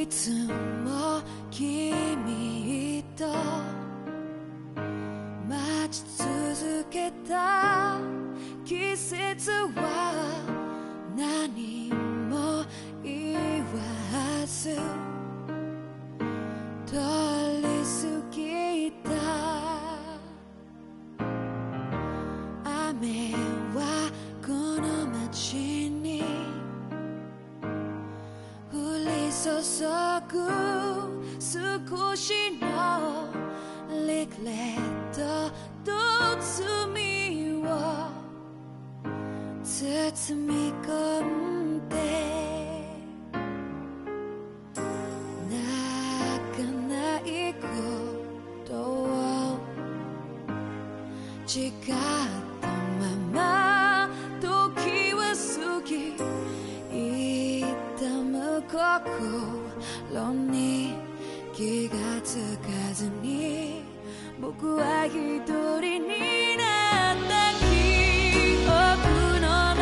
いつも君と待ち続けた季節は何も言わず通り過ぎた。雨はこの街に降り注ぐ少しのリグレットと罪を包み込んで泣かないことを誓ったまま時は過ぎ痛む心に気がつかずに僕は一人になった記憶の中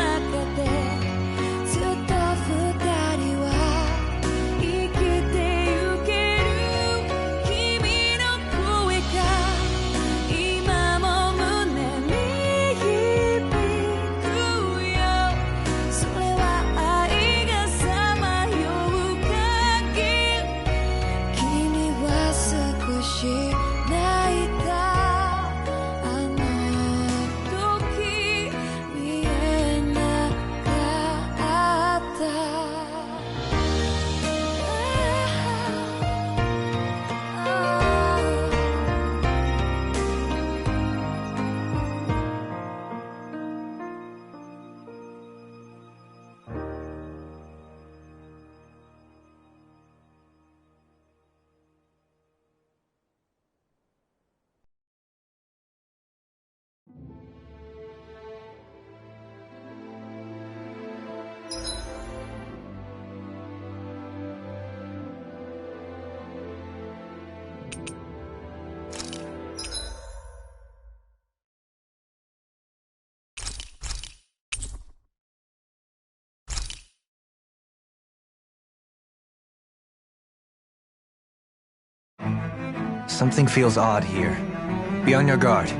でずっと二人は生きてゆける。君の声が今も胸に響くよ。それは愛がさまよう限り君は少し泣いた。あの時見えなかった。Something feels odd here. Be on your guard.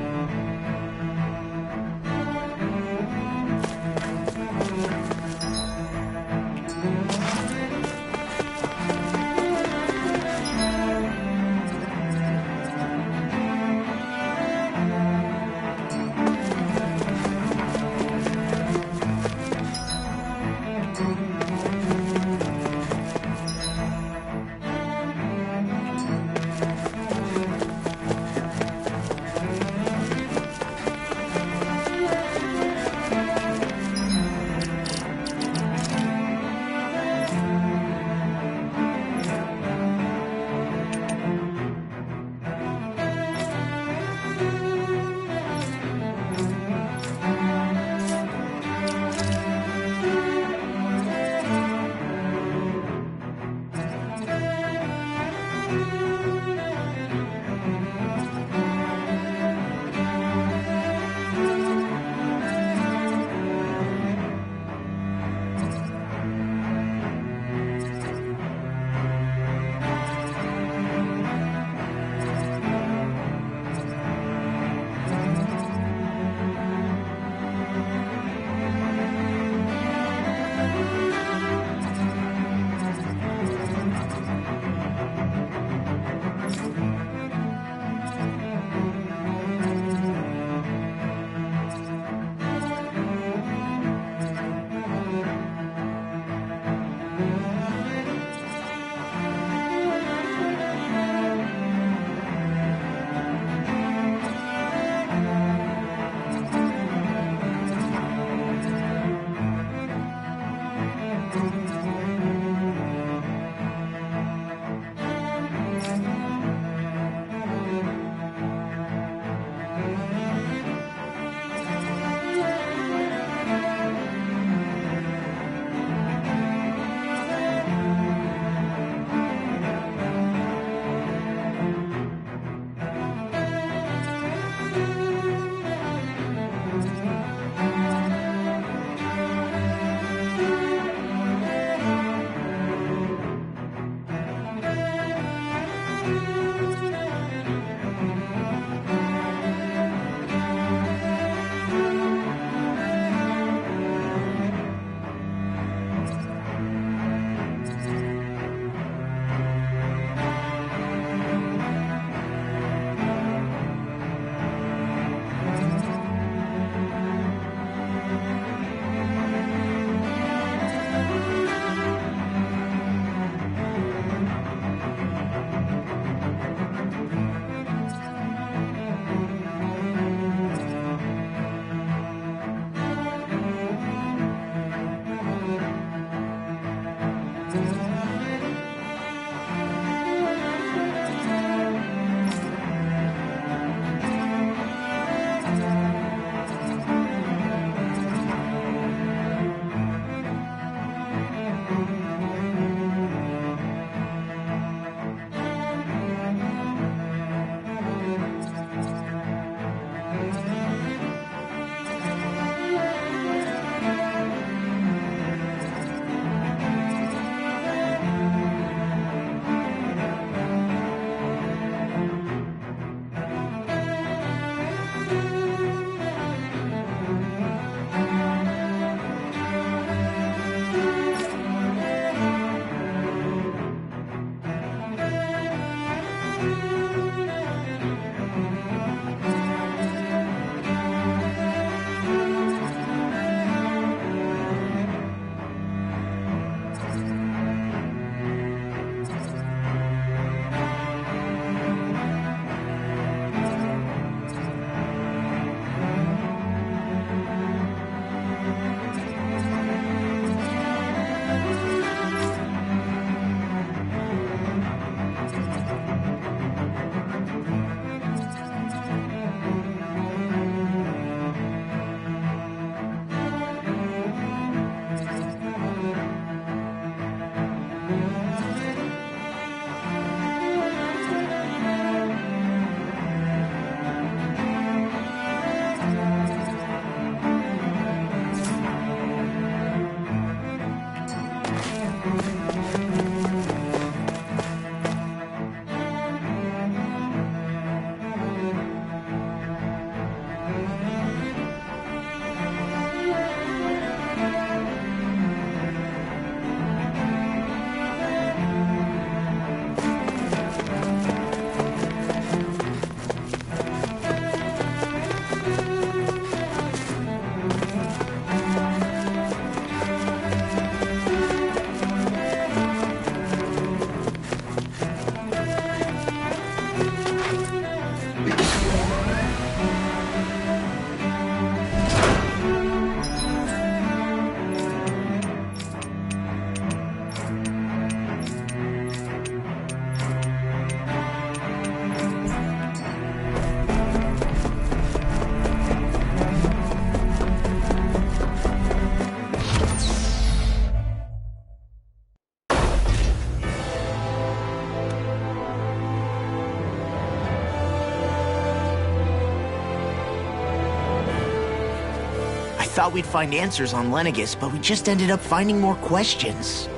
thought we'd find answers on Lenegis, but we just ended up finding more questions.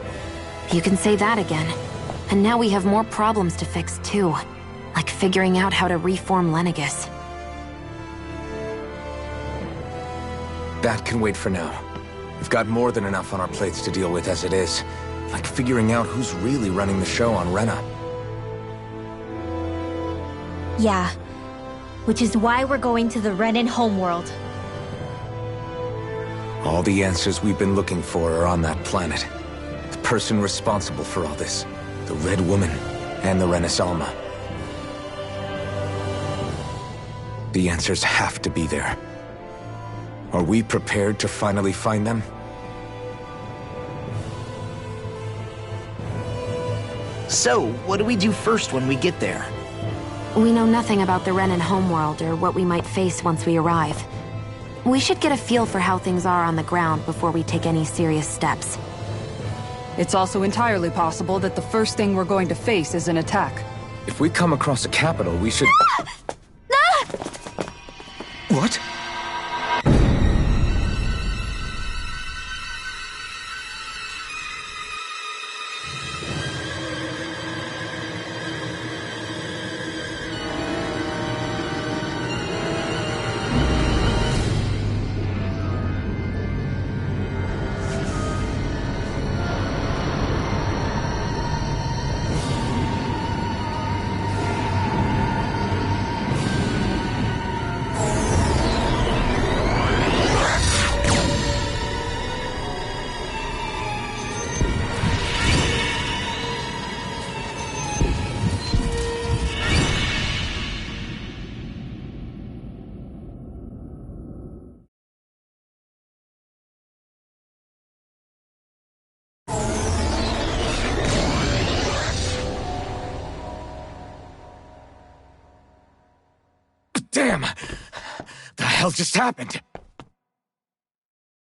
You can say that again. And now we have more problems to fix too. Like figuring out how to reform Lenegis. That can wait for now. We've got more than enough on our plates to deal with as it is. Like figuring out who's really running the show on Rena. Yeah. Which is why we're going to the Renan homeworld. All the answers we've been looking for are on that planet. The person responsible for all this. The Red Woman and the Renaissalma. The answers have to be there. Are we prepared to finally find them? So, what do we do first when we get there? We know nothing about the Renan homeworld or what we might face once we arrive. We should get a feel for how things are on the ground before we take any serious steps. It's also entirely possible that the first thing we're going to face is an attack. If we come across a capital, we should... What? Damn! The hell just happened?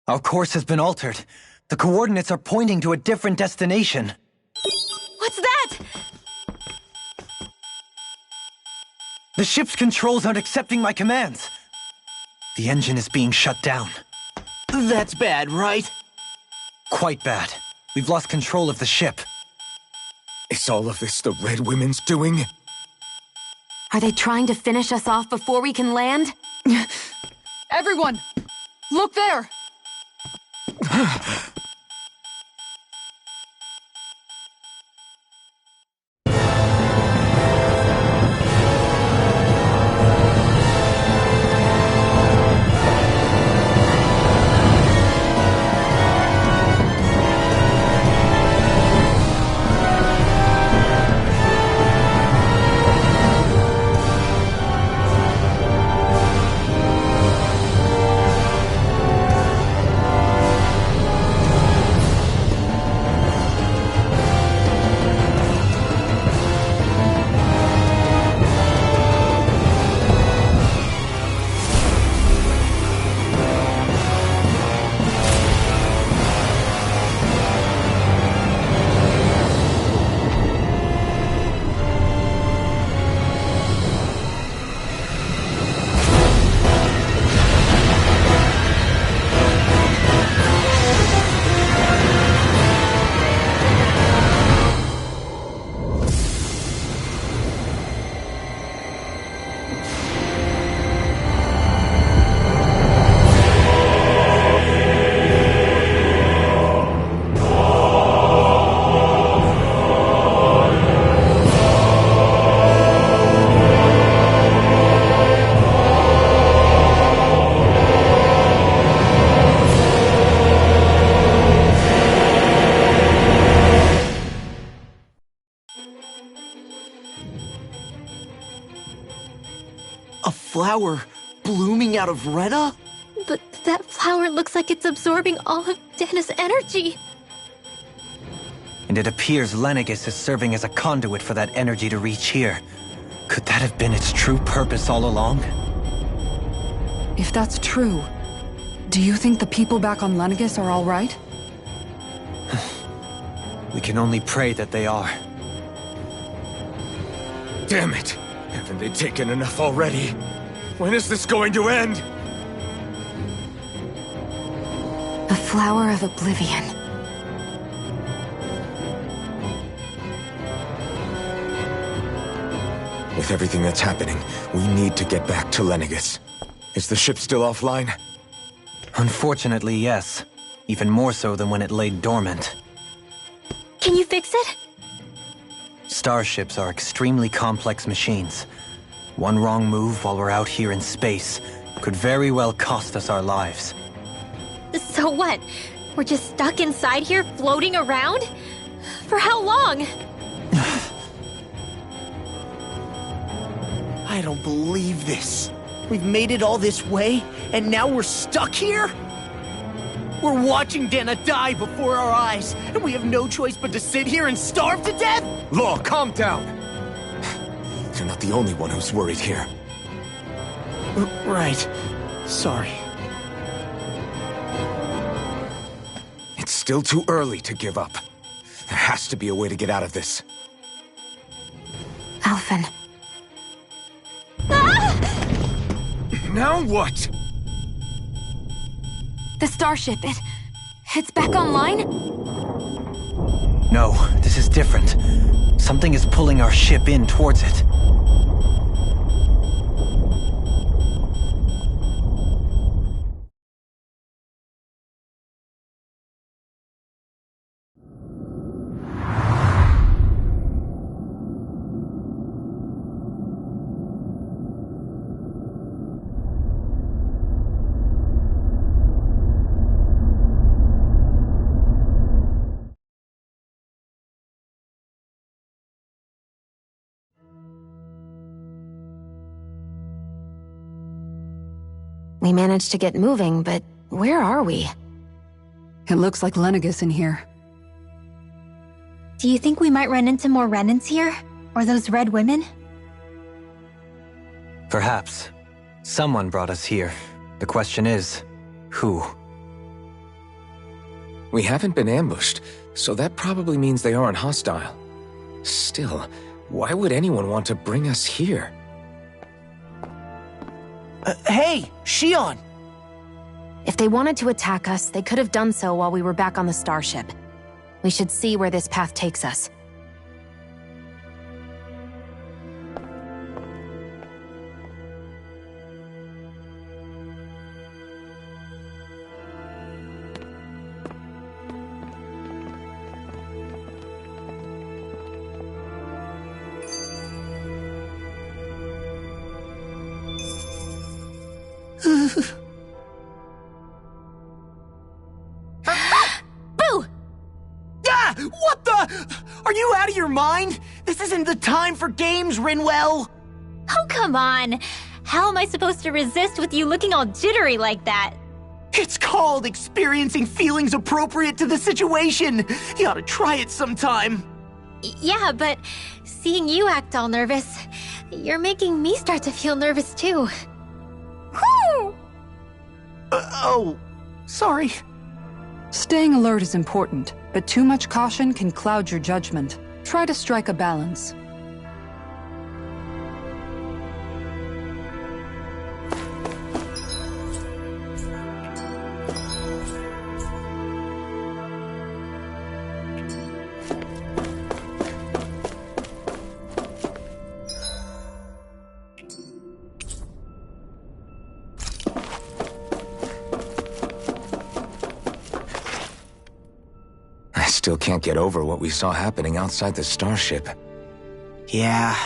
Our course has been altered. The coordinates are pointing to a different destination. What's that? The ship's controls aren't accepting my commands. The engine is being shut down. That's bad, right? Quite bad. We've lost control of the ship. Is all of this the Red Women's doing? Are they trying to finish us off before we can land? Everyone! Look there! A flower blooming out of Rena? But that flower looks like it's absorbing all of Dana's energy. And it appears Lenegis is serving as a conduit for that energy to reach here. Could that have been its true purpose all along? If that's true, do you think the people back on Lenegis are all right? We can only pray that they are. Damn it! Haven't they taken enough already? When is this going to end? Flower of Oblivion. With everything that's happening, we need to get back to Lenegis. Is the ship still offline? Unfortunately, yes. Even more so than when it lay dormant. Can you fix it? Starships are extremely complex machines. One wrong move while we're out here in space could very well cost us our lives. So what? We're just stuck inside here, floating around? For how long? I don't believe this. We've made it all this way, and now we're stuck here? We're watching Dana die before our eyes, and we have no choice but to sit here and starve to death? Law, calm down! You're not the only one who's worried here. Right. Sorry. It's still too early to give up. There has to be a way to get out of this. Alphen. Now what? The starship, it's back online? No, this is different. Something is pulling our ship in towards it. We managed to get moving, but where are we? It looks like Lenegis in here. Do you think we might run into more Renans here? Or those red women? Perhaps. Someone brought us here. The question is, who? We haven't been ambushed, so that probably means they aren't hostile. Still, why would anyone want to bring us here? Hey, Shion! If they wanted to attack us, they could have done so while we were back on the starship. We should see where this path takes us. Boo! Ah! What the? Are you out of your mind? This isn't the time for games, Rinwell! Oh, come on. How am I supposed to resist with you looking all jittery like that? It's called experiencing feelings appropriate to the situation. You ought to try it sometime. Yeah, but seeing you act all nervous, you're making me start to feel nervous too. Whew! Oh, sorry. Staying alert is important, but too much caution can cloud your judgment. Try to strike a balance. Still can't get over what we saw happening outside the starship. Yeah,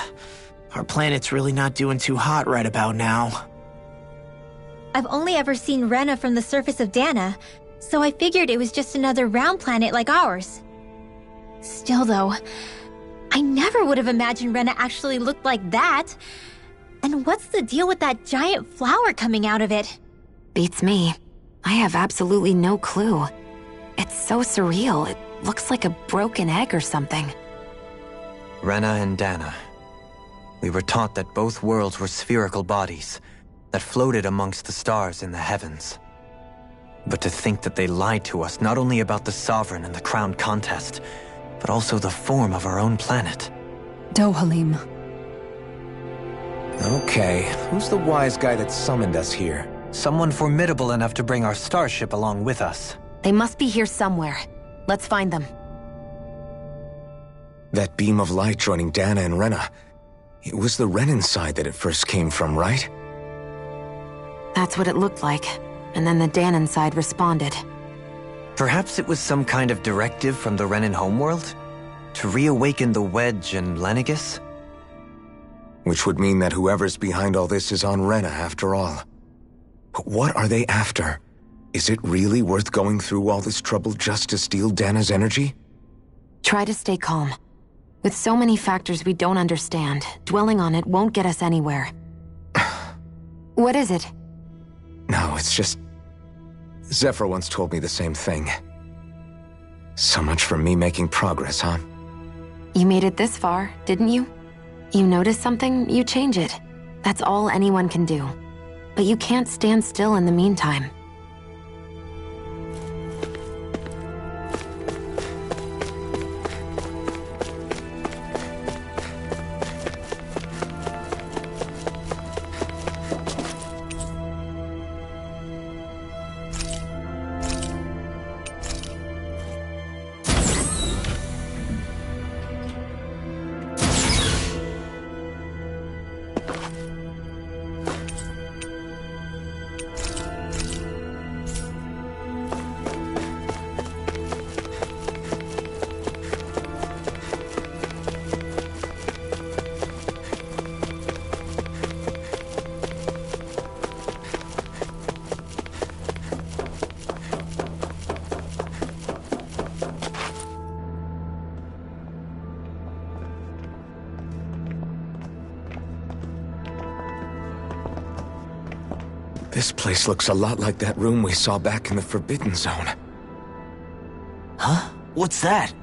our planet's really not doing too hot right about now. I've only ever seen Rena from the surface of Dana, so I figured it was just another round planet like ours. Still though, I never would have imagined Rena actually looked like that. And what's the deal with that giant flower coming out of it? Beats me. I have absolutely no clue. It's so surreal. It looks like a broken egg or something. Rena and Dana. We were taught that both worlds were spherical bodies that floated amongst the stars in the heavens. But to think that they lied to us not only about the Sovereign and the Crown contest, but also the form of our own planet. Dohalim. Okay, who's the wise guy that summoned us here? Someone formidable enough to bring our starship along with us. They must be here somewhere. Let's find them. That beam of light joining Dana and Rena. It was the Renan side that it first came from, right? That's what it looked like. And then the Danon side responded. Perhaps it was some kind of directive from the Renan homeworld? To reawaken the Wedge and Lenegis? Which would mean that whoever's behind all this is on Rena after all. But what are they after? Is it really worth going through all this trouble just to steal Dana's energy? Try to stay calm. With so many factors we don't understand, dwelling on it won't get us anywhere. What is it? No, it's just... Zephyr once told me the same thing. So much for me making progress, huh? You made it this far, didn't you? You notice something, you change it. That's all anyone can do. But you can't stand still in the meantime. This place looks a lot like that room we saw back in the Forbidden Zone. Huh? What's that?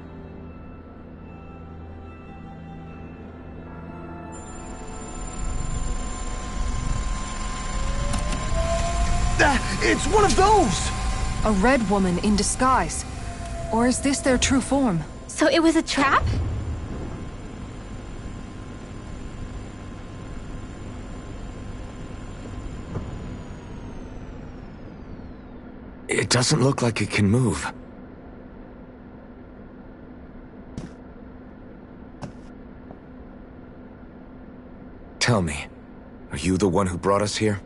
It's one of those! A red woman in disguise. Or is this their true form? So it was a trap? It doesn't look like it can move. Tell me, are you the one who brought us here?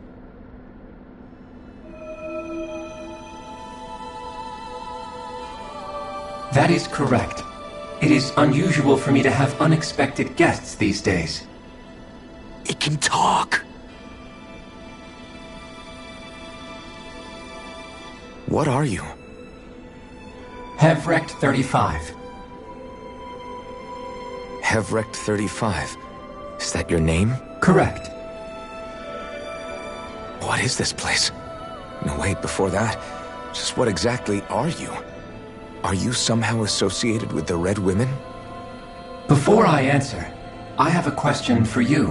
That is correct. It is unusual for me to have unexpected guests these days. It can talk! What are you? Hevrecht 35. Hevrecht 35. Is that your name? Correct. What is this place? No, wait, before that, just what exactly are you? Are you somehow associated with the Red Women? Before I answer, I have a question for you.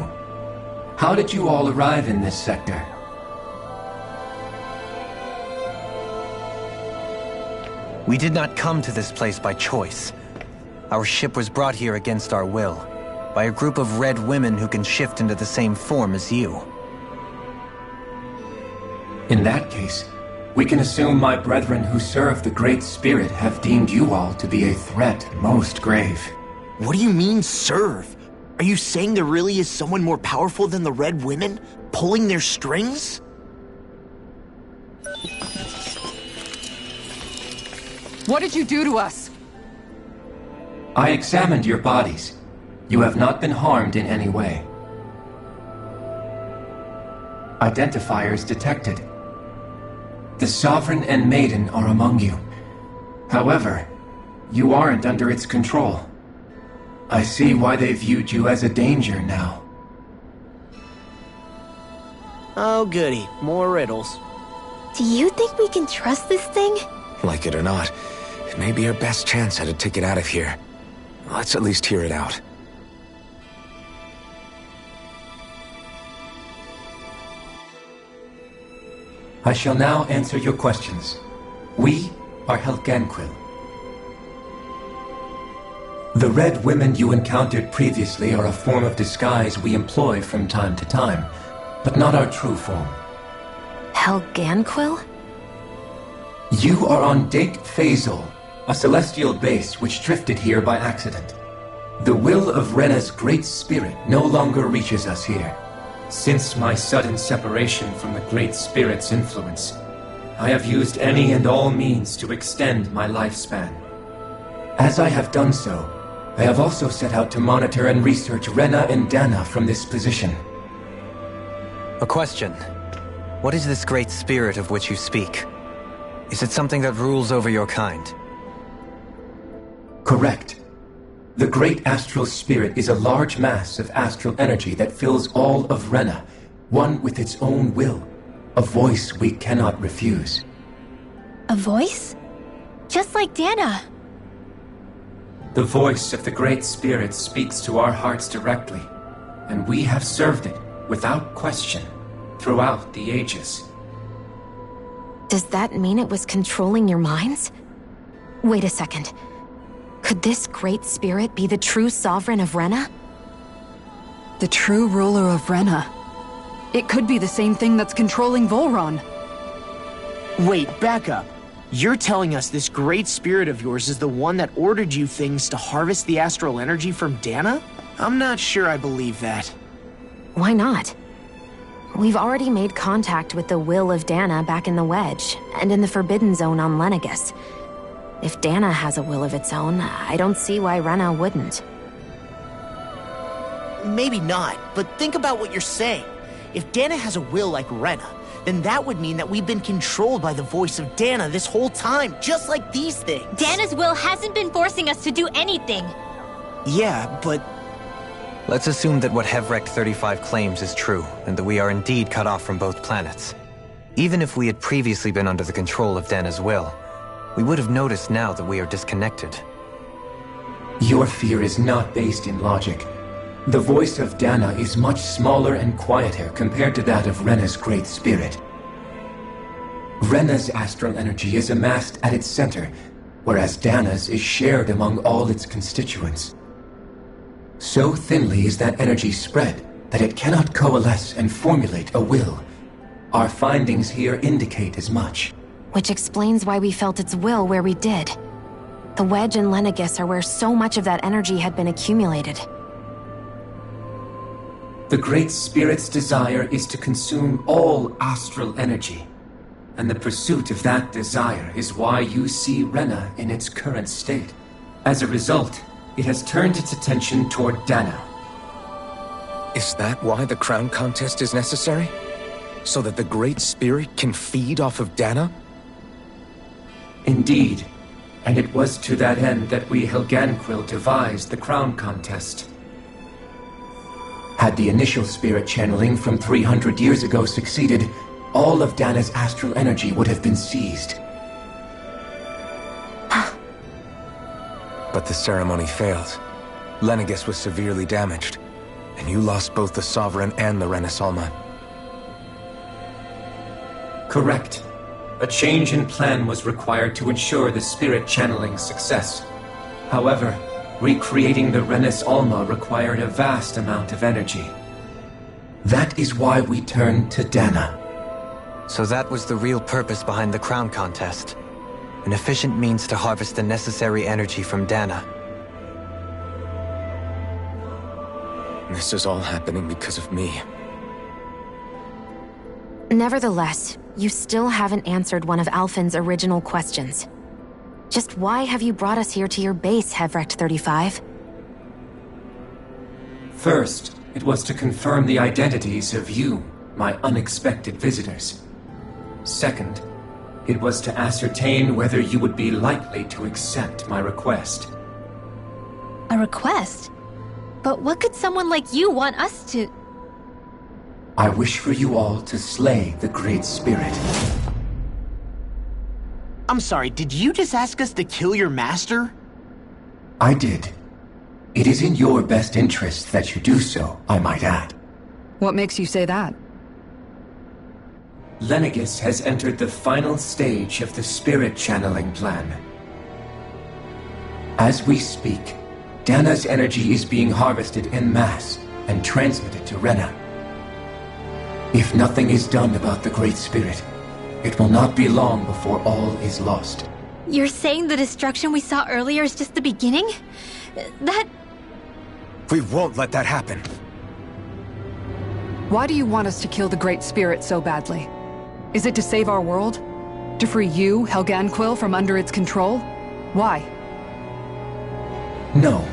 How did you all arrive in this sector? We did not come to this place by choice. Our ship was brought here against our will, by a group of red women who can shift into the same form as you. In that case, we can assume my brethren who serve the Great Spirit have deemed you all to be a threat most grave. What do you mean, serve? Are you saying there really is someone more powerful than the Red Women, pulling their strings? What did you do to us? I examined your bodies. You have not been harmed in any way. Identifiers detected. The Sovereign and Maiden are among you. However, you aren't under its control. I see why they viewed you as a danger now. Oh goody, more riddles. Do you think we can trust this thing? Like it or not, it may be our best chance at a ticket out of here. Let's at least hear it out. I shall now answer your questions. We are Helganquil. The Red Women you encountered previously are a form of disguise we employ from time to time, but not our true form. Helganquil? You are on Dake Phasol, a celestial base which drifted here by accident. The will of Rena's Great Spirit no longer reaches us here. Since my sudden separation from the Great Spirit's influence, I have used any and all means to extend my lifespan. As I have done so, I have also set out to monitor and research Rena and Dana from this position. A question. What is this Great Spirit of which you speak? Is it something that rules over your kind? Correct. The Great Astral Spirit is a large mass of astral energy that fills all of Rena, one with its own will, a voice we cannot refuse. A voice? Just like Dana. The voice of the Great Spirit speaks to our hearts directly, and we have served it, without question, throughout the ages. Does that mean it was controlling your minds? Wait a second. Could this Great Spirit be the true sovereign of Rena? The true ruler of Rena. It could be the same thing that's controlling Volron. Wait, back up. You're telling us this great spirit of yours is the one that ordered you things to harvest the astral energy from Dana? I'm not sure I believe that. Why not? We've already made contact with the will of Dana back in the Wedge, and in the Forbidden Zone on Lenegus. If Dana has a will of its own, I don't see why Rena wouldn't. Maybe not, but think about what you're saying. If Dana has a will like Rena, then that would mean that we've been controlled by the voice of Dana this whole time, just like these things. Dana's will hasn't been forcing us to do anything. Yeah, but... Let's assume that what Hevrect 35 claims is true, and that we are indeed cut off from both planets. Even if we had previously been under the control of Dana's will, we would have noticed now that we are disconnected. Your fear is not based in logic. The voice of Dana is much smaller and quieter compared to that of Rena's Great Spirit. Rena's astral energy is amassed at its center, whereas Dana's is shared among all its constituents. So thinly is that energy spread that it cannot coalesce and formulate a will. Our findings here indicate as much. Which explains why we felt its will where we did. The Wedge and Lenegus are where so much of that energy had been accumulated. The Great Spirit's desire is to consume all astral energy. And the pursuit of that desire is why you see Rena in its current state. As a result, it has turned its attention toward Dana. Is that why the crown contest is necessary? So that the Great Spirit can feed off of Dana? Indeed. And it was to that end that we Helganquil devised the crown contest. Had the initial spirit channeling from 300 years ago succeeded, all of Dana's astral energy would have been seized. But the ceremony failed. Lenegus was severely damaged, and you lost both the Sovereign and the Renasalma. Correct. A change in plan was required to ensure the spirit channeling's success. However, recreating the Renasalma required a vast amount of energy. That is why we turned to Dana. So that was the real purpose behind the crown contest. An efficient means to harvest the necessary energy from Dana. This is all happening because of me. Nevertheless, you still haven't answered one of Alphen's original questions. Just why have you brought us here to your base, Hevrect 35? First, it was to confirm the identities of you, my unexpected visitors. Second, it was to ascertain whether you would be likely to accept my request. A request? But what could someone like you want us to... I wish for you all to slay the Great Spirit. I'm sorry, did you just ask us to kill your master? I did. It is in your best interest that you do so, I might add. What makes you say that? Lenegus has entered the final stage of the spirit channeling plan. As we speak, Dana's energy is being harvested en masse and transmitted to Rena. If nothing is done about the Great Spirit, It will not be long before all is lost. You're saying the destruction we saw earlier is just the beginning? That... We won't let that happen. Why do you want us to kill the Great Spirit so badly? Is it to save our world? To free you, Helganquil, from under its control? Why? No.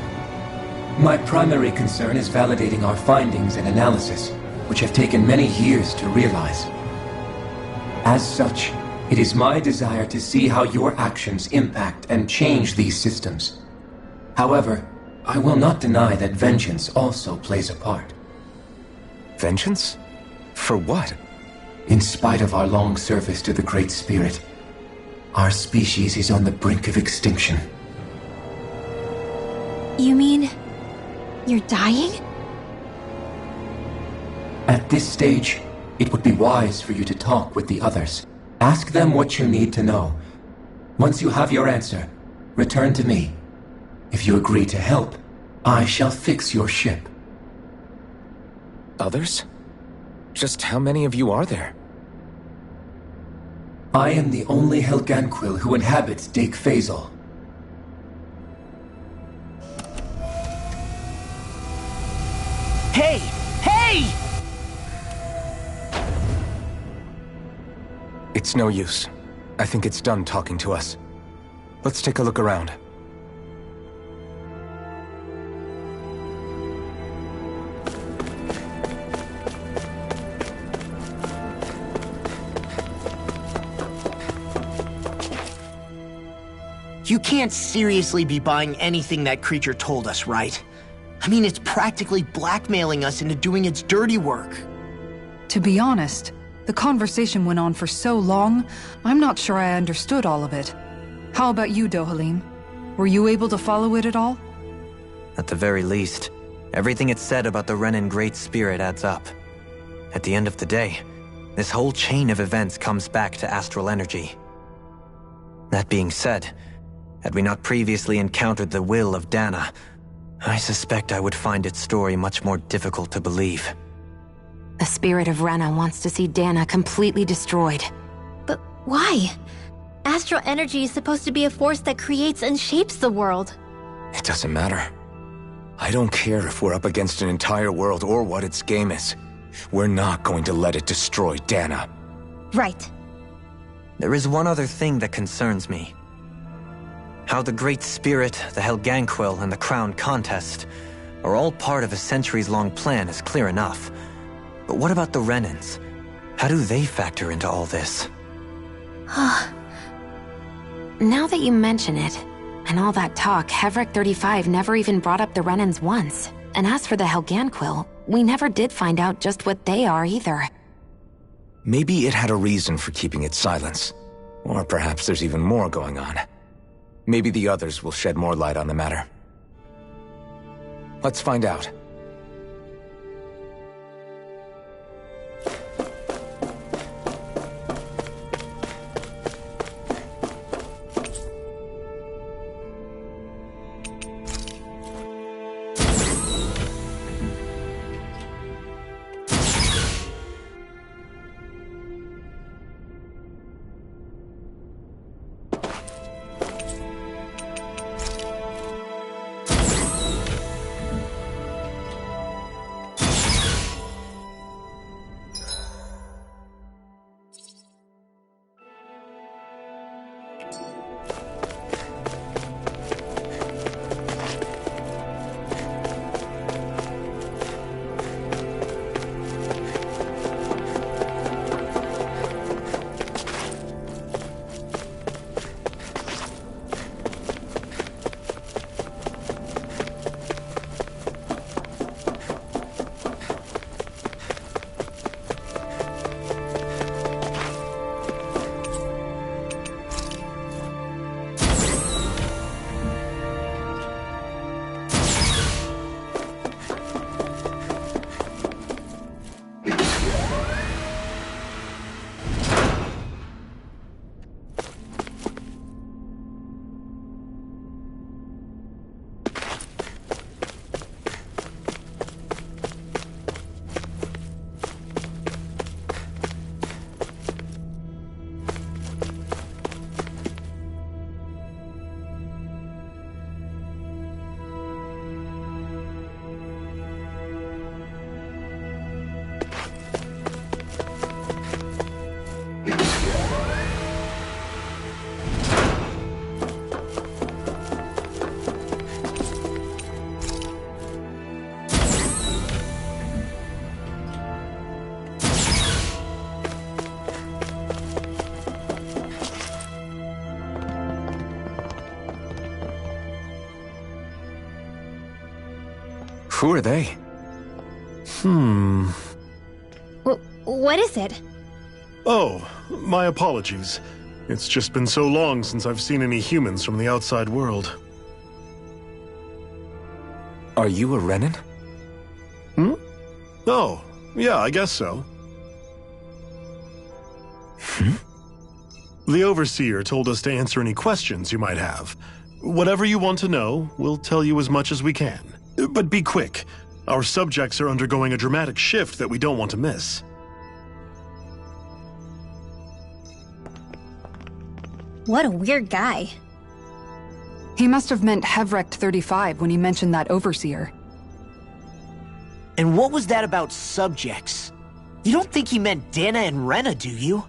My primary concern is validating our findings and analysis, which have taken many years to realize. As such, it is my desire to see how your actions impact and change these systems. However, I will not deny that vengeance also plays a part. Vengeance? For what? In spite of our long service to the Great Spirit, our species is on the brink of extinction. You mean... you're dying? At this stage, it would be wise for you to talk with the others. Ask them what you need to know. Once you have your answer, return to me. If you agree to help, I shall fix your ship. Others? Just how many of you are there? I am the only Helganquil who inhabits Dake Faisal. Hey! Hey! It's no use. I think it's done talking to us. Let's take a look around. You can't seriously be buying anything that creature told us, right? I mean, it's practically blackmailing us into doing its dirty work. To be honest, the conversation went on for so long, I'm not sure I understood all of it. How about you, Dohalim? Were you able to follow it at all? At the very least, everything it said about the Renan Great Spirit adds up. At the end of the day, this whole chain of events comes back to astral energy. That being said, had we not previously encountered the will of Dana, I suspect I would find its story much more difficult to believe. The spirit of Rena wants to see Dana completely destroyed. But why? Astral energy is supposed to be a force that creates and shapes the world. It doesn't matter. I don't care if we're up against an entire world or what its game is. We're not going to let it destroy Dana. Right. There is one other thing that concerns me. How the Great Spirit, the Helganquil, and the Crown Contest are all part of a centuries-long plan is clear enough. But what about the Renans? How do they factor into all this? Now that you mention it, and all that talk, Hevric 35 never even brought up the Renans once. And as for the Helganquil, we never did find out just what they are either. Maybe it had a reason for keeping its silence. Or perhaps there's even more going on. Maybe the others will shed more light on the matter. Let's find out. Who are they? What is it? Oh, my apologies. It's just been so long since I've seen any humans from the outside world. Are you a Renan? Oh, yeah, I guess so. The Overseer told us to answer any questions you might have. Whatever you want to know, we'll tell you as much as we can. But be quick. Our subjects are undergoing a dramatic shift that we don't want to miss. What a weird guy. He must have meant Hevrecht 35 when he mentioned that Overseer. And what was that about subjects? You don't think he meant Dana and Rena, do you?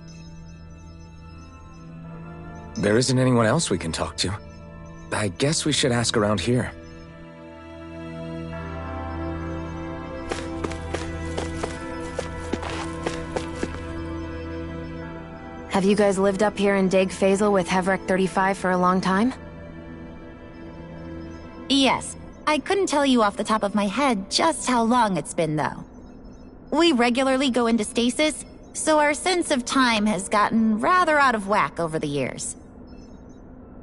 There isn't anyone else we can talk to. I guess we should ask around here. Have you guys lived up here in Daeg Fazel with Hevrecht 35 for a long time? Yes. I couldn't tell you off the top of my head just how long it's been, though. We regularly go into stasis, so our sense of time has gotten rather out of whack over the years.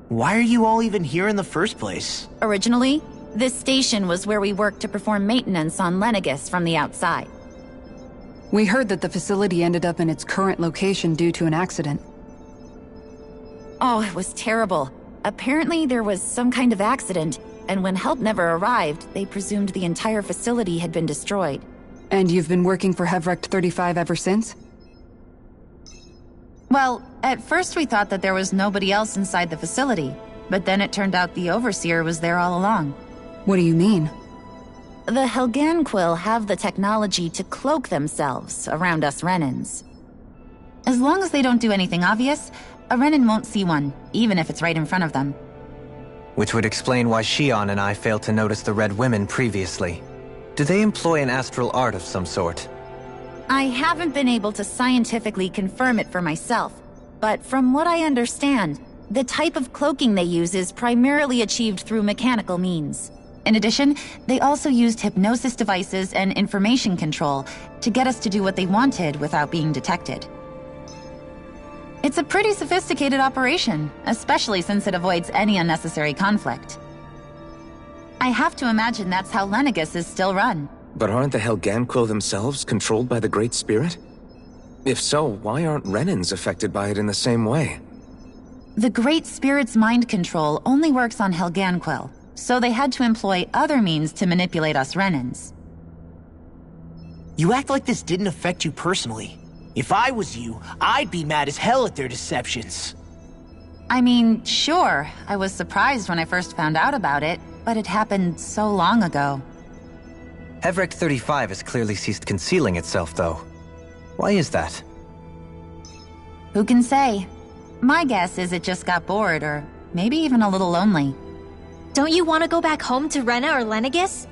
Why are you all even here in the first place? Originally, this station was where we worked to perform maintenance on Lenegis from the outside. We heard that the facility ended up in its current location due to an accident. Oh, it was terrible. Apparently there was some kind of accident, and when help never arrived, they presumed the entire facility had been destroyed. And you've been working for Hevrecht 35 ever since? Well, at first we thought that there was nobody else inside the facility, but then it turned out the Overseer was there all along. What do you mean? The Helganquil have the technology to cloak themselves around us Renans. As long as they don't do anything obvious, a Renan won't see one, even if it's right in front of them. Which would explain why Shion and I failed to notice the Red Women previously. Do they employ an astral art of some sort? I haven't been able to scientifically confirm it for myself, but from what I understand, the type of cloaking they use is primarily achieved through mechanical means. In addition, they also used hypnosis devices and information control to get us to do what they wanted without being detected. It's a pretty sophisticated operation, especially since it avoids any unnecessary conflict. I have to imagine that's how Lenegis is still run. But aren't the Helganquil themselves controlled by the Great Spirit? If so, why aren't Renans affected by it in the same way? The Great Spirit's mind control only works on Helganquil, so they had to employ other means to manipulate us Renans. You act like this didn't affect you personally. If I was you, I'd be mad as hell at their deceptions. I mean, sure, I was surprised when I first found out about it, but it happened so long ago. Hevrecht 35 has clearly ceased concealing itself, though. Why is that? Who can say? My guess is it just got bored, or maybe even a little lonely. Don't you want to go back home to Rena or Lenegis?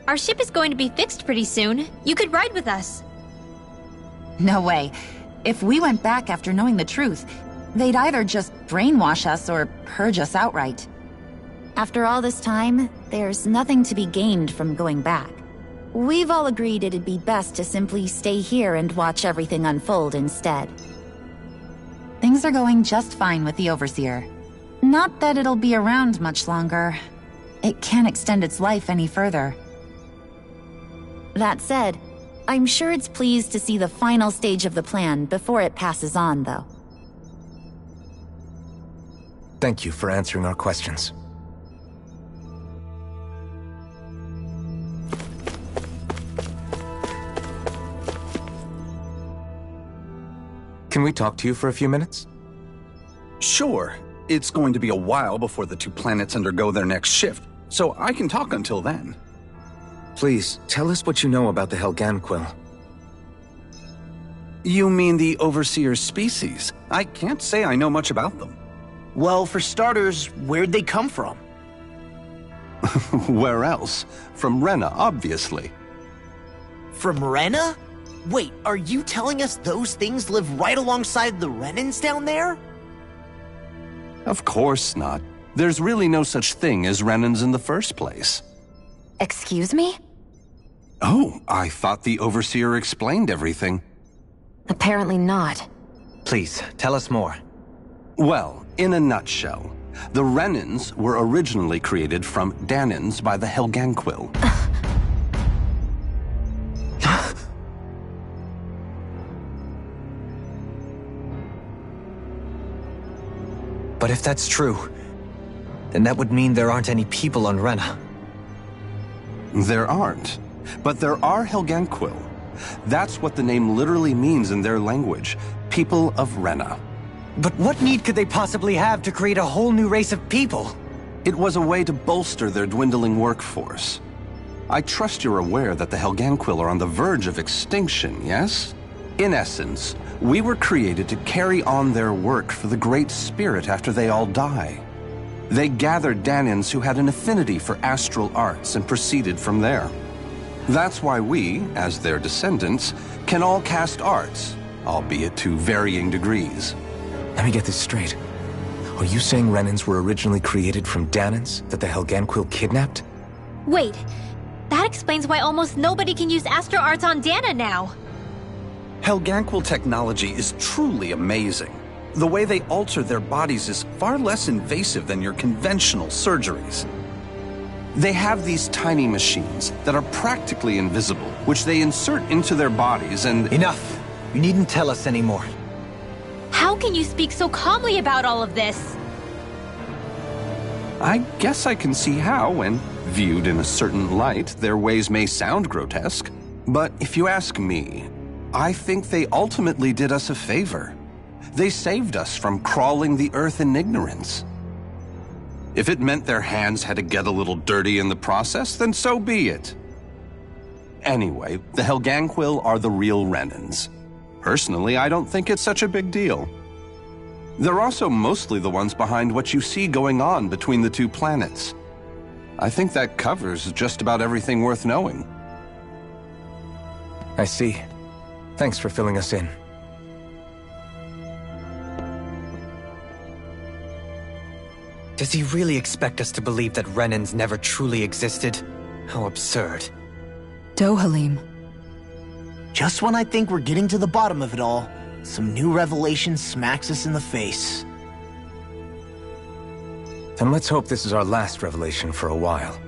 Our ship is going to be fixed pretty soon. You could ride with us. No way. If we went back after knowing the truth, they'd either just brainwash us or purge us outright. After all this time, there's nothing to be gained from going back. We've all agreed it'd be best to simply stay here and watch everything unfold instead. Things are going just fine with the Overseer. Not that it'll be around much longer. It can't extend its life any further. That said, I'm sure it's pleased to see the final stage of the plan before it passes on, though. Thank you for answering our questions. Can we talk to you for a few minutes? Sure. It's going to be a while before the two planets undergo their next shift, so I can talk until then. Please, tell us what you know about the Helganquil. You mean the Overseer's species? I can't say I know much about them. Well, for starters, where'd they come from? Where else? From Rena, obviously. From Rena? Wait, are you telling us those things live right alongside the Renans down there? Of course not. There's really no such thing as Renans in the first place. Excuse me? Oh, I thought the Overseer explained everything. Apparently not. Please, tell us more. Well, in a nutshell, the Renans were originally created from Dahnans by the Helganquil. But if that's true, then that would mean there aren't any people on Rena. There aren't, but there are Helganquil. That's what the name literally means in their language, people of Rena. But what need could they possibly have to create a whole new race of people? It was a way to bolster their dwindling workforce. I trust you're aware that the Helganquil are on the verge of extinction, yes? In essence, we were created to carry on their work for the Great Spirit after they all die. They gathered Dahnans who had an affinity for astral arts and proceeded from there. That's why we, as their descendants, can all cast arts, albeit to varying degrees. Let me get this straight. Are you saying Renans were originally created from Dahnans that the Helganquil kidnapped? Wait, that explains why almost nobody can use astral arts on Dana now. Helganquil technology is truly amazing. The way they alter their bodies is far less invasive than your conventional surgeries. They have these tiny machines that are practically invisible, which they insert into their bodies and— Enough! You needn't tell us anymore. How can you speak so calmly about all of this? I guess I can see how, when viewed in a certain light, their ways may sound grotesque. But if you ask me, I think they ultimately did us a favor. They saved us from crawling the earth in ignorance. If it meant their hands had to get a little dirty in the process, then so be it. Anyway, the Helganquil are the real Renans. Personally, I don't think it's such a big deal. They're also mostly the ones behind what you see going on between the two planets. I think that covers just about everything worth knowing. I see. Thanks for filling us in. Does he really expect us to believe that Renans never truly existed? How absurd. Dohalim. Just when I think we're getting to the bottom of it all, some new revelation smacks us in the face. Then let's hope this is our last revelation for a while.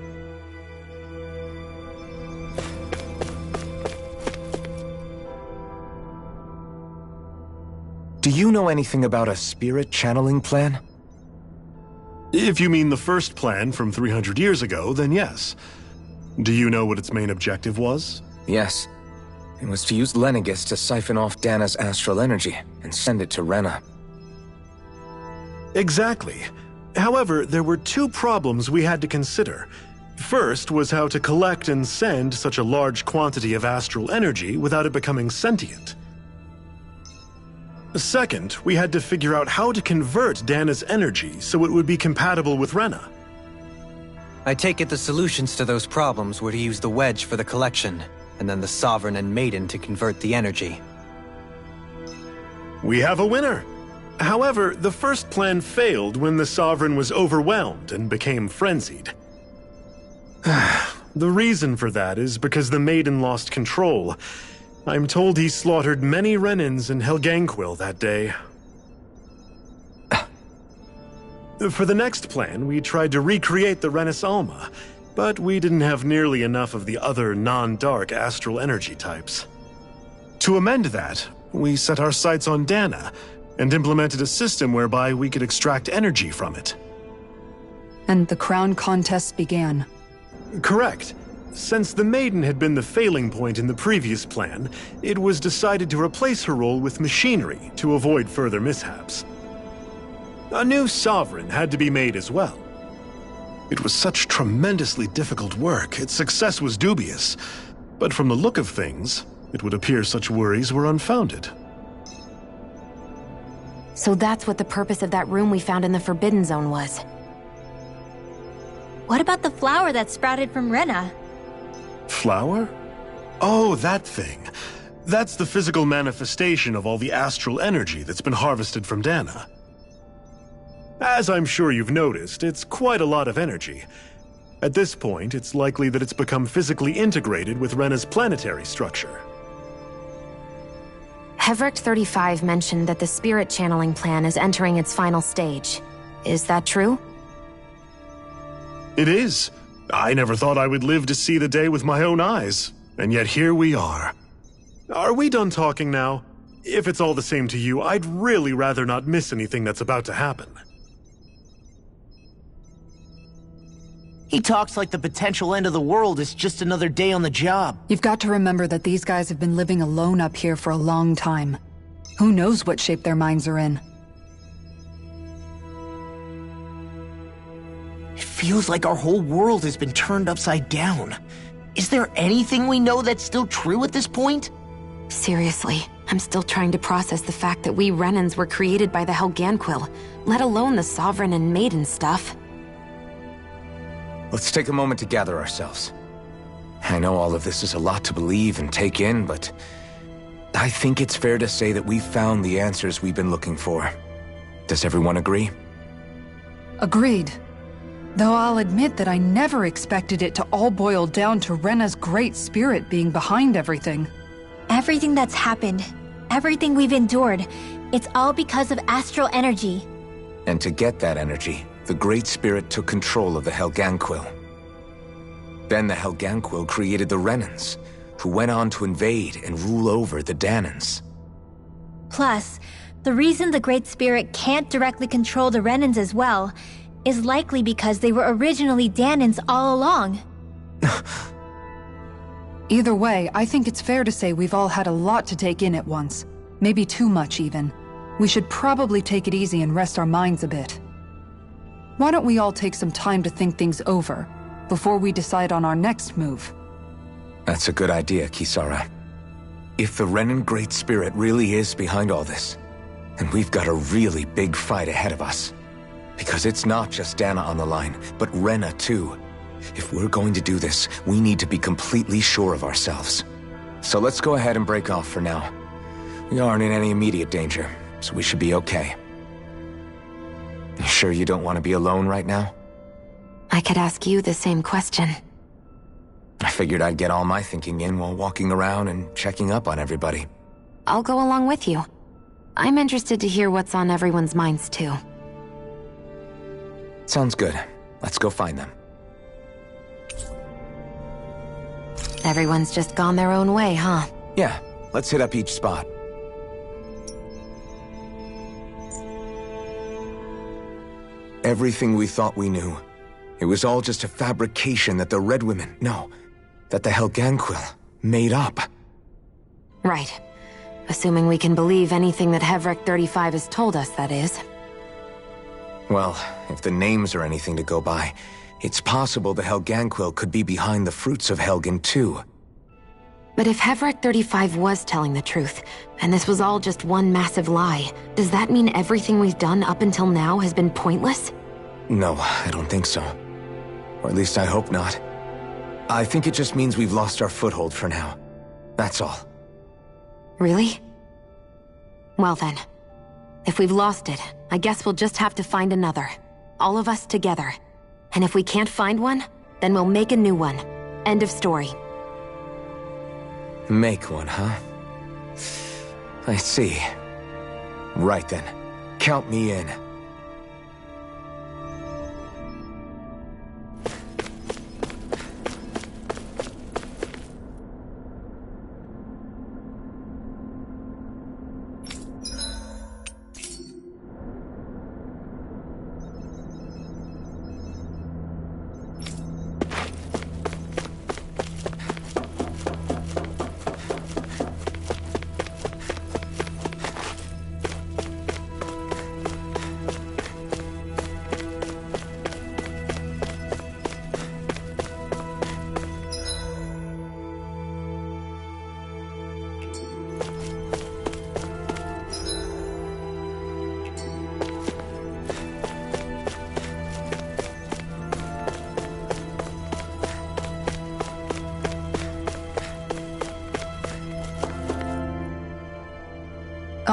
Do you know anything about a spirit channeling plan? If you mean the first plan from 300 years ago, then yes. Do you know what its main objective was? Yes. It was to use Lenegis to siphon off Dana's astral energy and send it to Rena. Exactly. However, there were two problems we had to consider. First was how to collect and send such a large quantity of astral energy without it becoming sentient. Second, we had to figure out how to convert Dana's energy so it would be compatible with Rena. I take it the solutions to those problems were to use the wedge for the collection, and then the Sovereign and Maiden to convert the energy. We have a winner! However, the first plan failed when the Sovereign was overwhelmed and became frenzied. The reason for that is because the Maiden lost control. I'm told he slaughtered many Renans and Helganquil that day. For the next plan, we tried to recreate the Renis Alma, but we didn't have nearly enough of the other non-dark astral energy types. To amend that, we set our sights on Dana, and implemented a system whereby we could extract energy from it. And the crown contest began. Correct. Since the Maiden had been the failing point in the previous plan, it was decided to replace her role with machinery to avoid further mishaps. A new Sovereign had to be made as well. It was such tremendously difficult work, its success was dubious. But from the look of things, it would appear such worries were unfounded. So that's what the purpose of that room we found in the Forbidden Zone was. What about the flower that sprouted from Rena? Flower? Oh, that thing. That's the physical manifestation of all the astral energy that's been harvested from Dana. As I'm sure you've noticed, it's quite a lot of energy. At this point, it's likely that it's become physically integrated with Rena's planetary structure. Hevric 35 mentioned that the spirit channeling plan is entering its final stage. Is that true? It is. I never thought I would live to see the day with my own eyes, and yet here we are. Are we done talking now? If it's all the same to you, I'd really rather not miss anything that's about to happen. He talks like the potential end of the world is just another day on the job. You've got to remember that these guys have been living alone up here for a long time. Who knows what shape their minds are in? It feels like our whole world has been turned upside down. Is there anything we know that's still true at this point? Seriously, I'm still trying to process the fact that we Renans were created by the Helganquil, let alone the Sovereign and Maiden stuff. Let's take a moment to gather ourselves. I know all of this is a lot to believe and take in, but I think it's fair to say that we've found the answers we've been looking for. Does everyone agree? Agreed. Though I'll admit that I never expected it to all boil down to Rena's great spirit being behind everything. Everything that's happened, everything we've endured, it's all because of astral energy. And to get that energy, the Great Spirit took control of the Helganquil. Then the Helganquil created the Renans, who went on to invade and rule over the Danans. Plus, the reason the Great Spirit can't directly control the Renans as well is likely because they were originally Danans all along. Either way, I think it's fair to say we've all had a lot to take in at once. Maybe too much, even. We should probably take it easy and rest our minds a bit. Why don't we all take some time to think things over, before we decide on our next move? That's a good idea, Kisara. If the Renan Great Spirit really is behind all this, then we've got a really big fight ahead of us. Because it's not just Dana on the line, but Rena too. If we're going to do this, we need to be completely sure of ourselves. So let's go ahead and break off for now. We aren't in any immediate danger, so we should be okay. You sure you don't want to be alone right now? I could ask you the same question. I figured I'd get all my thinking in while walking around and checking up on everybody. I'll go along with you. I'm interested to hear what's on everyone's minds too. Sounds good. Let's go find them. Everyone's just gone their own way, huh? Yeah, let's hit up each spot. Everything we thought we knew, it was all just a fabrication that the Red Women, that the Helganquil made up. Right. Assuming we can believe anything that Hevric 35 has told us, that is. Well, if the names are anything to go by, it's possible the Helganquil could be behind the fruits of Helgen too. But if Hevric 35 was telling the truth, and this was all just one massive lie, does that mean everything we've done up until now has been pointless? No, I don't think so. Or at least I hope not. I think it just means we've lost our foothold for now. That's all. Really? Well then, if we've lost it, I guess we'll just have to find another. All of us together. And if we can't find one, then we'll make a new one. End of story. Make one, huh? I see. Right then. Count me in.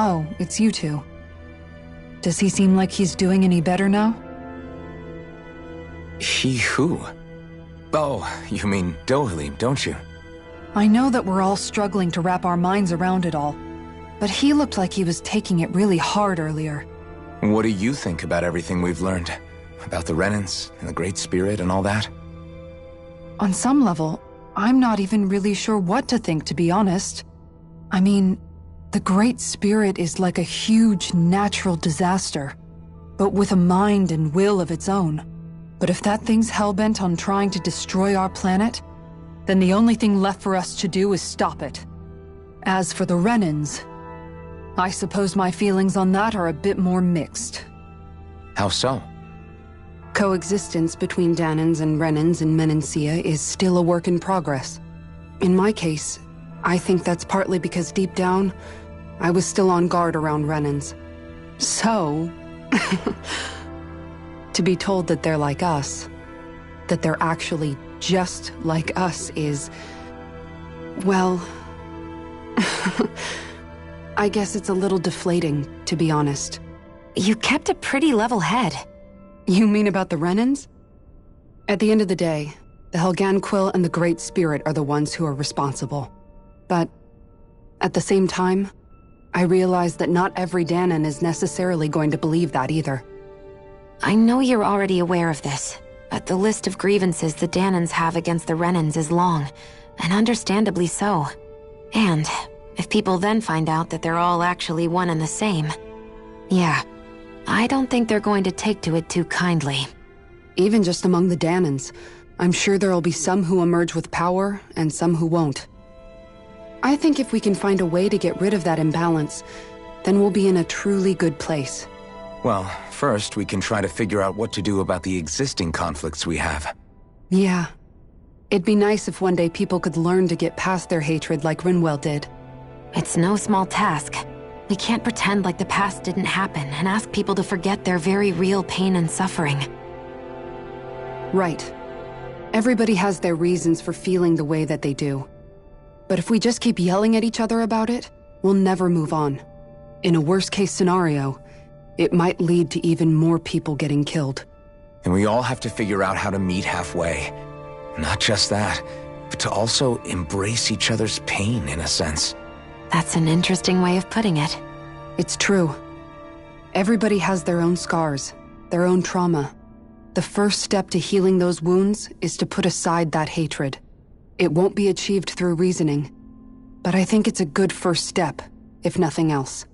Oh, it's you two. Does he seem like he's doing any better now? He who? Oh, you mean Dohalim, don't you? I know that we're all struggling to wrap our minds around it all, but he looked like he was taking it really hard earlier. What do you think about everything we've learned? About the Renans and the Great Spirit and all that? On some level, I'm not even really sure what to think, to be honest. I mean, the Great Spirit is like a huge natural disaster, but with a mind and will of its own. But if that thing's hellbent on trying to destroy our planet, then the only thing left for us to do is stop it. As for the Renans, I suppose my feelings on that are a bit more mixed. How so? Coexistence between Danans and Renans in Menancia is still a work in progress. In my case, I think that's partly because deep down, I was still on guard around Renans. So, to be told that they're like us, that they're actually just like us is, well, I guess it's a little deflating, to be honest. You kept a pretty level head. You mean about the Renans? At the end of the day, the Helghan Quill and the Great Spirit are the ones who are responsible. But at the same time, I realize that not every Danan is necessarily going to believe that either. I know you're already aware of this, but the list of grievances the Danans have against the Renans is long, and understandably so. And if people then find out that they're all actually one and the same, yeah, I don't think they're going to take to it too kindly. Even just among the Danans, I'm sure there'll be some who emerge with power and some who won't. I think if we can find a way to get rid of that imbalance, then we'll be in a truly good place. Well, first we can try to figure out what to do about the existing conflicts we have. Yeah. It'd be nice if one day people could learn to get past their hatred like Rinwell did. It's no small task. We can't pretend like the past didn't happen and ask people to forget their very real pain and suffering. Right. Everybody has their reasons for feeling the way that they do. But if we just keep yelling at each other about it, we'll never move on. In a worst-case scenario, it might lead to even more people getting killed. And we all have to figure out how to meet halfway. Not just that, but to also embrace each other's pain, in a sense. That's an interesting way of putting it. It's true. Everybody has their own scars, their own trauma. The first step to healing those wounds is to put aside that hatred. It won't be achieved through reasoning, but I think it's a good first step, if nothing else.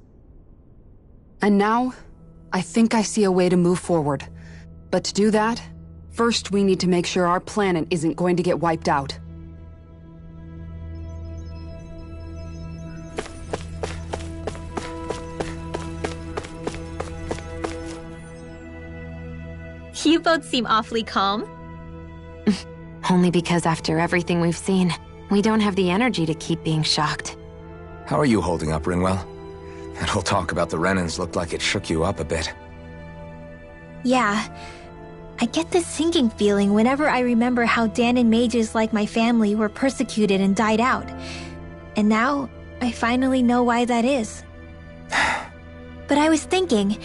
And now, I think I see a way to move forward. But to do that, first we need to make sure our planet isn't going to get wiped out. You both seem awfully calm. Only because after everything we've seen, we don't have the energy to keep being shocked. How are you holding up, Rinwell? That whole talk about the Renans looked like it shook you up a bit. Yeah. I get this sinking feeling whenever I remember how Danan mages like my family were persecuted and died out. And now, I finally know why that is. But I was thinking,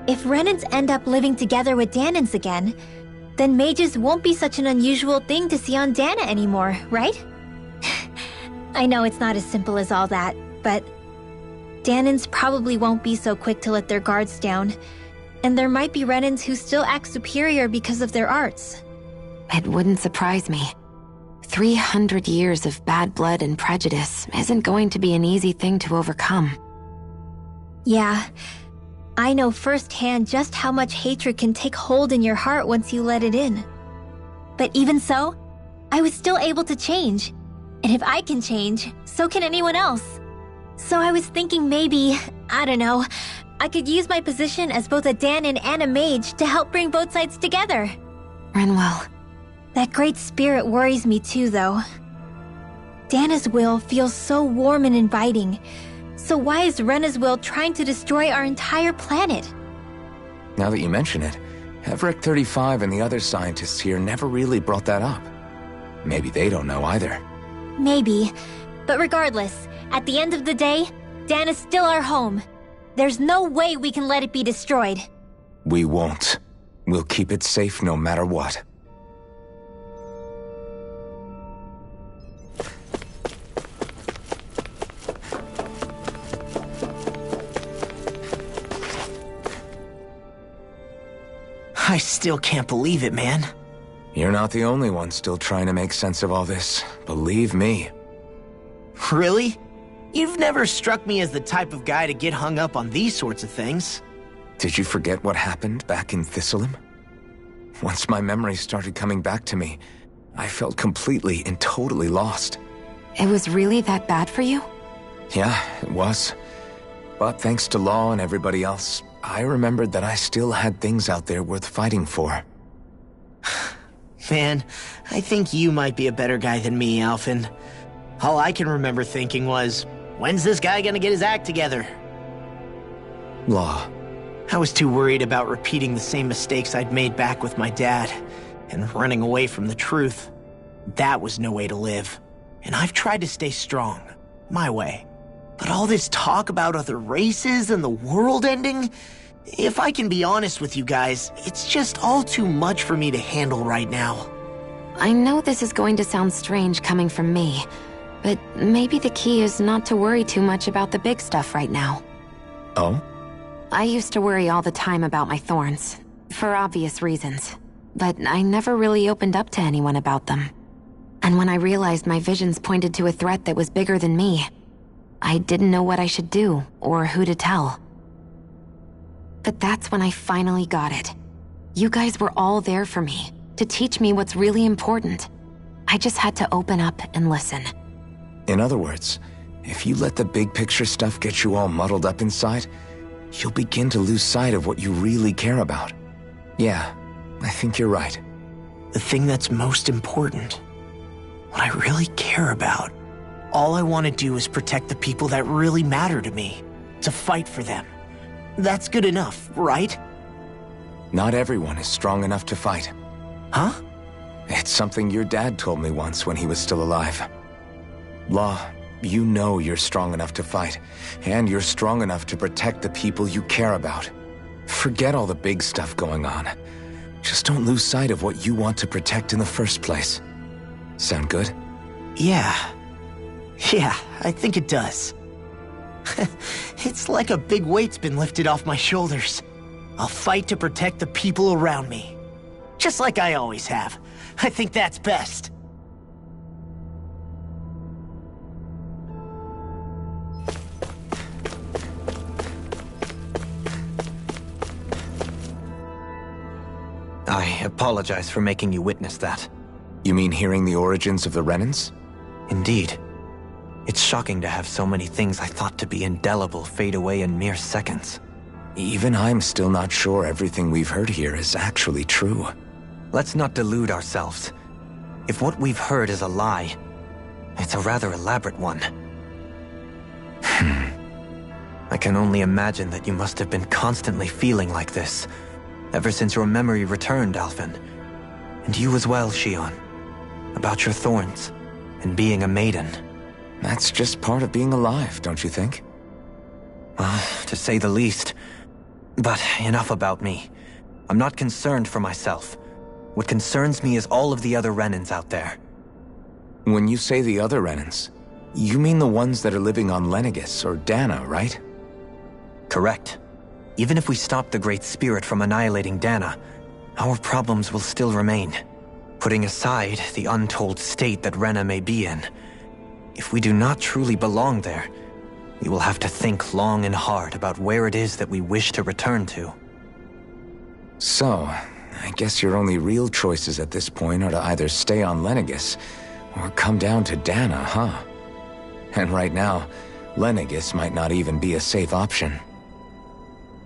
if Renans end up living together with Danans again, then mages won't be such an unusual thing to see on Dana anymore, right? I know it's not as simple as all that, but Danans probably won't be so quick to let their guards down, and there might be Renans who still act superior because of their arts. It wouldn't surprise me. 300 years of bad blood and prejudice isn't going to be an easy thing to overcome. Yeah. I know firsthand just how much hatred can take hold in your heart once you let it in. But even so, I was still able to change. And if I can change, so can anyone else. So I was thinking maybe, I don't know, I could use my position as both a Danan and a mage to help bring both sides together. Rinwell. That Great Spirit worries me too, though. Dana's will feels so warm and inviting. So why is Rena's will trying to destroy our entire planet? Now that you mention it, Everett 35 and the other scientists here never really brought that up. Maybe they don't know either. Maybe. But regardless, at the end of the day, Dana's still our home. There's no way we can let it be destroyed. We won't. We'll keep it safe no matter what. I still can't believe it, man. You're not the only one still trying to make sense of all this. Believe me. Really? You've never struck me as the type of guy to get hung up on these sorts of things. Did you forget what happened back in Thistleum? Once my memories started coming back to me, I felt completely and totally lost. It was really that bad for you? Yeah, it was. But thanks to Law and everybody else, I remembered that I still had things out there worth fighting for. Man, I think you might be a better guy than me, Alphen. All I can remember thinking was, when's this guy gonna get his act together? Law. I was too worried about repeating the same mistakes I'd made back with my dad, and running away from the truth. That was no way to live. And I've tried to stay strong, my way. But all this talk about other races and the world ending, if I can be honest with you guys, it's just all too much for me to handle right now. I know this is going to sound strange coming from me, but maybe the key is not to worry too much about the big stuff right now. Oh? I used to worry all the time about my thorns, for obvious reasons, but I never really opened up to anyone about them. And when I realized my visions pointed to a threat that was bigger than me, I didn't know what I should do or who to tell. But that's when I finally got it. You guys were all there for me, to teach me what's really important. I just had to open up and listen. In other words, if you let the big picture stuff get you all muddled up inside, you'll begin to lose sight of what you really care about. Yeah, I think you're right. The thing that's most important, what I really care about, all I want to do is protect the people that really matter to me, to fight for them. That's good enough, right? Not everyone is strong enough to fight. Huh? It's something your dad told me once when he was still alive. Law, you know you're strong enough to fight, and you're strong enough to protect the people you care about. Forget all the big stuff going on. Just don't lose sight of what you want to protect in the first place. Sound good? Yeah, I think it does. It's like a big weight's been lifted off my shoulders. I'll fight to protect the people around me. Just like I always have. I think that's best. I apologize for making you witness that. You mean hearing the origins of the Renans? Indeed. It's shocking to have so many things I thought to be indelible fade away in mere seconds. Even I'm still not sure everything we've heard here is actually true. Let's not delude ourselves. If what we've heard is a lie, it's a rather elaborate one. I can only imagine that you must have been constantly feeling like this, ever since your memory returned, Alphen. And you as well, Shionne. About your thorns, and being a maiden. That's just part of being alive, don't you think? To say the least. But enough about me. I'm not concerned for myself. What concerns me is all of the other Renans out there. When you say the other Renans, you mean the ones that are living on Lenegis or Dana, right? Correct. Even if we stop the Great Spirit from annihilating Dana, our problems will still remain. Putting aside the untold state that Rena may be in, if we do not truly belong there, we will have to think long and hard about where it is that we wish to return to. So, I guess your only real choices at this point are to either stay on Lenegis or come down to Dana, huh? And right now, Lenegis might not even be a safe option.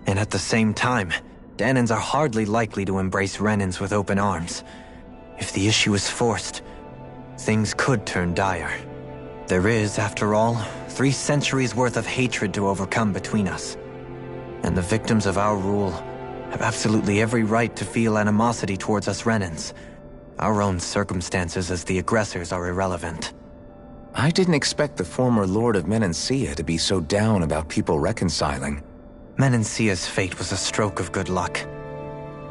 And at the same time, Danans are hardly likely to embrace Renans with open arms. If the issue is forced, things could turn dire. There is, after all, 3 centuries worth of hatred to overcome between us. And the victims of our rule have absolutely every right to feel animosity towards us Renans. Our own circumstances as the aggressors are irrelevant. I didn't expect the former Lord of Menancia to be so down about people reconciling. Menancia's fate was a stroke of good luck.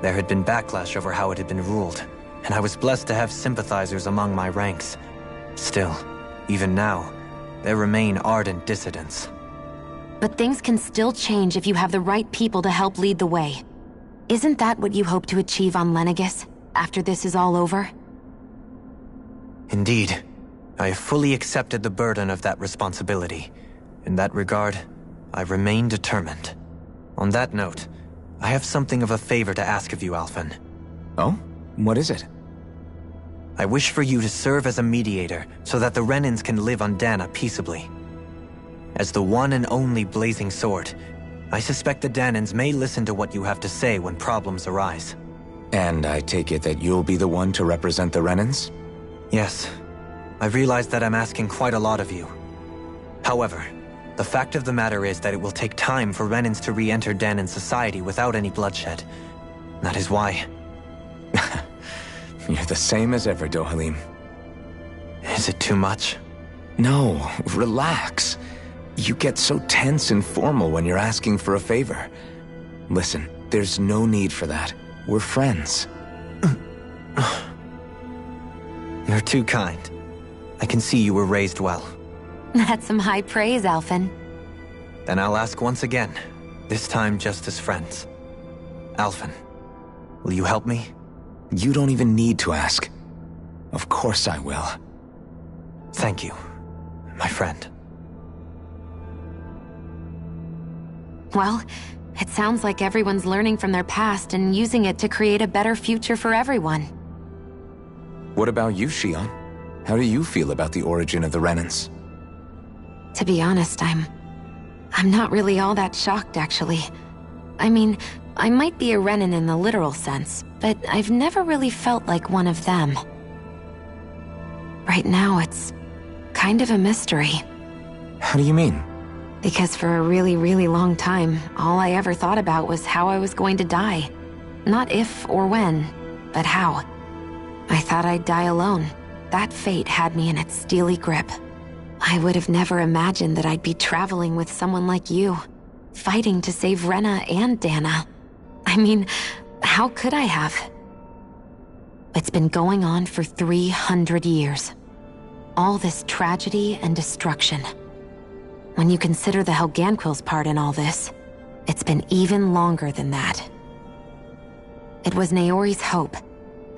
There had been backlash over how it had been ruled, and I was blessed to have sympathizers among my ranks. Still, even now, there remain ardent dissidents. But things can still change if you have the right people to help lead the way. Isn't that what you hope to achieve on Lenegis, after this is all over? Indeed. I have fully accepted the burden of that responsibility. In that regard, I remain determined. On that note, I have something of a favor to ask of you, Alphen. Oh? What is it? I wish for you to serve as a mediator so that the Renans can live on Dana peaceably. As the one and only Blazing Sword, I suspect the Danans may listen to what you have to say when problems arise. And I take it that you'll be the one to represent the Renans? Yes. I realize that I'm asking quite a lot of you. However, the fact of the matter is that it will take time for Renans to re-enter Danan society without any bloodshed. That is why. You're the same as ever, Dohalim. Is it too much? No, relax. You get so tense and formal when you're asking for a favor. Listen, there's no need for that. We're friends. You're too kind. I can see you were raised well. That's some high praise, Alphen. Then I'll ask once again, this time just as friends. Alphen, will you help me? You don't even need to ask. Of course I will. Thank you, my friend. Well, it sounds like everyone's learning from their past and using it to create a better future for everyone. What about you, Shionne? How do you feel about the origin of the Renans? To be honest, I'm not really all that shocked, actually. I mean, I might be a Renan in the literal sense, but I've never really felt like one of them. Right now, it's kind of a mystery. How do you mean? Because for a really, really long time, all I ever thought about was how I was going to die. Not if or when, but how. I thought I'd die alone. That fate had me in its steely grip. I would have never imagined that I'd be traveling with someone like you, fighting to save Rena and Dana. I mean, how could I have? It's been going on for 300 years. All this tragedy and destruction. When you consider the Helganquil's part in all this, it's been even longer than that. It was Naori's hope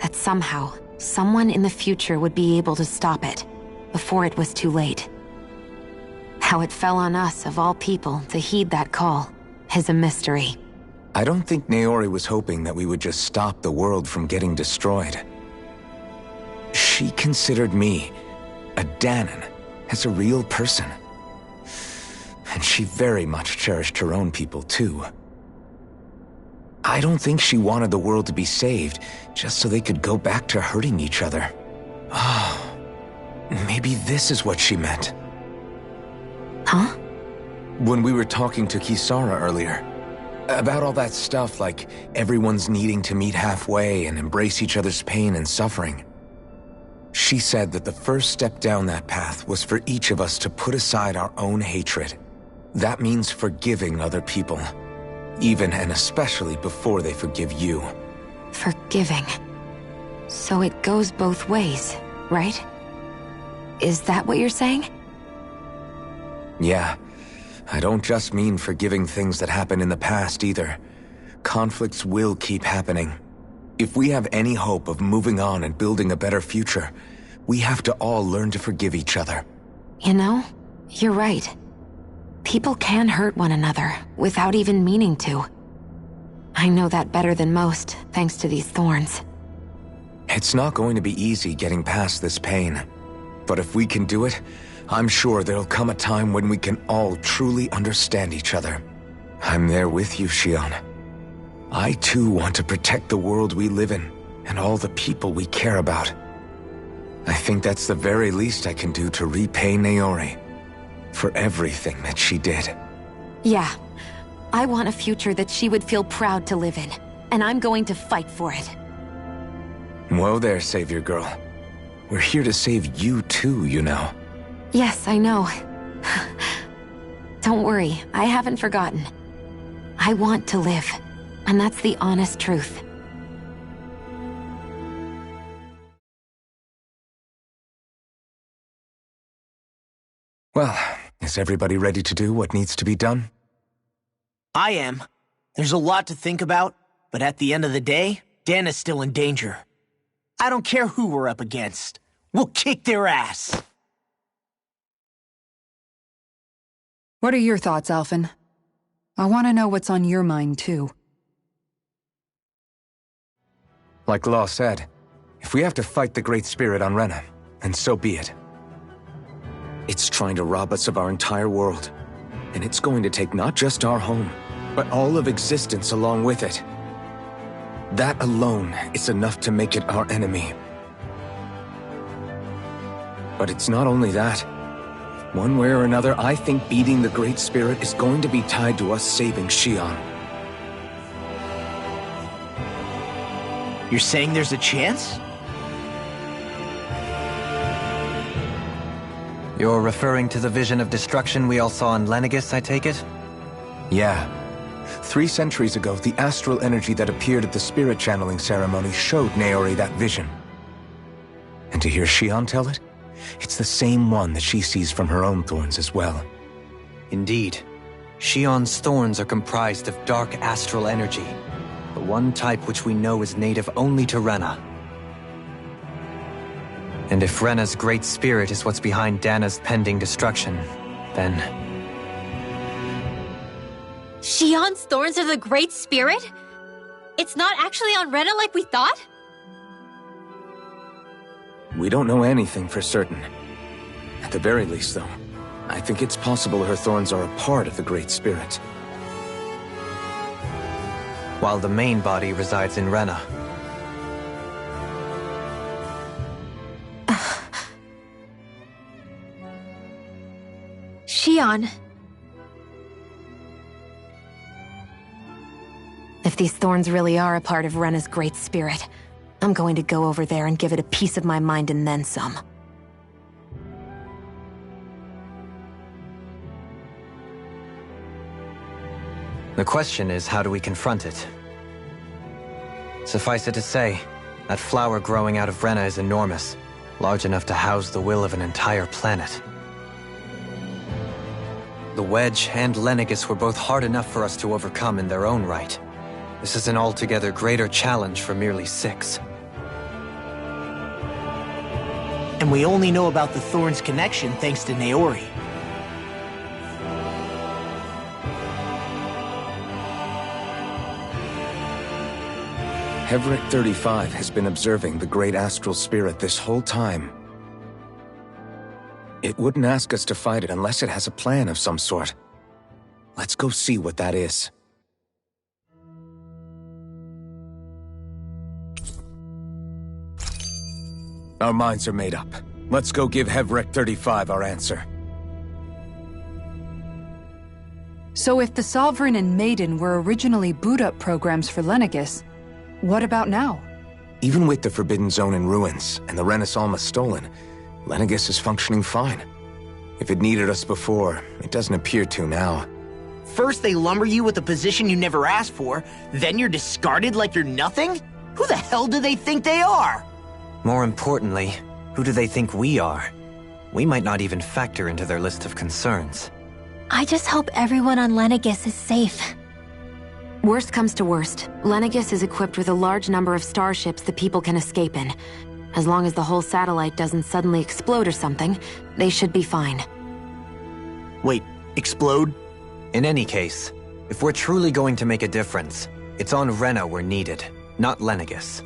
that somehow, someone in the future would be able to stop it, before it was too late. How it fell on us, of all people, to heed that call, is a mystery. I don't think Naori was hoping that we would just stop the world from getting destroyed. She considered me, a Danan, as a real person. And she very much cherished her own people, too. I don't think she wanted the world to be saved, just so they could go back to hurting each other. Oh, maybe this is what she meant. Huh? When we were talking to Kisara earlier, about all that stuff like everyone's needing to meet halfway and embrace each other's pain and suffering. She said that the first step down that path was for each of us to put aside our own hatred. That means forgiving other people, even and especially before they forgive you. Forgiving. So it goes both ways, right? Is that what you're saying? Yeah. I don't just mean forgiving things that happened in the past either. Conflicts will keep happening. If we have any hope of moving on and building a better future, we have to all learn to forgive each other. You know, you're right. People can hurt one another without even meaning to. I know that better than most, thanks to these thorns. It's not going to be easy getting past this pain. But if we can do it, I'm sure there'll come a time when we can all truly understand each other. I'm there with you, Shionne. I too want to protect the world we live in, and all the people we care about. I think that's the very least I can do to repay Naori for everything that she did. Yeah. I want a future that she would feel proud to live in, and I'm going to fight for it. Whoa there, Savior Girl. We're here to save you too, you know. Yes, I know. Don't worry, I haven't forgotten. I want to live, and that's the honest truth. Well, is everybody ready to do what needs to be done? I am. There's a lot to think about, But at the end of the day, Dana's still in danger. I don't care who we're up against. We'll kick their ass. What are your thoughts, Alphen? I want to know what's on your mind, too. Like Law said, if we have to fight the Great Spirit on Rena, then so be it. It's trying to rob us of our entire world. And it's going to take not just our home, but all of existence along with it. That alone is enough to make it our enemy. But it's not only that. One way or another, I think beating the Great Spirit is going to be tied to us saving Xion. You're saying there's a chance? You're referring to the vision of destruction we all saw in Lenegis, I take it? Yeah. 3 centuries ago, the astral energy that appeared at the spirit channeling ceremony showed Naori that vision. And to hear Xion tell it, it's the same one that she sees from her own thorns as well. Indeed. Xion's thorns are comprised of dark astral energy, the one type which we know is native only to Rena. And if Rena's great spirit is what's behind Dana's pending destruction, then... Xion's thorns are the Great Spirit? It's not actually on Rena like we thought? We don't know anything for certain. At the very least, though, I think it's possible her thorns are a part of the Great Spirit. While the main body resides in Rena. Xion. If these thorns really are a part of Rena's Great Spirit, I'm going to go over there and give it a piece of my mind and then some. The question is, how do we confront it? Suffice it to say, that flower growing out of Rena is enormous, large enough to house the will of an entire planet. The Wedge and Lenegis were both hard enough for us to overcome in their own right. This is an altogether greater challenge for merely 6. And we only know about the Thorns connection thanks to Naori. Hevric 35 has been observing the Great Astral Spirit this whole time. It wouldn't ask us to fight it unless it has a plan of some sort. Let's go see what that is. Our minds are made up. Let's go give Hevric 35 our answer. So if the Sovereign and Maiden were originally boot-up programs for Lenegis, what about now? Even with the Forbidden Zone in ruins and the Renis Alma stolen, Lenegis is functioning fine. If it needed us before, it doesn't appear to now. First they lumber you with a position you never asked for, then you're discarded like you're nothing? Who the hell do they think they are? More importantly, who do they think we are? We might not even factor into their list of concerns. I just hope everyone on Lenegis is safe. Worst comes to worst, Lenegis is equipped with a large number of starships the people can escape in. As long as the whole satellite doesn't suddenly explode or something, they should be fine. Wait, explode? In any case, if we're truly going to make a difference, it's on Rena we're needed, not Lenegis.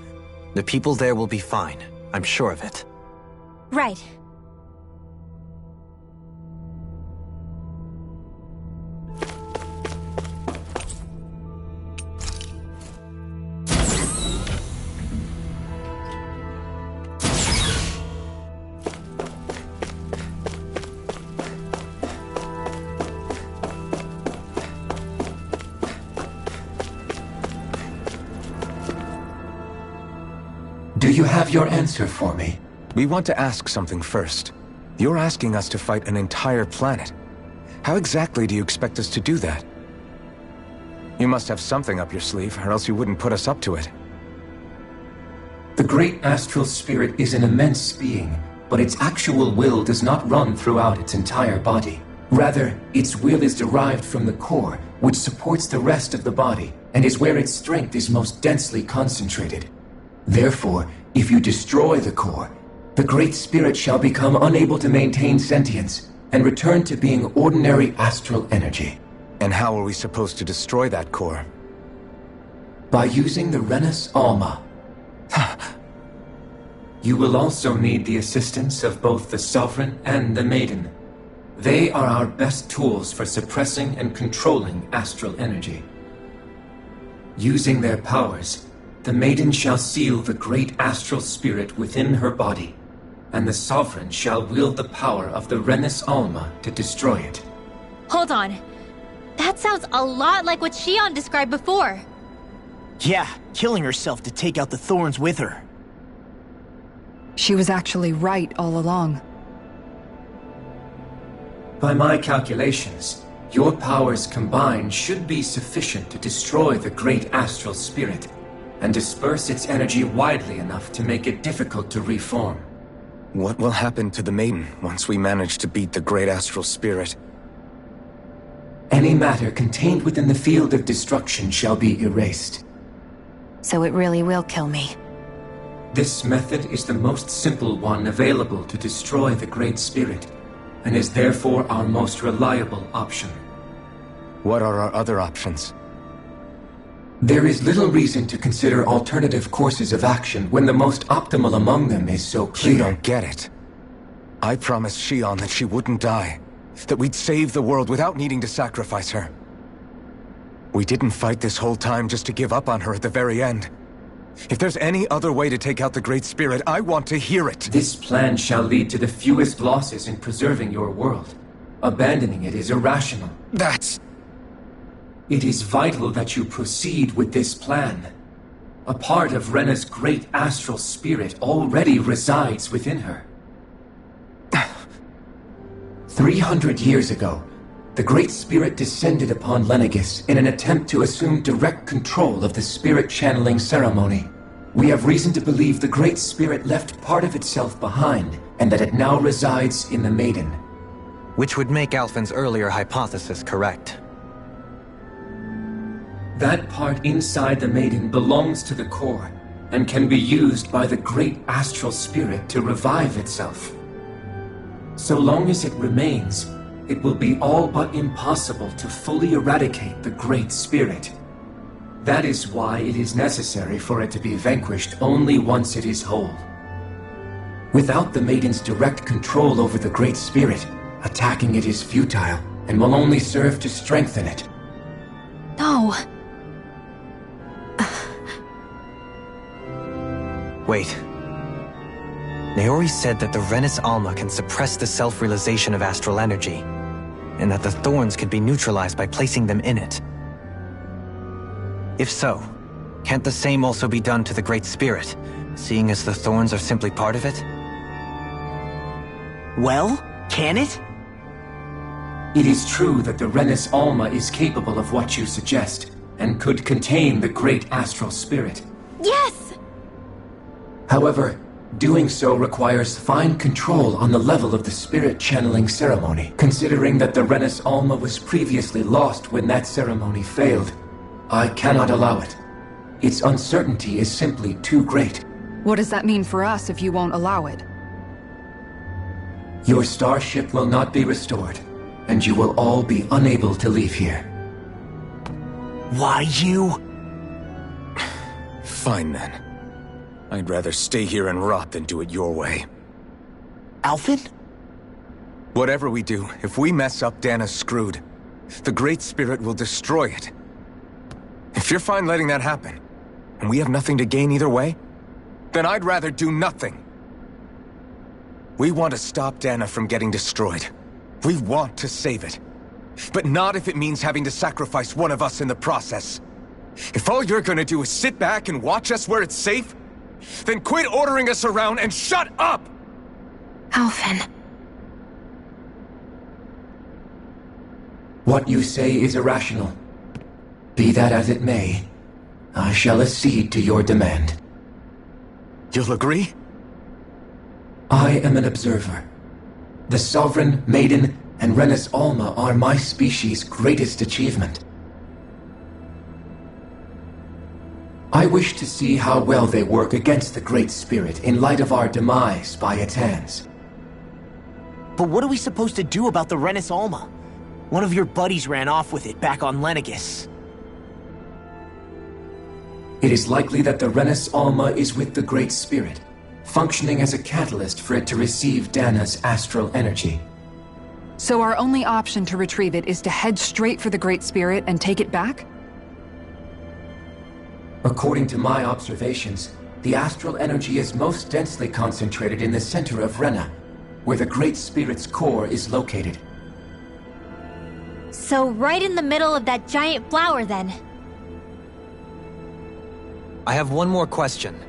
The people there will be fine, I'm sure of it. Right. Do you have your answer for me? We want to ask something first. You're asking us to fight an entire planet. How exactly do you expect us to do that? You must have something up your sleeve, or else you wouldn't put us up to it. The Great Astral Spirit is an immense being, but its actual will does not run throughout its entire body. Rather, its will is derived from the core, which supports the rest of the body, and is where its strength is most densely concentrated. Therefore, if you destroy the core, the Great Spirit shall become unable to maintain sentience, and return to being ordinary astral energy. And how are we supposed to destroy that core? By using the Renus Alma. You will also need the assistance of both the Sovereign and the Maiden. They are our best tools for suppressing and controlling astral energy. Using their powers, the Maiden shall seal the great astral spirit within her body, and the Sovereign shall wield the power of the Renus Alma to destroy it. Hold on. That sounds a lot like what Shion described before. Yeah, killing herself to take out the thorns with her. She was actually right all along. By my calculations, your powers combined should be sufficient to destroy the great astral spirit, and disperse its energy widely enough to make it difficult to reform. What will happen to the Maiden once we manage to beat the great astral spirit? Any matter contained within the field of destruction shall be erased. So it really will kill me. This method is the most simple one available to destroy the Great Spirit, and is therefore our most reliable option. What are our other options? There is little reason to consider alternative courses of action when the most optimal among them is so clear. You don't get it. I promised Shion that she wouldn't die, that we'd save the world without needing to sacrifice her. We didn't fight this whole time just to give up on her at the very end. If there's any other way to take out the Great Spirit, I want to hear it. This plan shall lead to the fewest losses in preserving your world. Abandoning it is irrational. It is vital that you proceed with this plan. A part of Rena's great astral spirit already resides within her. 300 years ago, the Great Spirit descended upon Lenegis in an attempt to assume direct control of the spirit channeling ceremony. We have reason to believe the Great Spirit left part of itself behind, and that it now resides in the Maiden. Which would make Alphen's earlier hypothesis correct. That part inside the Maiden belongs to the core, and can be used by the great astral spirit to revive itself. So long as it remains, it will be all but impossible to fully eradicate the Great Spirit. That is why it is necessary for it to be vanquished only once it is whole. Without the Maiden's direct control over the Great Spirit, attacking it is futile, and will only serve to strengthen it. No. Wait. Naori said that the Renus Alma can suppress the self-realization of astral energy, and that the thorns could be neutralized by placing them in it. If so, can't the same also be done to the Great Spirit, seeing as the thorns are simply part of it? Well, can it? It is true that the Renus Alma is capable of what you suggest, and could contain the great astral spirit. Yes! However, doing so requires fine control on the level of the spirit channeling ceremony, considering that the Renus Alma was previously lost when that ceremony failed. I cannot allow it. Its uncertainty is simply too great. What does that mean for us if you won't allow it? Your starship will not be restored, and you will all be unable to leave here. Why you? Fine then. I'd rather stay here and rot than do it your way. Alphen? Whatever we do, if we mess up, Dana's screwed. The Great Spirit will destroy it. If you're fine letting that happen, and we have nothing to gain either way, then I'd rather do nothing. We want to stop Dana from getting destroyed. We want to save it. But not if it means having to sacrifice one of us in the process. If all you're gonna do is sit back and watch us where it's safe, then quit ordering us around and shut up! Alphen. What you say is irrational. Be that as it may, I shall accede to your demand. You'll agree? I am an observer. The Sovereign, Maiden, and Rena's Alma are my species' greatest achievement. I wish to see how well they work against the Great Spirit in light of our demise by its hands. But what are we supposed to do about the Renis Alma? One of your buddies ran off with it back on Lenegis. It is likely that the Renis Alma is with the Great Spirit, functioning as a catalyst for it to receive Dana's astral energy. So our only option to retrieve it is to head straight for the Great Spirit and take it back? According to my observations, the astral energy is most densely concentrated in the center of Rena, where the Great Spirit's core is located. So right in the middle of that giant flower, then. I have one more question.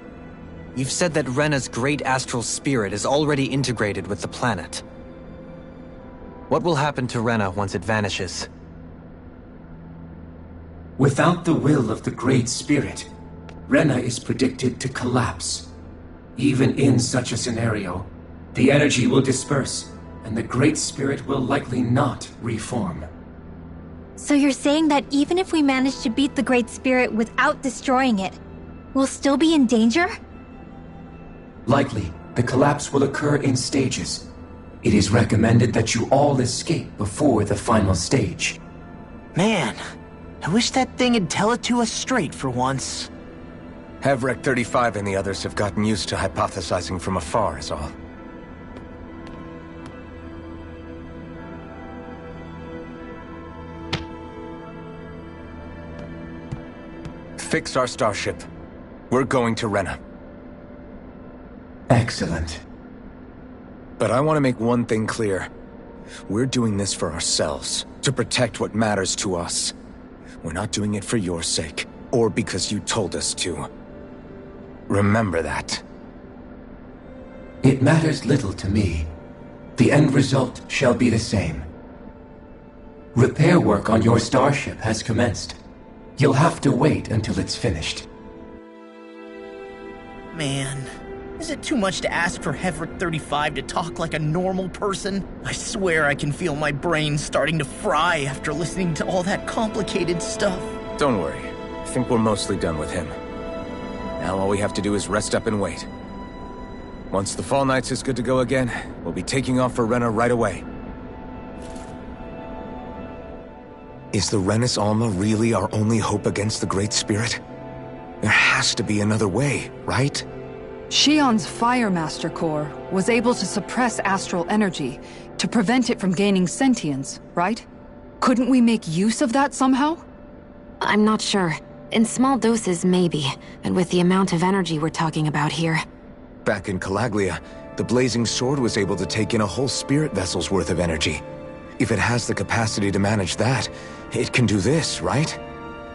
You've said that Rena's great astral spirit is already integrated with the planet. What will happen to Rena once it vanishes? Without the will of the Great Spirit, Rena is predicted to collapse. Even in such a scenario, the energy will disperse, and the Great Spirit will likely not reform. So you're saying that even if we manage to beat the Great Spirit without destroying it, we'll still be in danger? Likely, the collapse will occur in stages. It is recommended that you all escape before the final stage. Man, I wish that thing would tell it to us straight for once. Hevrek 35 and the others have gotten used to hypothesizing from afar is all. Fix our starship. We're going to Rena. Excellent. But I want to make one thing clear. We're doing this for ourselves, to protect what matters to us. We're not doing it for your sake, or because you told us to. Remember that. It matters little to me. The end result shall be the same. Repair work on your starship has commenced. You'll have to wait until it's finished. Man, is it too much to ask for Hevrek 35 to talk like a normal person? I swear I can feel my brain starting to fry after listening to all that complicated stuff. Don't worry. I think we're mostly done with him. Now all we have to do is rest up and wait. Once the Fall Knights is good to go again, we'll be taking off for Rena right away. Is the Renis Alma really our only hope against the Great Spirit? There has to be another way, right? Shion's Firemaster core was able to suppress astral energy to prevent it from gaining sentience, right? Couldn't we make use of that somehow? I'm not sure. In small doses, maybe, but with the amount of energy we're talking about here. Back in Calaglia, the Blazing Sword was able to take in a whole spirit vessel's worth of energy. If it has the capacity to manage that, it can do this, right?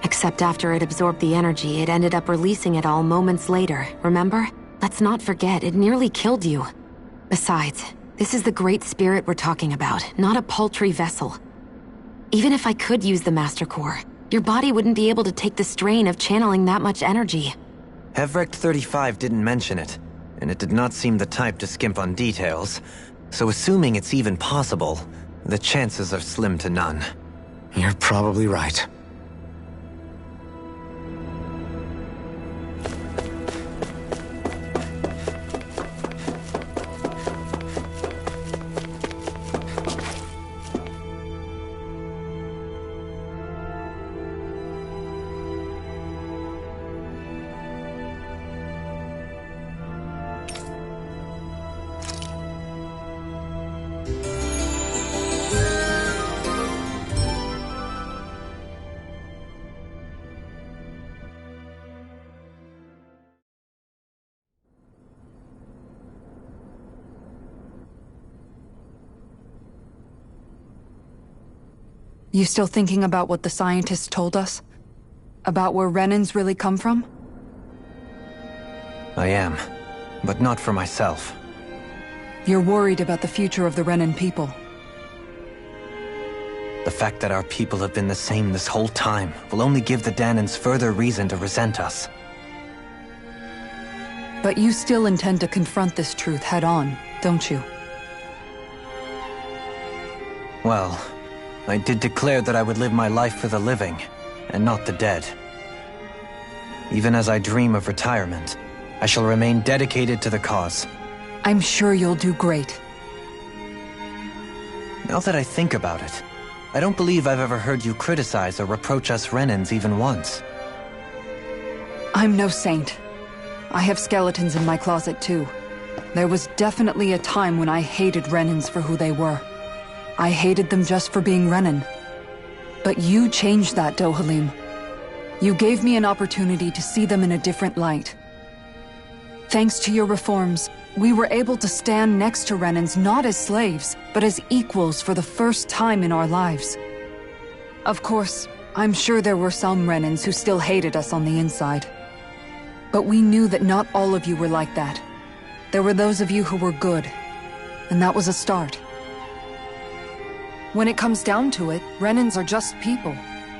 Except after it absorbed the energy, it ended up releasing it all moments later, remember? Let's not forget, it nearly killed you. Besides, this is the Great Spirit we're talking about, not a paltry vessel. Even if I could use the Master Core, your body wouldn't be able to take the strain of channeling that much energy. Hevrek 35 didn't mention it, and it did not seem the type to skimp on details, so assuming it's even possible, the chances are slim to none. You're probably right. You still thinking about what the scientists told us? About where Renans really come from? I am, but not for myself. You're worried about the future of the Renan people. The fact that our people have been the same this whole time will only give the Danans further reason to resent us. But you still intend to confront this truth head-on, don't you? Well, I did declare that I would live my life for the living, and not the dead. Even as I dream of retirement, I shall remain dedicated to the cause. I'm sure you'll do great. Now that I think about it, I don't believe I've ever heard you criticize or reproach us Renans even once. I'm no saint. I have skeletons in my closet too. There was definitely a time when I hated Renans for who they were. I hated them just for being Renan. But you changed that, Dohalim. You gave me an opportunity to see them in a different light. Thanks to your reforms, we were able to stand next to Renans not as slaves, but as equals for the first time in our lives. Of course, I'm sure there were some Renans who still hated us on the inside. But we knew that not all of you were like that. There were those of you who were good, and that was a start. When it comes down to it, Renans are just people.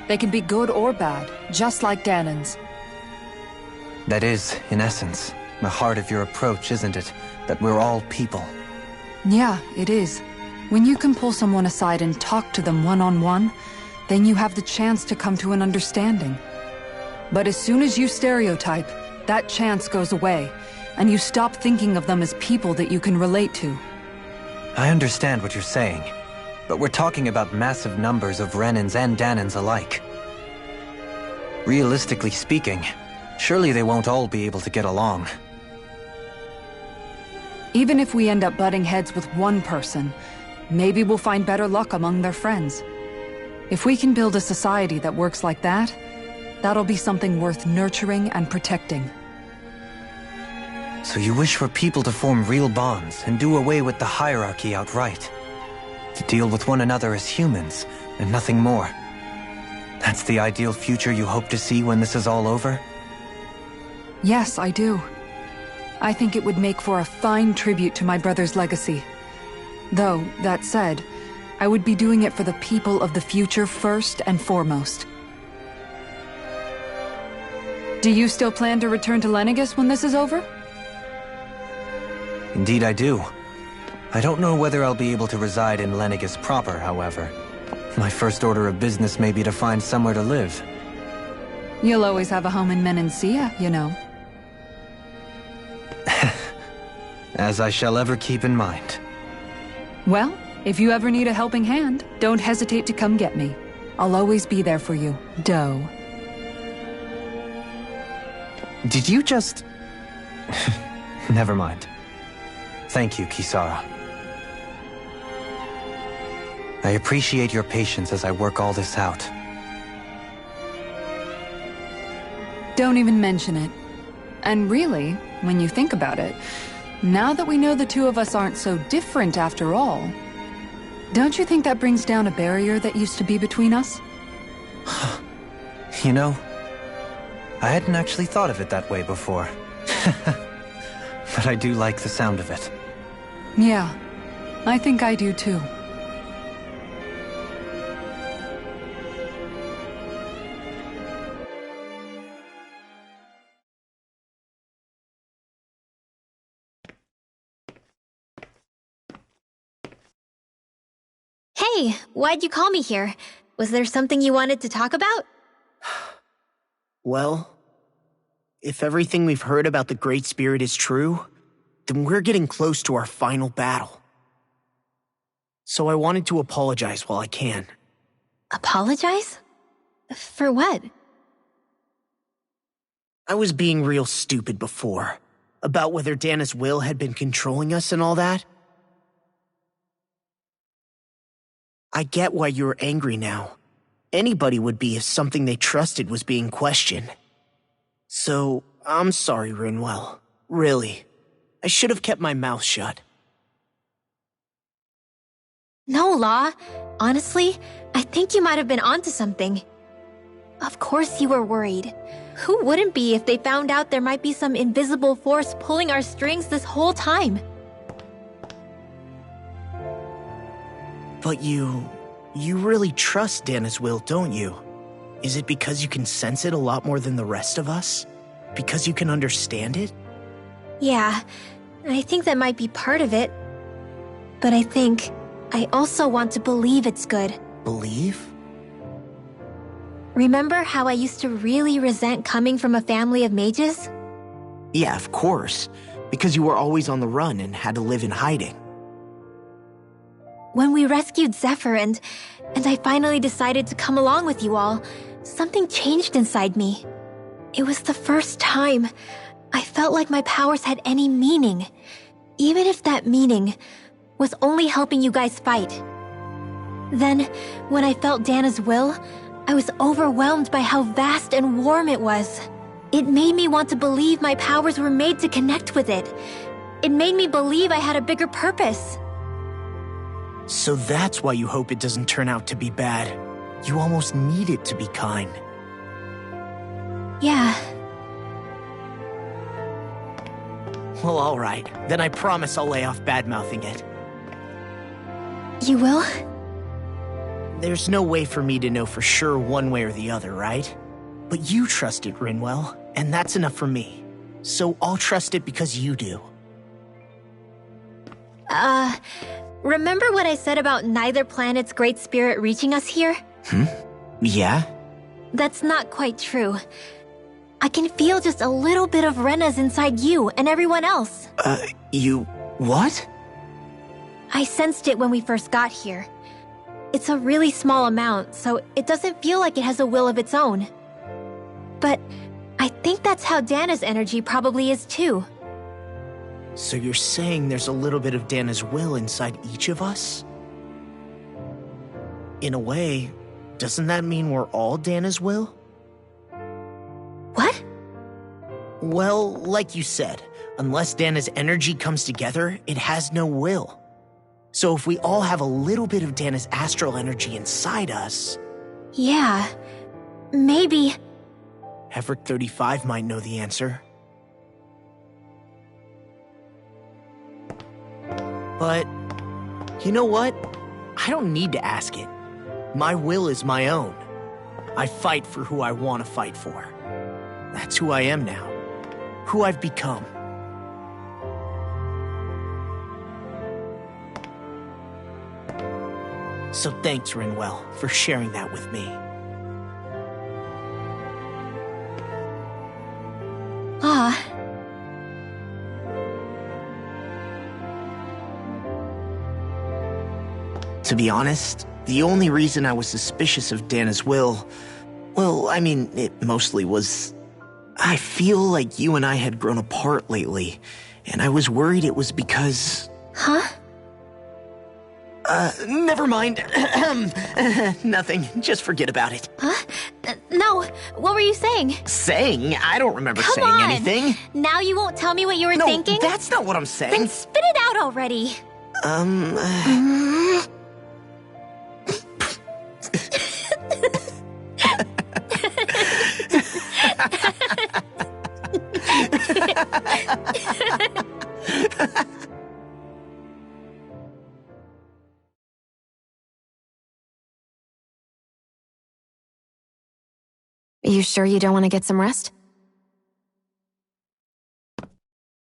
They can be good or bad, just like Danans. That is, in essence, the heart of your approach, isn't it? That we're all people. Yeah, it is. When you can pull someone aside and talk to them one-on-one, then you have the chance to come to an understanding. But as soon as you stereotype, that chance goes away, and you stop thinking of them as people that you can relate to. I understand what you're saying, but we're talking about massive numbers of Renans and Danans alike. Realistically speaking, surely they won't all be able to get along. Even if we end up butting heads with one person, maybe we'll find better luck among their friends. If we can build a society that works like that, that'll be something worth nurturing and protecting. So you wish for people to form real bonds and do away with the hierarchy outright? To deal with one another as humans, and nothing more? That's the ideal future you hope to see when this is all over? Yes, I do. I think it would make for a fine tribute to my brother's legacy. Though, that said, I would be doing it for the people of the future first and foremost. Do you still plan to return to Lenegis when this is over? Indeed I do. I don't know whether I'll be able to reside in Lenegis proper, however. My first order of business may be to find somewhere to live. You'll always have a home in Menancia, you know. As I shall ever keep in mind. Well, if you ever need a helping hand, don't hesitate to come get me. I'll always be there for you, Doe. Did you just... Never mind. Thank you, Kisara. I appreciate your patience as I work all this out. Don't even mention it. And really, when you think about it, now that we know the two of us aren't so different after all, don't you think that brings down a barrier that used to be between us? You know, I hadn't actually thought of it that way before. But I do like the sound of it. Yeah, I think I do too. Hey, why'd you call me here? Was there something you wanted to talk about? Well, if everything we've heard about the Great Spirit is true, then we're getting close to our final battle. So I wanted to apologize while I can. Apologize? For what? I was being real stupid before, about whether Dana's will had been controlling us and all that. I get why you're angry now. Anybody would be if something they trusted was being questioned. So, I'm sorry, Rinwell. Really. I should have kept my mouth shut. No, Law. Honestly, I think you might have been onto something. Of course you were worried. Who wouldn't be if they found out there might be some invisible force pulling our strings this whole time? But you really trust Dana's will, don't you? Is it because you can sense it a lot more than the rest of us? Because you can understand it? Yeah, I think that might be part of it. But I think I also want to believe it's good. Believe? Remember how I used to really resent coming from a family of mages? Yeah, of course. Because you were always on the run and had to live in hiding. When we rescued Zephyr and I finally decided to come along with you all, something changed inside me. It was the first time I felt like my powers had any meaning, even if that meaning was only helping you guys fight. Then, when I felt Dana's will, I was overwhelmed by how vast and warm it was. It made me want to believe my powers were made to connect with it. It made me believe I had a bigger purpose. So that's why you hope it doesn't turn out to be bad. You almost need it to be kind. Yeah. Well, alright. Then I promise I'll lay off bad-mouthing it. You will? There's no way for me to know for sure one way or the other, right? But you trust it, Rinwell, and that's enough for me. So I'll trust it because you do. Remember what I said about neither planet's great spirit reaching us here? Yeah? That's not quite true. I can feel just a little bit of Rena's inside you and everyone else. You... what? I sensed it when we first got here. It's a really small amount, so it doesn't feel like it has a will of its own. But I think that's how Dana's energy probably is too. So you're saying there's a little bit of Dana's will inside each of us? In a way, doesn't that mean we're all Dana's will? What? Well, like you said, unless Dana's energy comes together, it has no will. So if we all have a little bit of Dana's astral energy inside us... Yeah, maybe... Everett 35 might know the answer. But, you know what? I don't need to ask it. My will is my own. I fight for who I want to fight for. That's who I am now. Who I've become. So thanks, Rinwell, for sharing that with me. To be honest, the only reason I was suspicious of Dana's will, well, I mean, it mostly was... I feel like you and I had grown apart lately, and I was worried it was because... Huh? Never mind. Nothing. Just forget about it. Huh? No, what were you saying? Saying? I don't remember Come saying on. anything. Now you won't tell me what you were thinking? No, that's not what I'm saying. Then spit it out already. You sure you don't want to get some rest?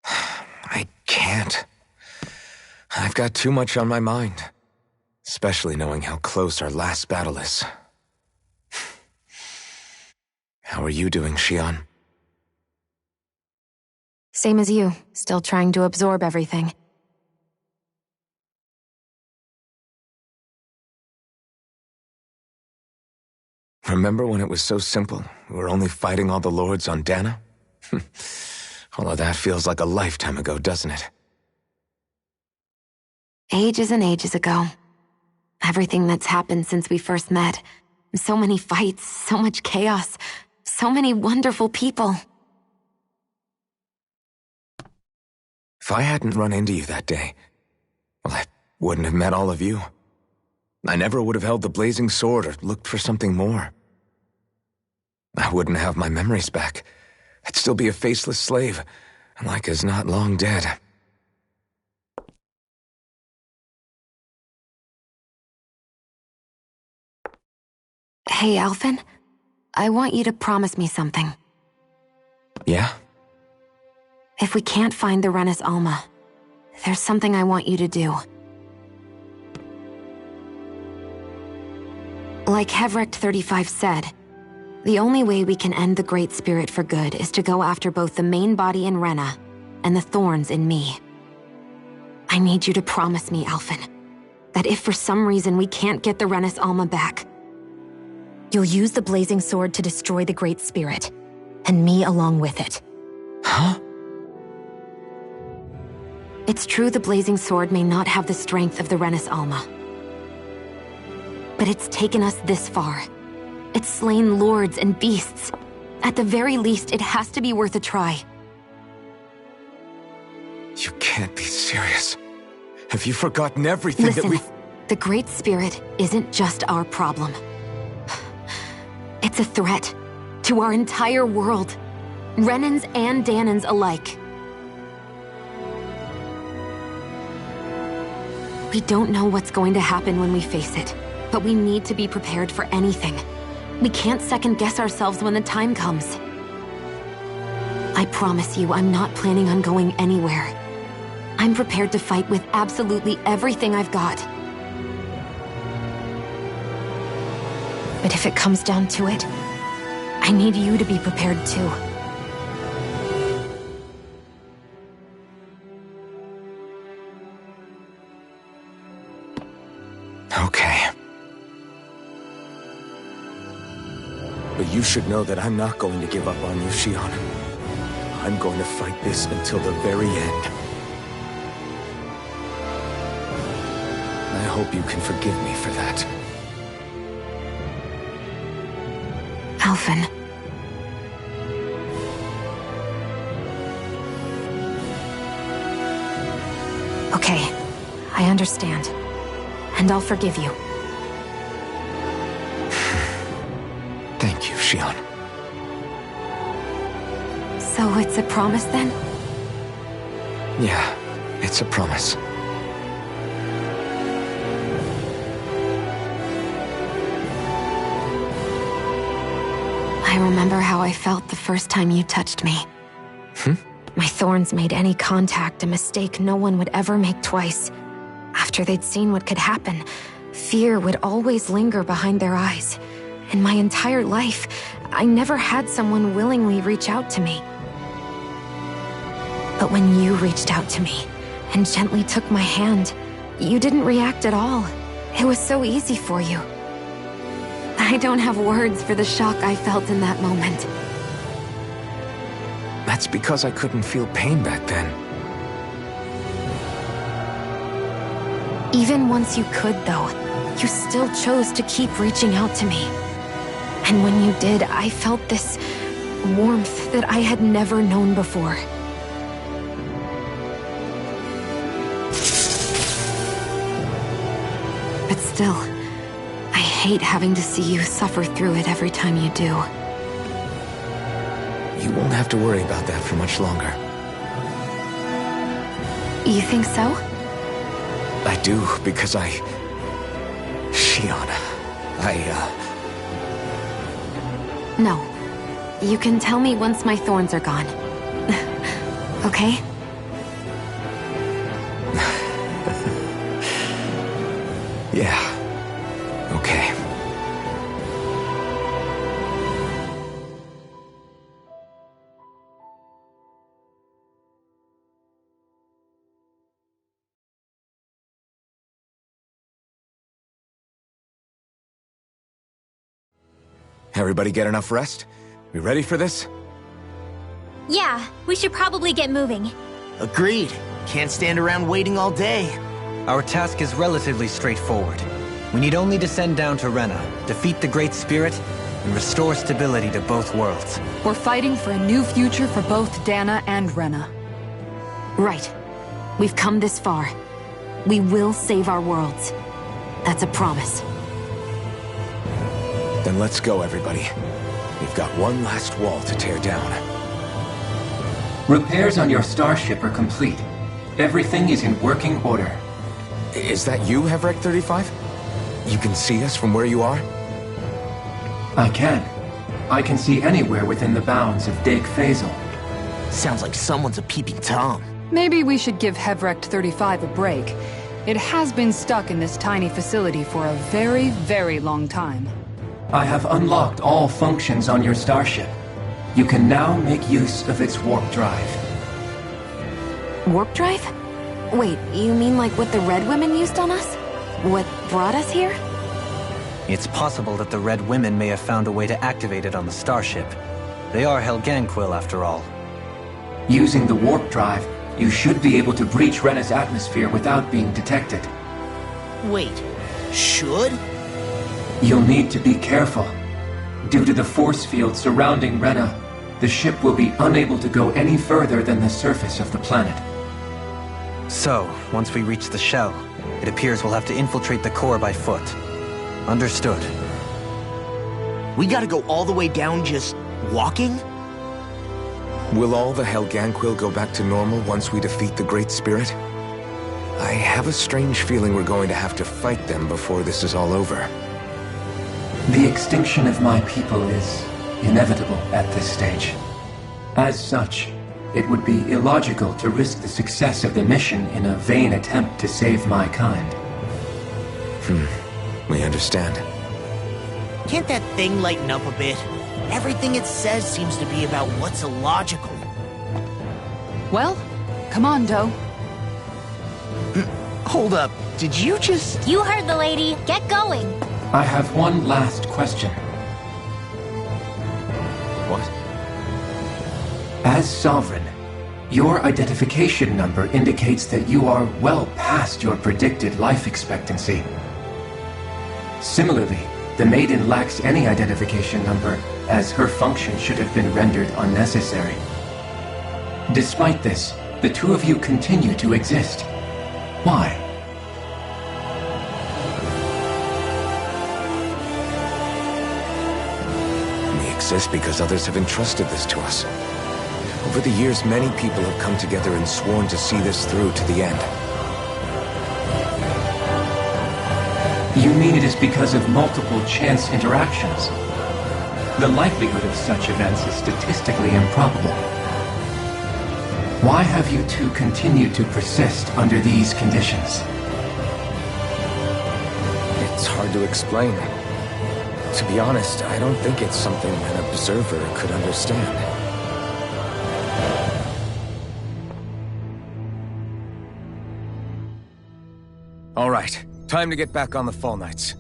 I can't. I've got too much on my mind. Especially knowing how close our last battle is. How are you doing, Xion? Same as you, still trying to absorb everything. Remember when it was so simple? We were only fighting all the lords on Dana? All of that feels like a lifetime ago, doesn't it? Ages and ages ago. Everything that's happened since we first met. So many fights, so much chaos, so many wonderful people. If I hadn't run into you that day, well, I wouldn't have met all of you. I never would have held the blazing sword or looked for something more. I wouldn't have my memories back. I'd still be a faceless slave, like as not long dead. Hey, Alphen. I want you to promise me something. Yeah? If we can't find the Renis Alma, there's something I want you to do. Like Hevrecht 35 said, the only way we can end the Great Spirit for good is to go after both the main body in Rena and the thorns in me. I need you to promise me, Alphen, that if for some reason we can't get the Renis Alma back, you'll use the Blazing Sword to destroy the Great Spirit, and me along with it. Huh? It's true the Blazing Sword may not have the strength of the Renis Alma, but it's taken us this far. It's slain lords and beasts. At the very least, it has to be worth a try. You can't be serious. Have you forgotten everything Listen, that we've... the Great Spirit isn't just our problem. It's a threat to our entire world. Renans and Dahnans alike. We don't know what's going to happen when we face it, but we need to be prepared for anything. We can't second-guess ourselves when the time comes. I promise you, I'm not planning on going anywhere. I'm prepared to fight with absolutely everything I've got. But if it comes down to it, I need you to be prepared too. Okay. But you should know that I'm not going to give up on you, Shionne. I'm going to fight this until the very end. I hope you can forgive me for that. Alphen. Okay, I understand. And I'll forgive you. Thank you, Shionne. So it's a promise then? Yeah, it's a promise. I remember how I felt the first time you touched me. My thorns made any contact a mistake no one would ever make twice. After they'd seen what could happen, fear would always linger behind their eyes. In my entire life, I never had someone willingly reach out to me. But when you reached out to me and gently took my hand, you didn't react at all. It was so easy for you. I don't have words for the shock I felt in that moment. That's because I couldn't feel pain back then. Even once you could, though, you still chose to keep reaching out to me. And when you did, I felt this warmth that I had never known before. But still, I hate having to see you suffer through it every time you do. You won't have to worry about that for much longer. You think so? I do, because Shionne, No. You can tell me once my thorns are gone. Okay? Yeah. Okay. Everybody get enough rest? We ready for this? Yeah, we should probably get moving. Agreed. Can't stand around waiting all day. Our task is relatively straightforward. We need only descend down to Rena, defeat the Great Spirit, and restore stability to both worlds. We're fighting for a new future for both Dana and Rena. Right. We've come this far. We will save our worlds. That's a promise. Then let's go, everybody. We've got one last wall to tear down. Repairs on your starship are complete. Everything is in working order. Is that you, Hevrecht 35? You can see us from where you are? I can. I can see anywhere within the bounds of Daeg Fazel. Sounds like someone's a peeping Tom. Maybe we should give Hevrecht 35 a break. It has been stuck in this tiny facility for a very, very long time. I have unlocked all functions on your starship. You can now make use of its warp drive. Warp drive? Wait, you mean like what the Red Women used on us? What brought us here? It's possible that the Red Women may have found a way to activate it on the starship. They are Helganquil, after all. Using the warp drive, you should be able to breach Rena's atmosphere without being detected. Wait, should? You'll need to be careful. Due to the force field surrounding Rena, the ship will be unable to go any further than the surface of the planet. So, once we reach the shell, it appears we'll have to infiltrate the core by foot. Understood. We gotta go all the way down just walking? Will all the Helganquil go back to normal once we defeat the Great Spirit? I have a strange feeling we're going to have to fight them before this is all over. The extinction of my people is inevitable at this stage. As such, it would be illogical to risk the success of the mission in a vain attempt to save my kind. We understand. Can't that thing lighten up a bit? Everything it says seems to be about what's illogical. Well, come on, Doe. Hold up, did you just... You heard the lady. Get going. I have one last question. What? As Sovereign, your identification number indicates that you are well past your predicted life expectancy. Similarly, the Maiden lacks any identification number, as her function should have been rendered unnecessary. Despite this, the two of you continue to exist. Why? We exist because others have entrusted this to us. Over the years, many people have come together and sworn to see this through to the end. You mean it is because of multiple chance interactions? The likelihood of such events is statistically improbable. Why have you two continued to persist under these conditions? It's hard to explain. To be honest, I don't think it's something an observer could understand. All right, time to get back on the Fall Knights.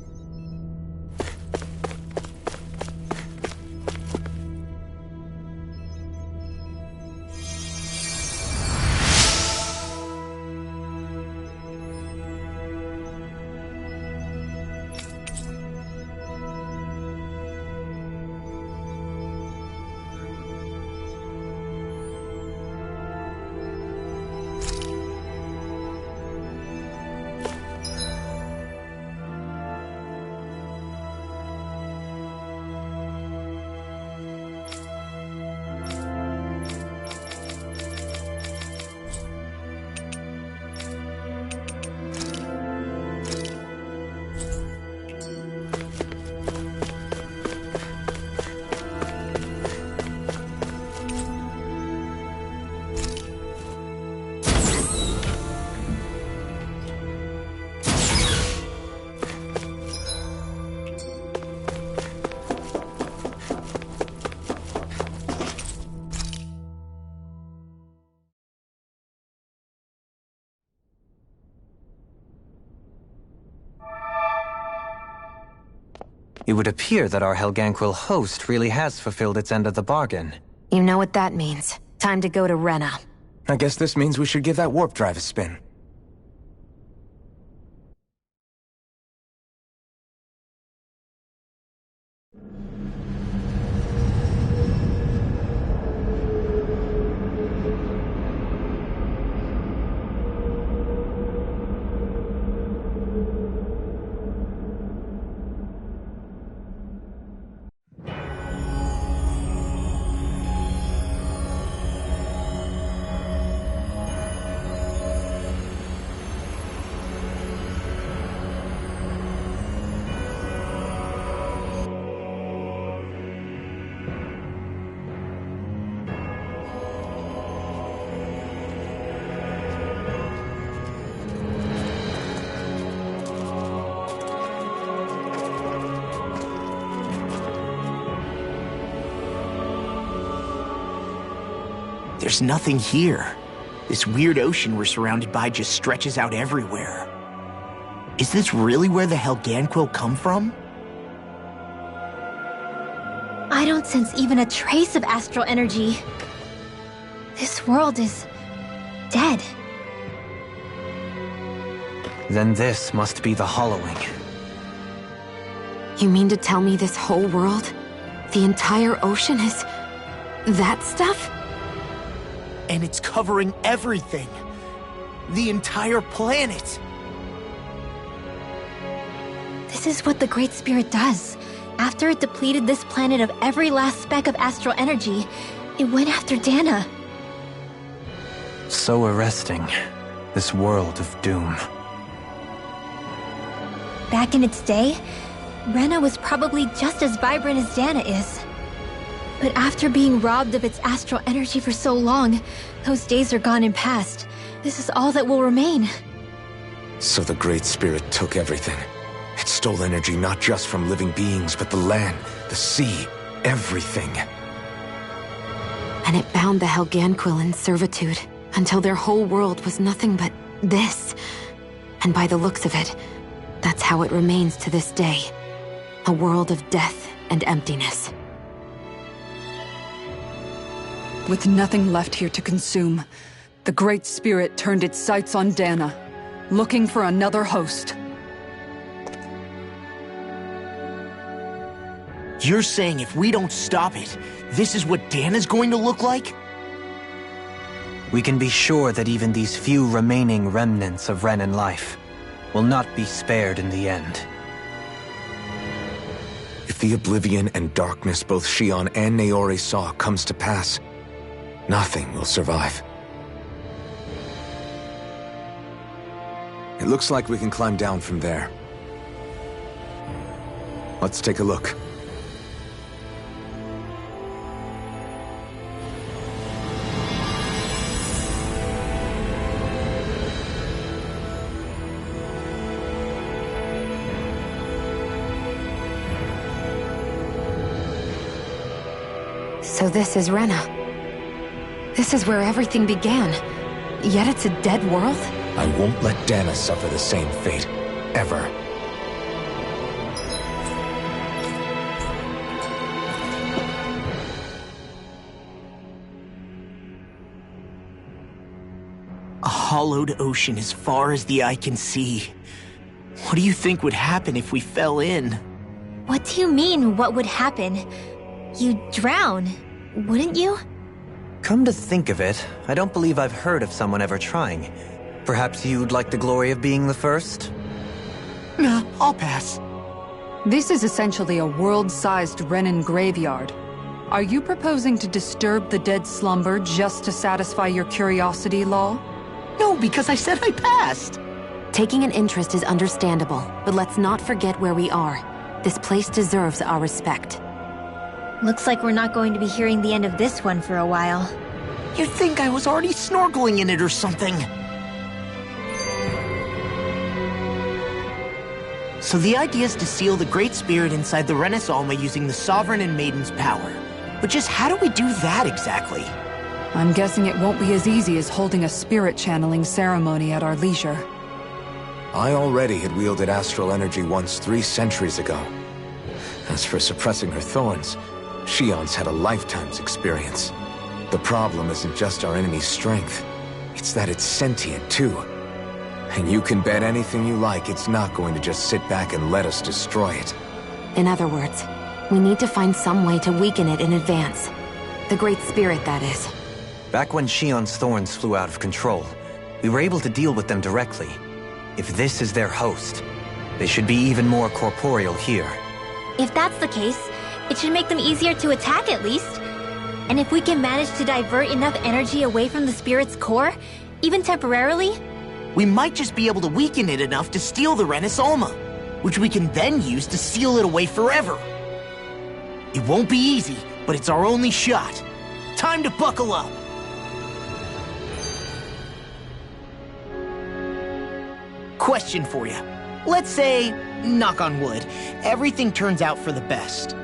It would appear that our Helganquil host really has fulfilled its end of the bargain. You know what that means. Time to go to Rena. I guess this means we should give that warp drive a spin. There's nothing here. This weird ocean we're surrounded by just stretches out everywhere. Is this really where the Helganquil come from? I don't sense even a trace of astral energy. This world is dead. Then this must be the Hollowing. You mean to tell me this whole world, the entire ocean is that stuff? And it's covering everything. The entire planet. This is what the Great Spirit does. After it depleted this planet of every last speck of astral energy, it went after Dana. So arresting. This world of doom. Back in its day, Rena was probably just as vibrant as Dana is. But after being robbed of its astral energy for so long, those days are gone and past. This is all that will remain. So the Great Spirit took everything. It stole energy not just from living beings, but the land, the sea, everything. And it bound the Helganquil in servitude, until their whole world was nothing but this. And by the looks of it, that's how it remains to this day. A world of death and emptiness. With nothing left here to consume, the Great Spirit turned its sights on Dana, looking for another host. You're saying if we don't stop it, this is what Dana's going to look like? We can be sure that even these few remaining remnants of Renan life will not be spared in the end. If the oblivion and darkness both Shion and Naori saw comes to pass, nothing will survive. It looks like we can climb down from there. Let's take a look. So this is Rena. This is where everything began. Yet it's a dead world? I won't let Dana suffer the same fate. Ever. A hollowed ocean as far as the eye can see. What do you think would happen if we fell in? What do you mean, what would happen? You'd drown, wouldn't you? Come to think of it, I don't believe I've heard of someone ever trying. Perhaps you'd like the glory of being the first? Nah, I'll pass. This is essentially a world-sized Renan graveyard. Are you proposing to disturb the dead slumber just to satisfy your curiosity, Law? No, because I said I passed. Taking an interest is understandable, but let's not forget where we are. This place deserves our respect. Looks like we're not going to be hearing the end of this one for a while. You'd think I was already snorkeling in it or something. So the idea is to seal the Great Spirit inside the Renis Alma using the Sovereign and Maiden's power. But just how do we do that exactly? I'm guessing it won't be as easy as holding a spirit channeling ceremony at our leisure. I already had wielded astral energy once 3 centuries ago. As for suppressing her thorns, Shion's had a lifetime's experience. The problem isn't just our enemy's strength. It's that it's sentient, too. And you can bet anything you like it's not going to just sit back and let us destroy it. In other words, we need to find some way to weaken it in advance. The Great Spirit, that is. Back when Shion's thorns flew out of control, we were able to deal with them directly. If this is their host, they should be even more corporeal here. If that's the case, it should make them easier to attack at least. And if we can manage to divert enough energy away from the spirit's core, even temporarily, we might just be able to weaken it enough to steal the Renis Alma, which we can then use to seal it away forever. It won't be easy, but it's our only shot. Time to buckle up. Question for you. Let's say, knock on wood, everything turns out for the best.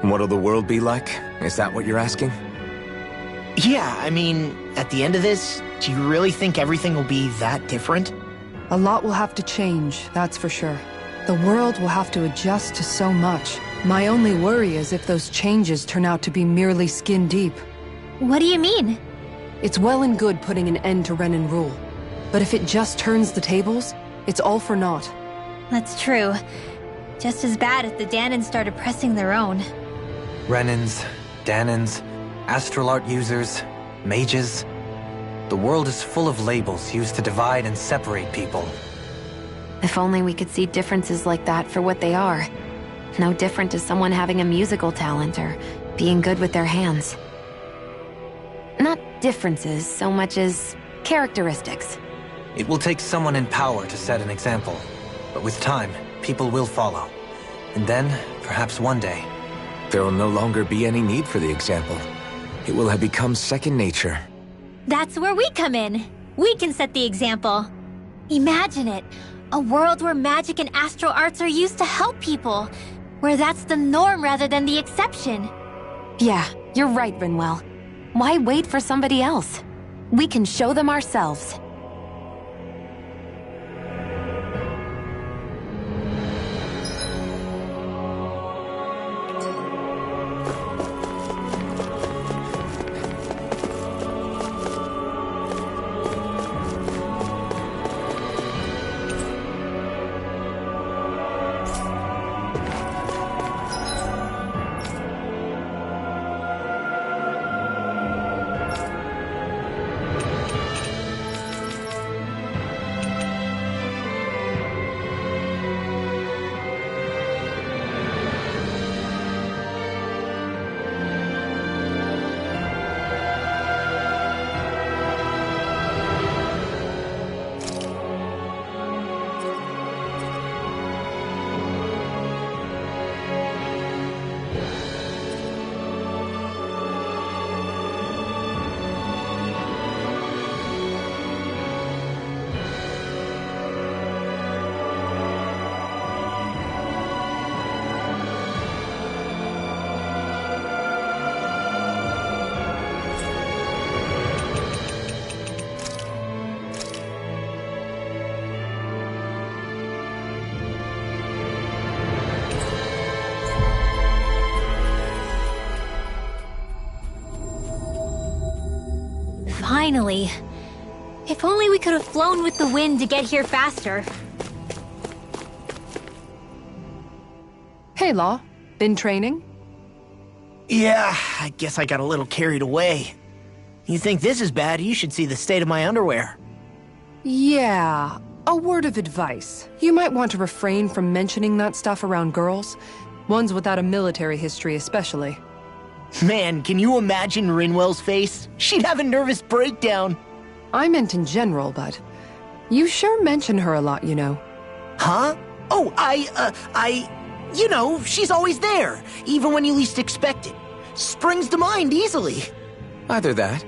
What'll the world be like? Is that what you're asking? Yeah, I mean, at the end of this, do you really think everything will be that different? A lot will have to change, that's for sure. The world will have to adjust to so much. My only worry is if those changes turn out to be merely skin deep. What do you mean? It's well and good putting an end to Renan rule. But if it just turns the tables, it's all for naught. That's true. Just as bad if the Danans started pressing their own. Renans, Danans, astral art users, mages. The world is full of labels used to divide and separate people. If only we could see differences like that for what they are. No different to someone having a musical talent or being good with their hands. Not differences so much as characteristics. It will take someone in power to set an example. But with time, people will follow. And then, perhaps one day... There will no longer be any need for the example. It will have become second nature. That's where we come in. We can set the example. Imagine it. A world where magic and astral arts are used to help people. Where that's the norm rather than the exception. Yeah, you're right, Rinwell. Why wait for somebody else? We can show them ourselves. Finally. If only we could have flown with the wind to get here faster. Hey, Law. Been training? Yeah, I guess I got a little carried away. You think this is bad, you should see the state of my underwear. Yeah. A word of advice. You might want to refrain from mentioning that stuff around girls. Ones without a military history especially. Man, can you imagine Rinwell's face? She'd have a nervous breakdown. I meant in general, but... You sure mention her a lot, you know. Huh? Oh, You know, she's always there, even when you least expect it. Springs to mind easily. Either that,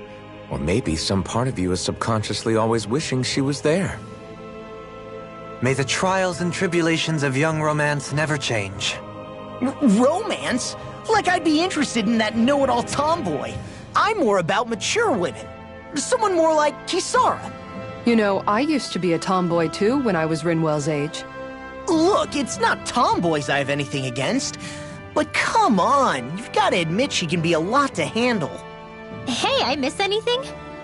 or maybe some part of you is subconsciously always wishing she was there. May the trials and tribulations of young romance never change. Romance? Like I'd be interested in that know-it-all tomboy. I'm more about mature women. Someone more like Kisara. You know, I used to be a tomboy too when I was Rinwell's age. Look, it's not tomboys I have anything against. But come on, you've got to admit she can be a lot to handle. Hey, I miss anything?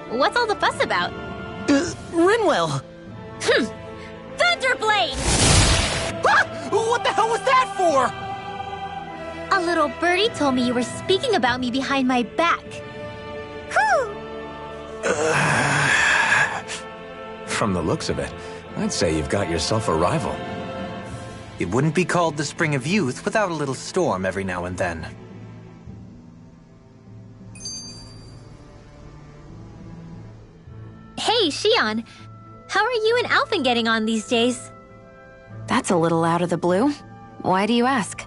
What's all the fuss about? Rinwell. Thunderblade! Ah! What the hell was that for? A little birdie told me you were speaking about me behind my back. Whew! From the looks of it, I'd say you've got yourself a rival. It wouldn't be called the Spring of Youth without a little storm every now and then. Hey, Shion. How are you and Alphen getting on these days? That's a little out of the blue. Why do you ask?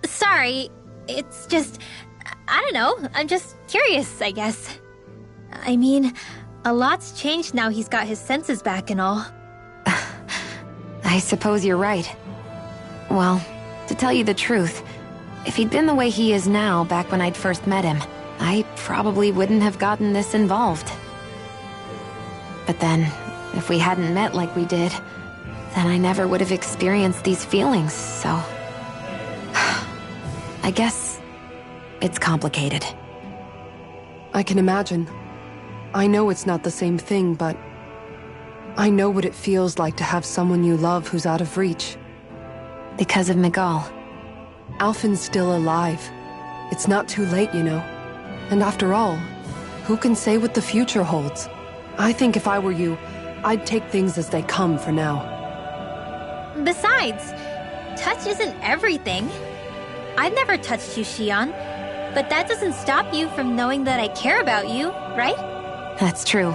Sorry, it's just... I don't know, I'm just curious, I guess. I mean, a lot's changed now he's got his senses back and all. I suppose you're right. Well, to tell you the truth, if he'd been the way he is now back when I'd first met him, I probably wouldn't have gotten this involved. But then, if we hadn't met like we did, then I never would have experienced these feelings, so... I guess it's complicated. I can imagine. I know it's not the same thing, but I know what it feels like to have someone you love who's out of reach. Because of Miguel. Alphen's still alive. It's not too late, you know. And after all, who can say what the future holds? I think if I were you, I'd take things as they come for now. Besides, touch isn't everything. I've never touched you, Xion, but that doesn't stop you from knowing that I care about you, right? That's true.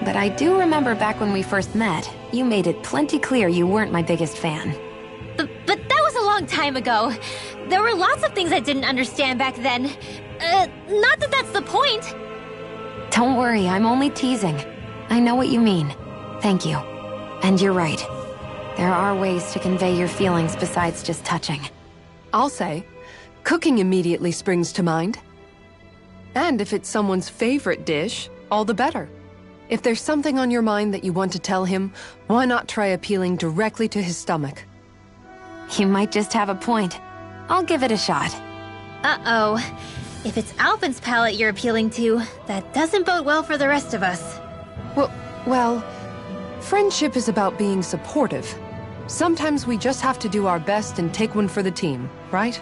But I do remember back when we first met, you made it plenty clear you weren't my biggest fan. But that was a long time ago. There were lots of things I didn't understand back then. Not that that's the point. Don't worry, I'm only teasing. I know what you mean. Thank you. And you're right. There are ways to convey your feelings besides just touching. I'll say, cooking immediately springs to mind. And if it's someone's favorite dish, all the better. If there's something on your mind that you want to tell him, why not try appealing directly to his stomach? You might just have a point. I'll give it a shot. Uh-oh. If it's Alphen's palate you're appealing to, that doesn't bode well for the rest of us. Well, friendship is about being supportive. Sometimes we just have to do our best and take one for the team, right?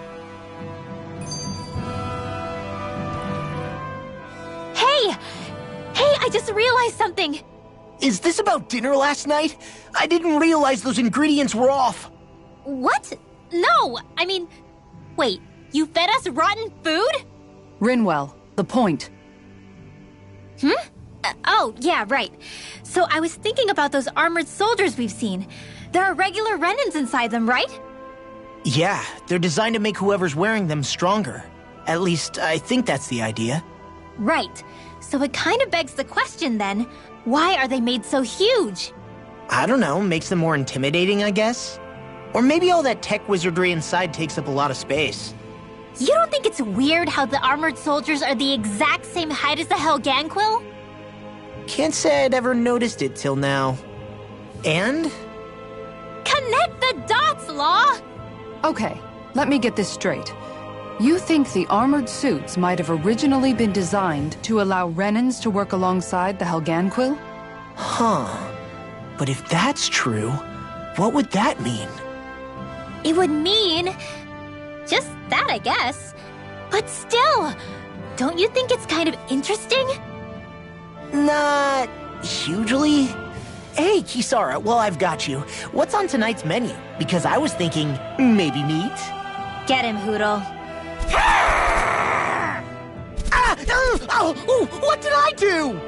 Hey! Hey, I just realized something! Is this about dinner last night? I didn't realize those ingredients were off. What? No, I mean... Wait, you fed us rotten food? Rinwell, the point. Oh, yeah, right. So I was thinking about those armored soldiers we've seen. There are regular Renans inside them, right? Yeah, they're designed to make whoever's wearing them stronger. At least, I think that's the idea. Right. So it kind of begs the question then, why are they made so huge? I don't know, makes them more intimidating, I guess? Or maybe all that tech wizardry inside takes up a lot of space. You don't think it's weird how the armored soldiers are the exact same height as the Helganquil? Can't say I'd ever noticed it till now. And? Connect the dots, Law! Okay, let me get this straight. You think the armored suits might have originally been designed to allow Renans to work alongside the Helganquil? Huh. But if that's true, what would that mean? It would mean... just that, I guess. But still, don't you think it's kind of interesting? Not hugely. Hey, Kisara, well, I've got you. What's on tonight's menu? Because I was thinking, maybe meat? Get him, Hootle. What did I do?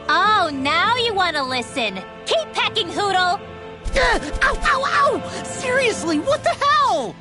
Oh, now you want to listen. Keep pecking, Hootle! Ow, ow, ow! Seriously, what the hell?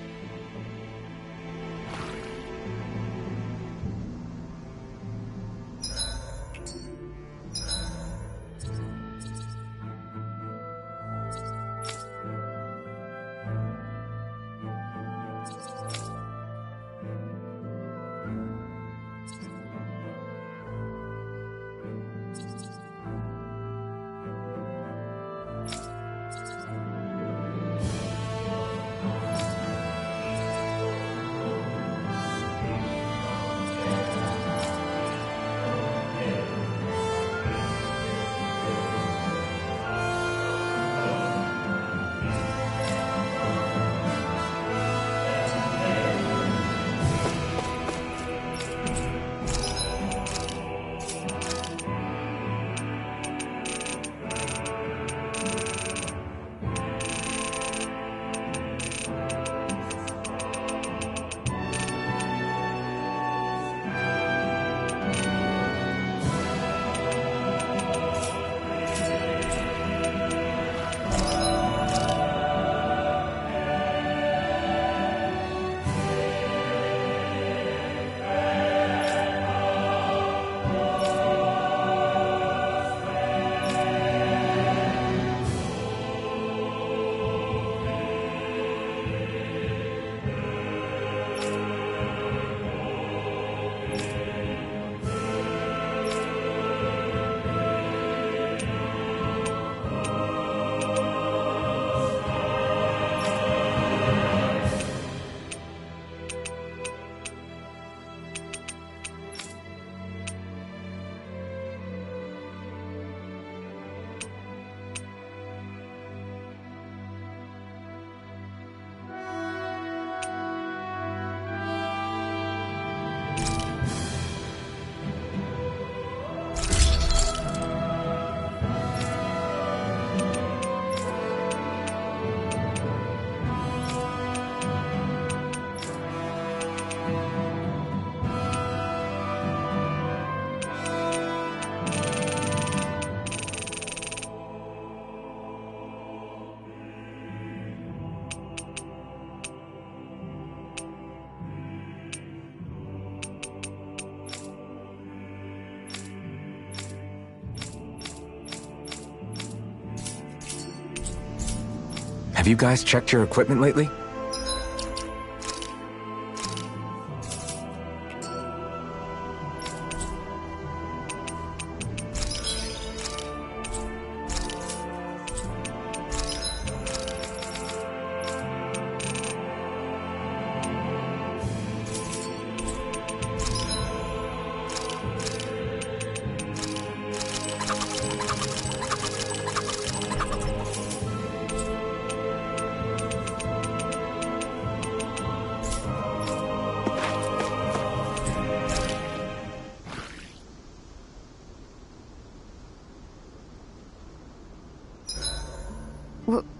Have you guys checked your equipment lately?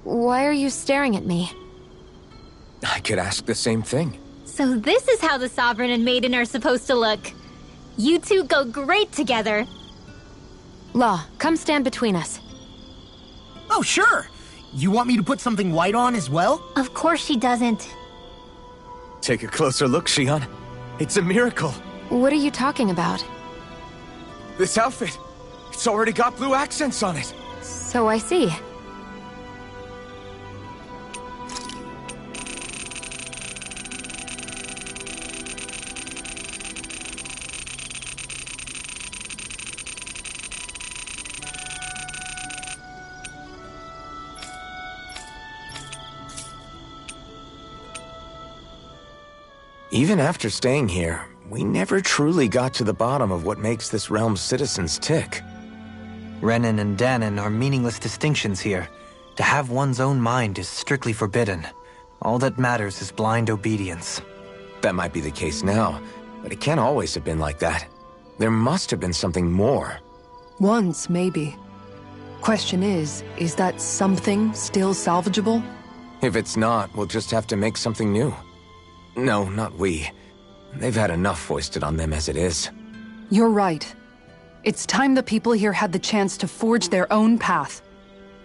Why are you staring at me? I could ask the same thing. So this is how the Sovereign and Maiden are supposed to look. You two go great together. Law, come stand between us. Oh, sure. You want me to put something white on as well? Of course she doesn't. Take a closer look, Shion. It's a miracle. What are you talking about? This outfit, it's already got blue accents on it. So I see. Even after staying here, we never truly got to the bottom of what makes this realm's citizens tick. Renan and Danon are meaningless distinctions here. To have one's own mind is strictly forbidden. All that matters is blind obedience. That might be the case now, but it can't always have been like that. There must have been something more. Once, maybe. Question is that something still salvageable? If it's not, we'll just have to make something new. No, not we. They've had enough foisted on them as it is. You're right. It's time the people here had the chance to forge their own path.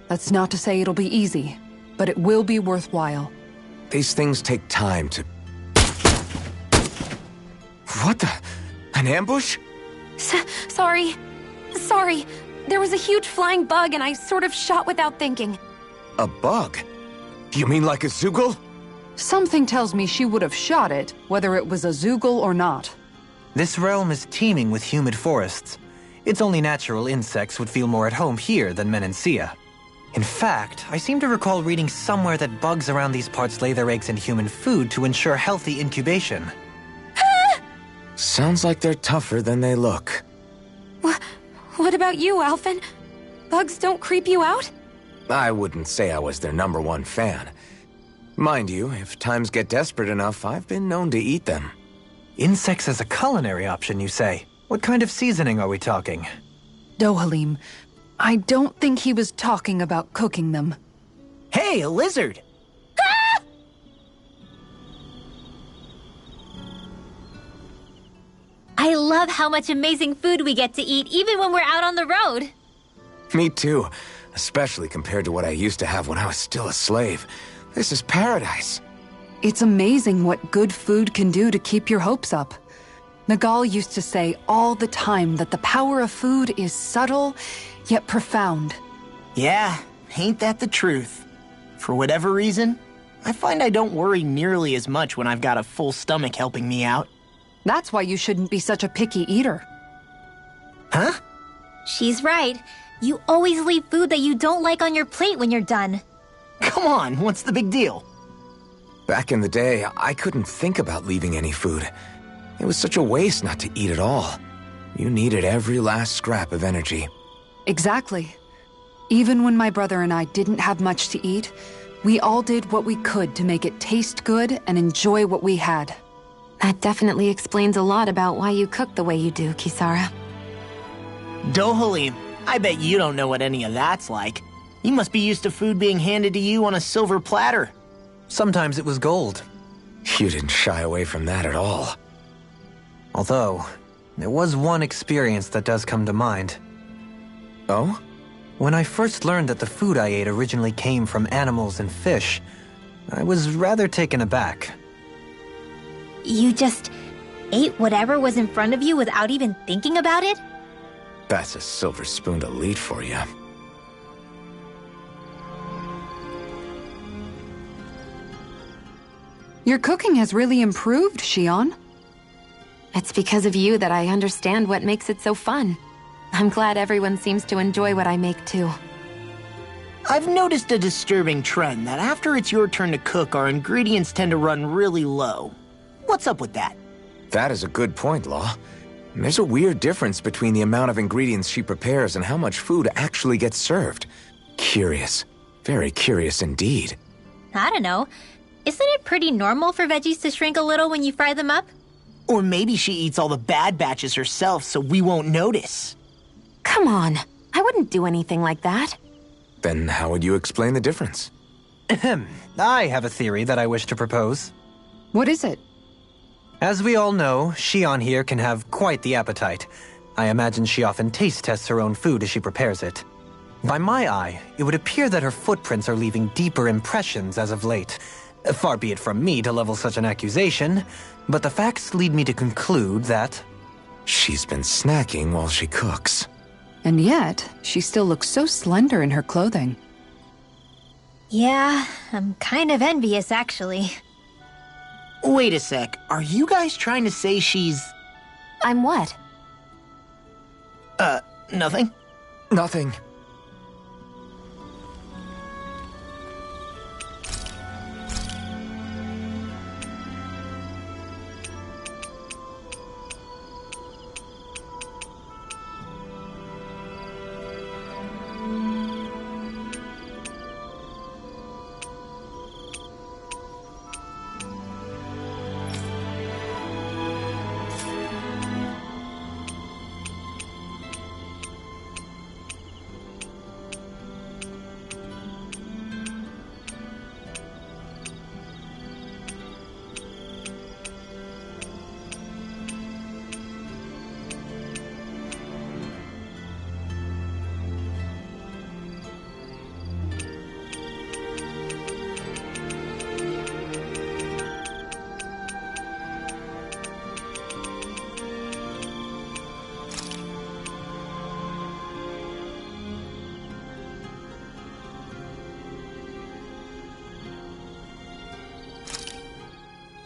That's not to say it'll be easy, but it will be worthwhile. These things take time to... What the... An ambush? Sorry. There was a huge flying bug and I sort of shot without thinking. A bug? You mean like a Zeugle? Something tells me she would have shot it, whether it was a Zeugle or not. This realm is teeming with humid forests. It's only natural insects would feel more at home here than Menancia. In fact, I seem to recall reading somewhere that bugs around these parts lay their eggs in human food to ensure healthy incubation. Sounds like they're tougher than they look. What about you, Alphen? Bugs don't creep you out? I wouldn't say I was their #1 fan. Mind you, if times get desperate enough, I've been known to eat them. Insects as a culinary option, you say? What kind of seasoning are we talking? Dohalim, I don't think he was talking about cooking them. Hey, a lizard! I love how much amazing food we get to eat even when we're out on the road. Me too, especially compared to what I used to have when I was still a slave. This is paradise. It's amazing what good food can do to keep your hopes up. Nagal used to say all the time that the power of food is subtle, yet profound. Yeah, ain't that the truth? For whatever reason, I find I don't worry nearly as much when I've got a full stomach helping me out. That's why you shouldn't be such a picky eater. Huh? She's right. You always leave food that you don't like on your plate when you're done. Come on, what's the big deal? Back in the day, I couldn't think about leaving any food. It was such a waste not to eat at all. You needed every last scrap of energy. Exactly. Even when my brother and I didn't have much to eat, we all did what we could to make it taste good and enjoy what we had. That definitely explains a lot about why you cook the way you do, Kisara. Dohalim, I bet you don't know what any of that's like. You must be used to food being handed to you on a silver platter. Sometimes it was gold. You didn't shy away from that at all. Although, there was one experience that does come to mind. Oh? When I first learned that the food I ate originally came from animals and fish, I was rather taken aback. You just ate whatever was in front of you without even thinking about it? That's a silver-spooned elite for you. Your cooking has really improved, Xion. It's because of you that I understand what makes it so fun. I'm glad everyone seems to enjoy what I make too. I've noticed a disturbing trend that after it's your turn to cook, our ingredients tend to run really low. What's up with that? That is a good point, Law. There's a weird difference between the amount of ingredients she prepares and how much food actually gets served. Curious. Very curious indeed. I don't know. Isn't it pretty normal for veggies to shrink a little when you fry them up? Or maybe she eats all the bad batches herself so we won't notice. Come on. I wouldn't do anything like that. Then how would you explain the difference? Ahem. I have a theory that I wish to propose. What is it? As we all know, Xion here can have quite the appetite. I imagine she often taste tests her own food as she prepares it. By my eye, it would appear that her footprints are leaving deeper impressions as of late. Far be it from me to level such an accusation, but the facts lead me to conclude that... She's been snacking while she cooks. And yet, she still looks so slender in her clothing. Yeah, I'm kind of envious, actually. Wait a sec, are you guys trying to say she's... I'm what? Nothing? Nothing.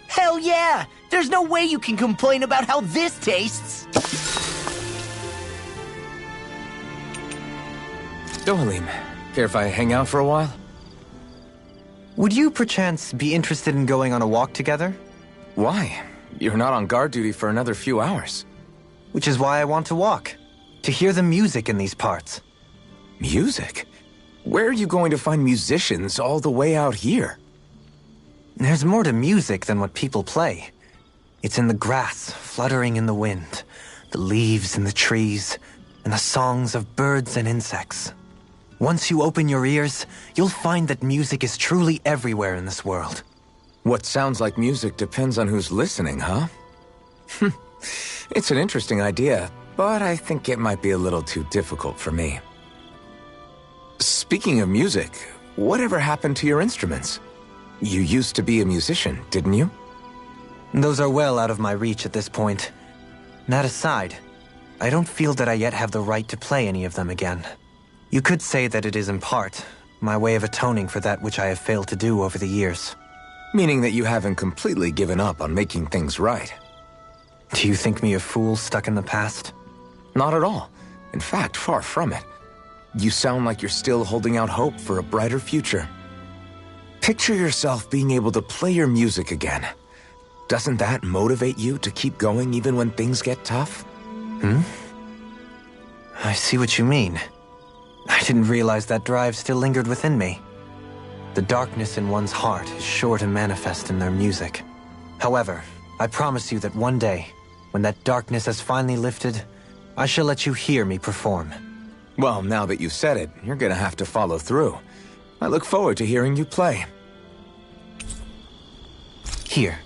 Hell yeah! There's no way you can complain about how this tastes! Dohalim, care if I hang out for a while? Would you perchance be interested in going on a walk together? Why? You're not on guard duty for another few hours. Which is why I want to walk. To hear the music in these parts. Music? Where are you going to find musicians all the way out here? There's more to music than what people play. It's in the grass, fluttering in the wind, the leaves in the trees, and the songs of birds and insects. Once you open your ears, you'll find that music is truly everywhere in this world. What sounds like music depends on who's listening, huh? It's an interesting idea, but I think it might be a little too difficult for me. Speaking of music, whatever happened to your instruments? You used to be a musician, didn't you? Those are well out of my reach at this point. That aside, I don't feel that I yet have the right to play any of them again. You could say that it is in part my way of atoning for that which I have failed to do over the years. Meaning that you haven't completely given up on making things right. Do you think me a fool stuck in the past? Not at all. In fact, far from it. You sound like you're still holding out hope for a brighter future. Picture yourself being able to play your music again. Doesn't that motivate you to keep going even when things get tough? I see what you mean. I didn't realize that drive still lingered within me. The darkness in one's heart is sure to manifest in their music. However, I promise you that one day, when that darkness has finally lifted, I shall let you hear me perform. Well, now that you said it, you're gonna have to follow through. I look forward to hearing you play. Here,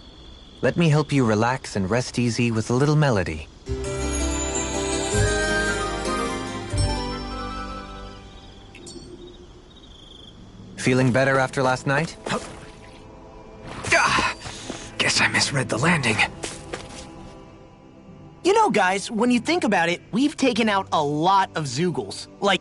let me help you relax and rest easy with a little melody. Feeling better after last night? Guess I misread the landing. You know, guys, when you think about it, we've taken out a lot of Zeugles. Like,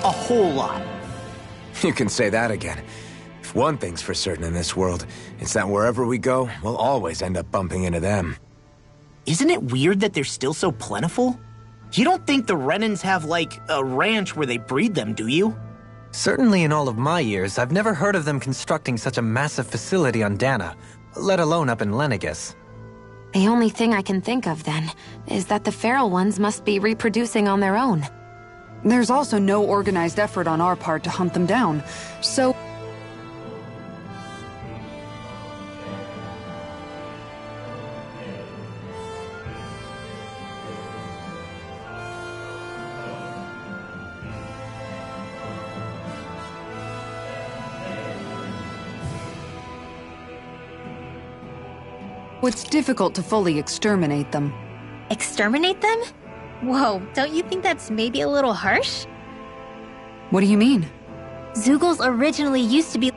A whole lot. You can say that again. If one thing's for certain in this world, it's that wherever we go, we'll always end up bumping into them. Isn't it weird that they're still so plentiful? You don't think the Renans have, like, a ranch where they breed them, do you? Certainly in all of my years, I've never heard of them constructing such a massive facility on Dana, let alone up in Lenegis. The only thing I can think of, then, is that the feral ones must be reproducing on their own. There's also no organized effort on our part to hunt them down, so... It's difficult to fully exterminate them. Exterminate them? Whoa, don't you think that's maybe a little harsh? What do you mean? Zeugles originally used to be...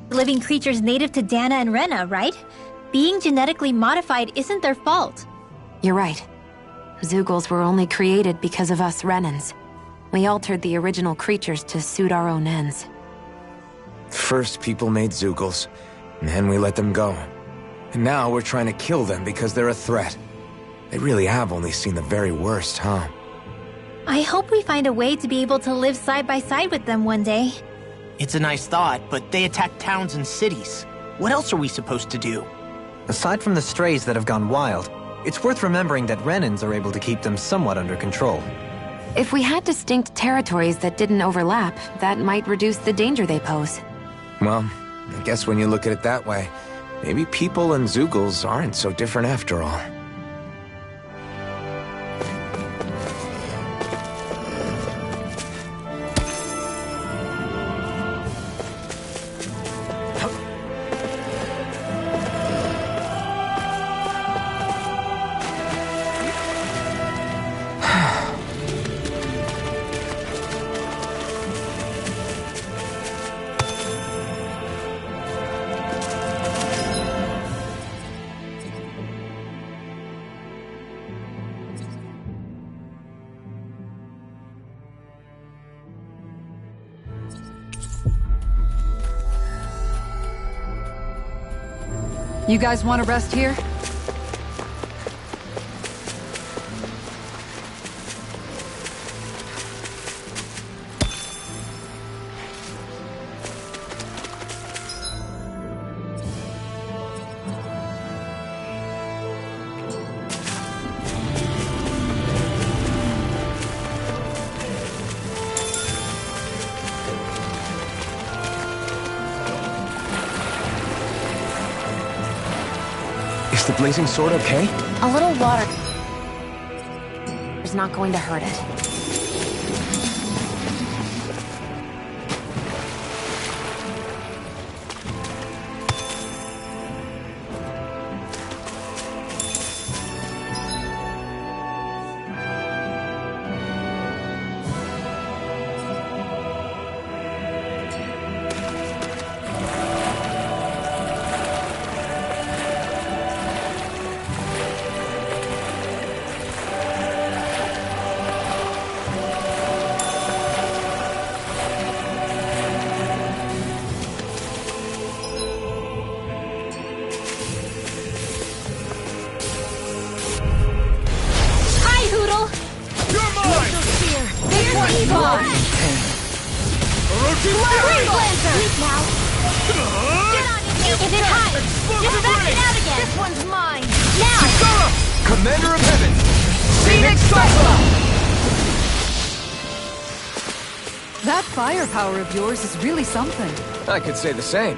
living creatures native to Dana and Rena, right? Being genetically modified isn't their fault. You're right. Zeugles were only created because of us Renans. We altered the original creatures to suit our own ends. First, people made Zeugles, and then we let them go. And now we're trying to kill them because they're a threat. They really have only seen the very worst, huh? I hope we find a way to be able to live side by side with them one day. It's a nice thought, but they attack towns and cities. What else are we supposed to do? Aside from the strays that have gone wild, it's worth remembering that Renans are able to keep them somewhat under control. If we had distinct territories that didn't overlap, that might reduce the danger they pose. Well, I guess when you look at it that way, maybe people and Zeugles aren't so different after all. You guys want to rest here? Is the blazing sword okay? A little water is not going to hurt it. Flame Lancer! Leap now! Get on it! Is it high? Just back it out again! This one's mine! Now! Commander of Heaven! Phoenix Cyclone! That firepower of yours is really something. I could say the same.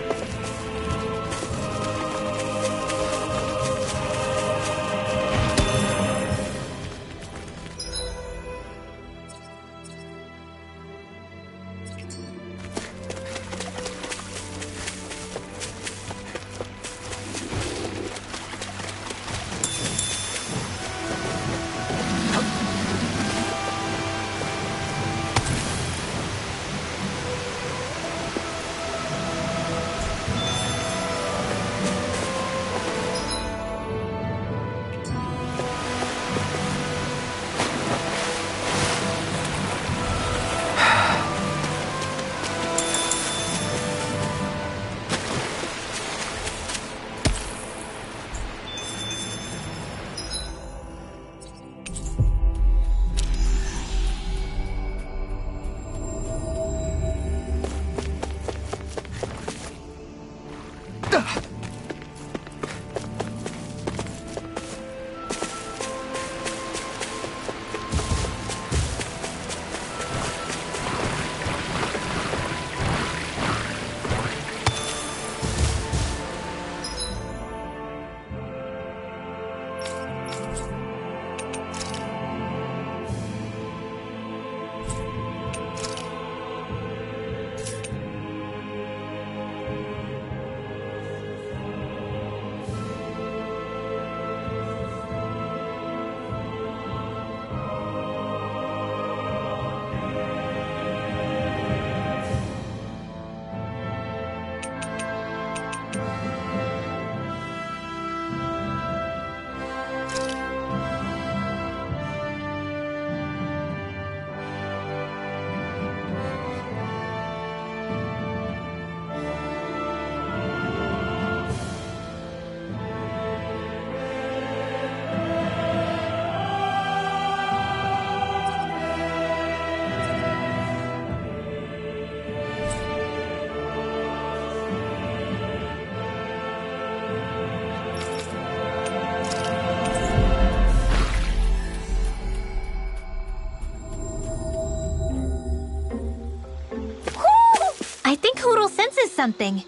I think Hootle senses something.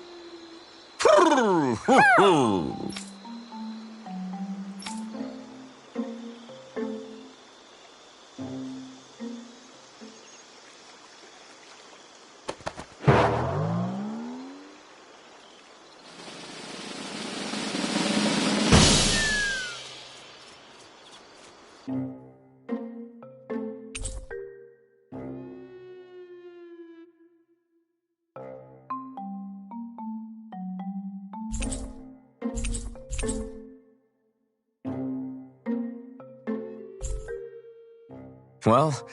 Well,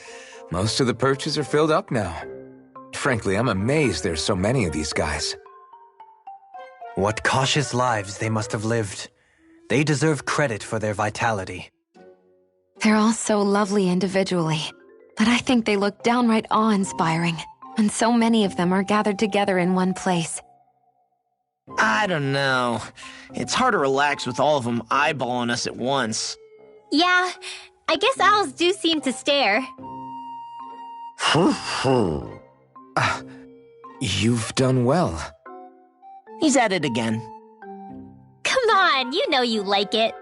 most of the perches are filled up now. Frankly, I'm amazed there's so many of these guys. What cautious lives they must have lived. They deserve credit for their vitality. They're all so lovely individually, but I think they look downright awe-inspiring, and so many of them are gathered together in one place. I don't know. It's hard to relax with all of them eyeballing us at once. Yeah, I guess owls do seem to stare. You've done well. He's at it again. Come on, you know you like it.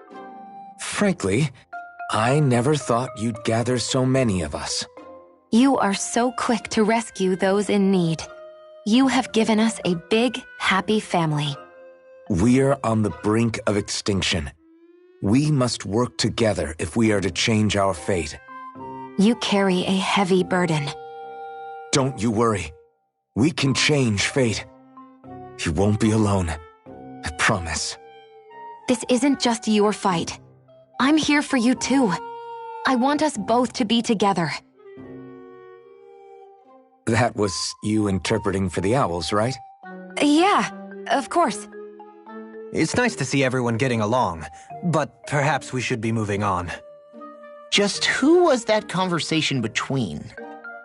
Frankly, I never thought you'd gather so many of us. You are so quick to rescue those in need. You have given us a big, happy family. We're on the brink of extinction. We must work together if we are to change our fate. You carry a heavy burden. Don't you worry. We can change fate. You won't be alone. I promise. This isn't just your fight. I'm here for you too. I want us both to be together. That was you interpreting for the owls, right? Yeah, of course. It's nice to see everyone getting along, but perhaps we should be moving on. Just who was that conversation between?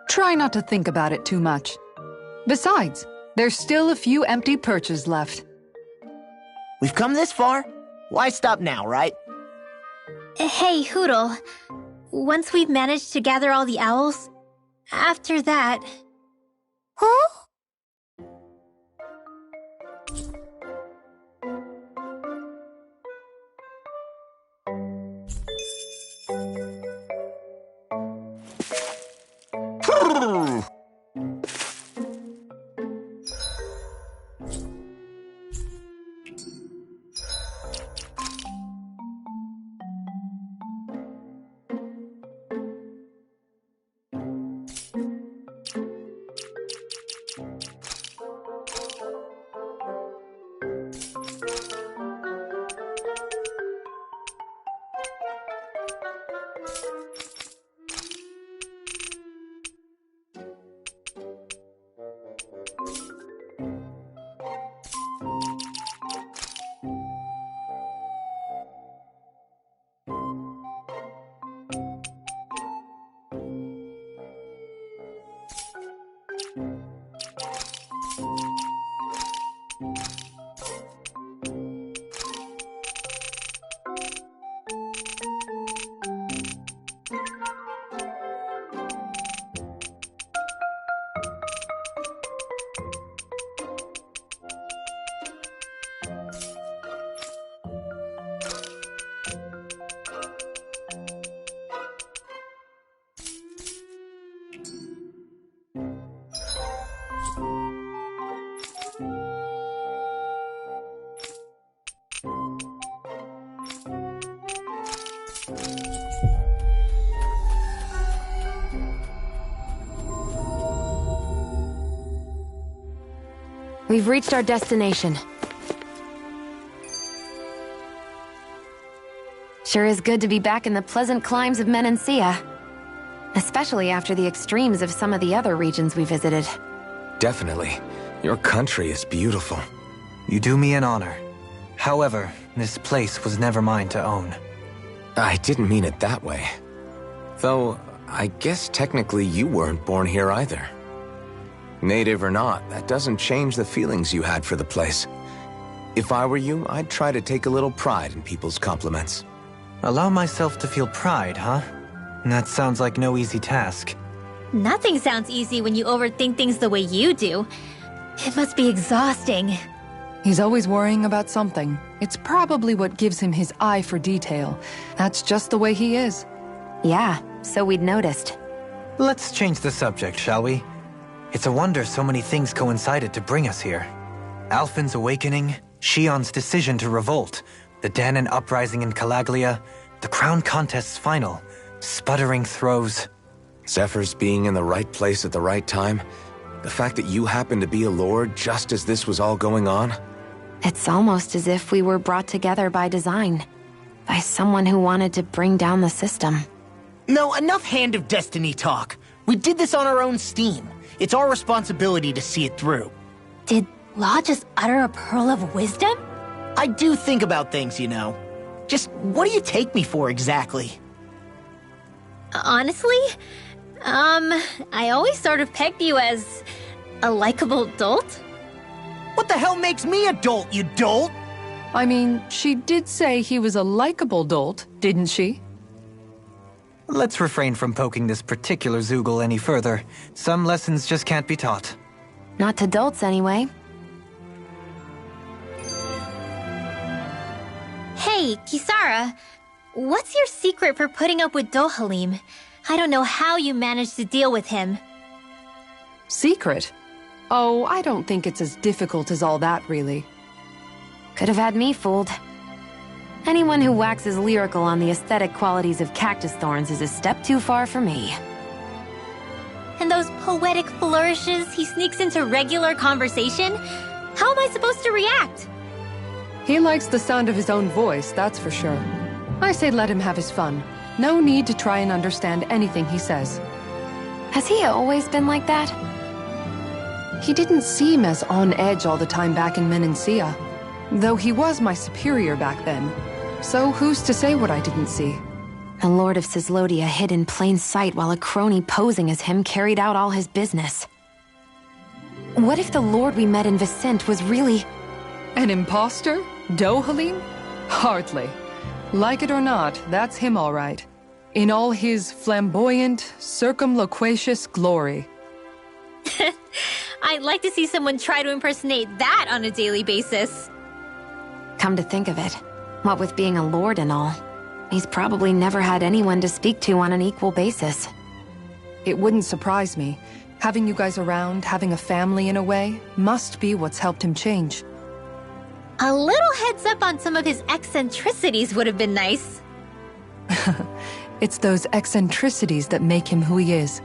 Try not to think about it too much. Besides, there's still a few empty perches left. We've come this far. Why stop now, right? Hey, Hootle. Once we've managed to gather all the owls, after that... Huh? We've reached our destination. Sure is good to be back in the pleasant climes of Menancia. Especially after the extremes of some of the other regions we visited. Definitely. Your country is beautiful. You do me an honor. However, this place was never mine to own. I didn't mean it that way. Though, I guess technically you weren't born here either. Native or not, that doesn't change the feelings you had for the place. If I were you, I'd try to take a little pride in people's compliments. Allow myself to feel pride, huh? That sounds like no easy task. Nothing sounds easy when you overthink things the way you do. It must be exhausting. He's always worrying about something. It's probably what gives him his eye for detail. That's just the way he is. Yeah, so we'd noticed. Let's change the subject, shall we? It's a wonder so many things coincided to bring us here. Alphen's awakening, Shion's decision to revolt, the Dahnan uprising in Calaglia, the crown contest's final, sputtering throws. Zephyr's being in the right place at the right time, the fact that you happened to be a lord just as this was all going on. It's almost as if we were brought together by design. By someone who wanted to bring down the system. No, enough Hand of Destiny talk. We did this on our own steam. It's our responsibility to see it through. Did Law just utter a pearl of wisdom? I do think about things, you know. Just what do you take me for exactly? Honestly, I always sort of pegged you as a likable dolt. What the hell makes me a dolt, you dolt? I mean, she did say he was a likable dolt, didn't she? Let's refrain from poking this particular Zoogle any further. Some lessons just can't be taught. Not to dolts, anyway. Hey, Kisara, what's your secret for putting up with Dohalim? I don't know how you managed to deal with him. Secret? Oh, I don't think it's as difficult as all that, really. Could have had me fooled. Anyone who waxes lyrical on the aesthetic qualities of cactus thorns is a step too far for me. And those poetic flourishes he sneaks into regular conversation? How am I supposed to react? He likes the sound of his own voice, that's for sure. I say let him have his fun. No need to try and understand anything he says. Has he always been like that? He didn't seem as on edge all the time back in Menancia. Though he was my superior back then. So who's to say what I didn't see? A lord of Cyslodia hid in plain sight while a crony posing as him carried out all his business. What if the lord we met in Vicente was really... An imposter? Dohalim? Hardly. Like it or not, that's him all right. In all his flamboyant, circumloquacious glory. I'd like to see someone try to impersonate that on a daily basis. Come to think of it, what with being a lord and all, he's probably never had anyone to speak to on an equal basis. It wouldn't surprise me. Having you guys around, having a family in a way, must be what's helped him change. A little heads up on some of his eccentricities would have been nice. It's those eccentricities that make him who he is.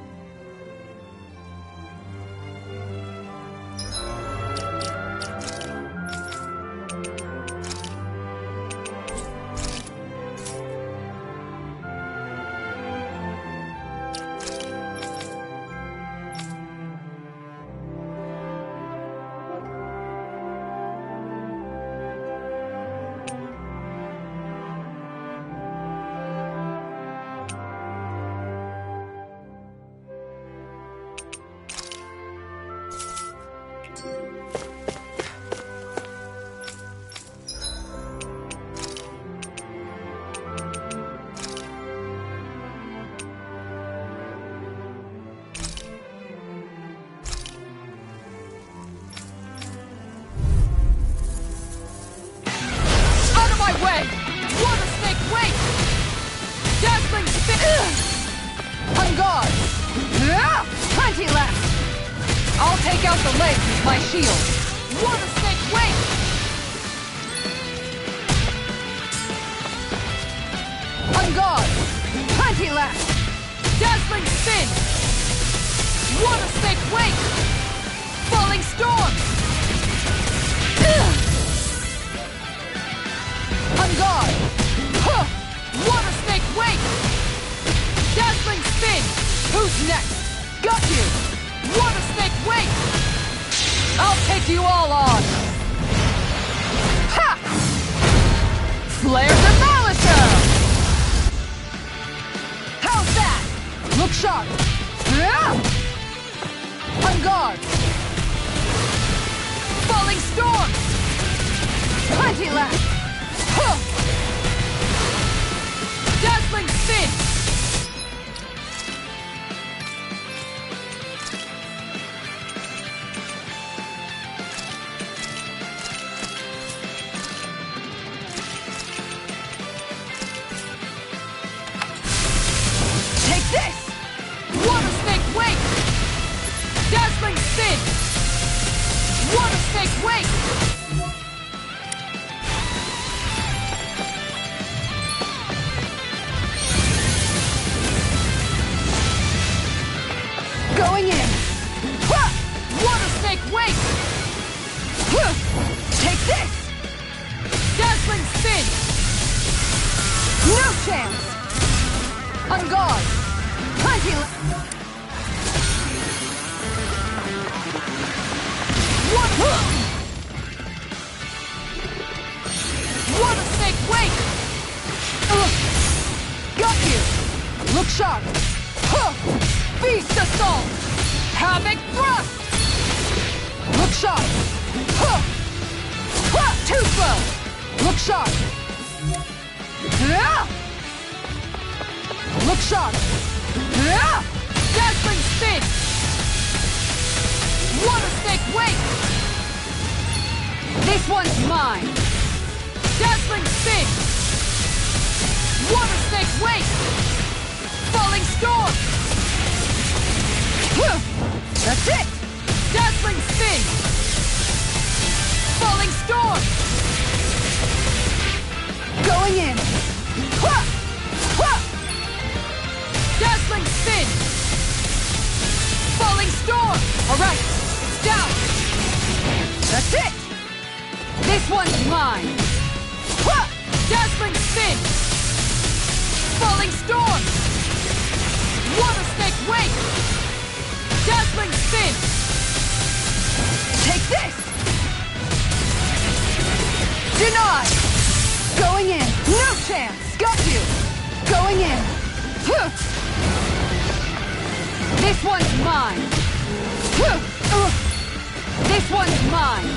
This one's mine!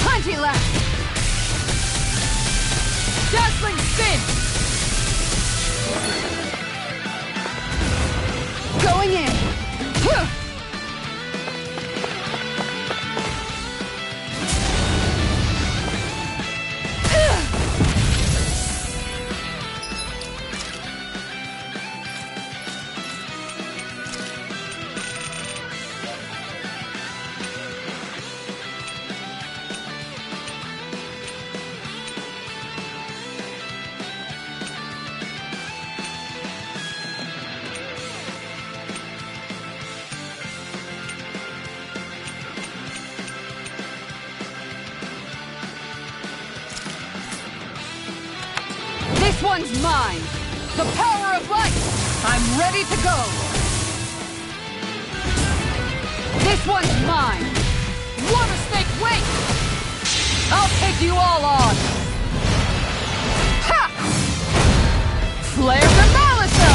Plenty left! Dazzling spin! Going in! This one's mine! The power of light! I'm ready to go! This one's mine! Water snake, wait! I'll take you all on! Ha! Flare the Malisa!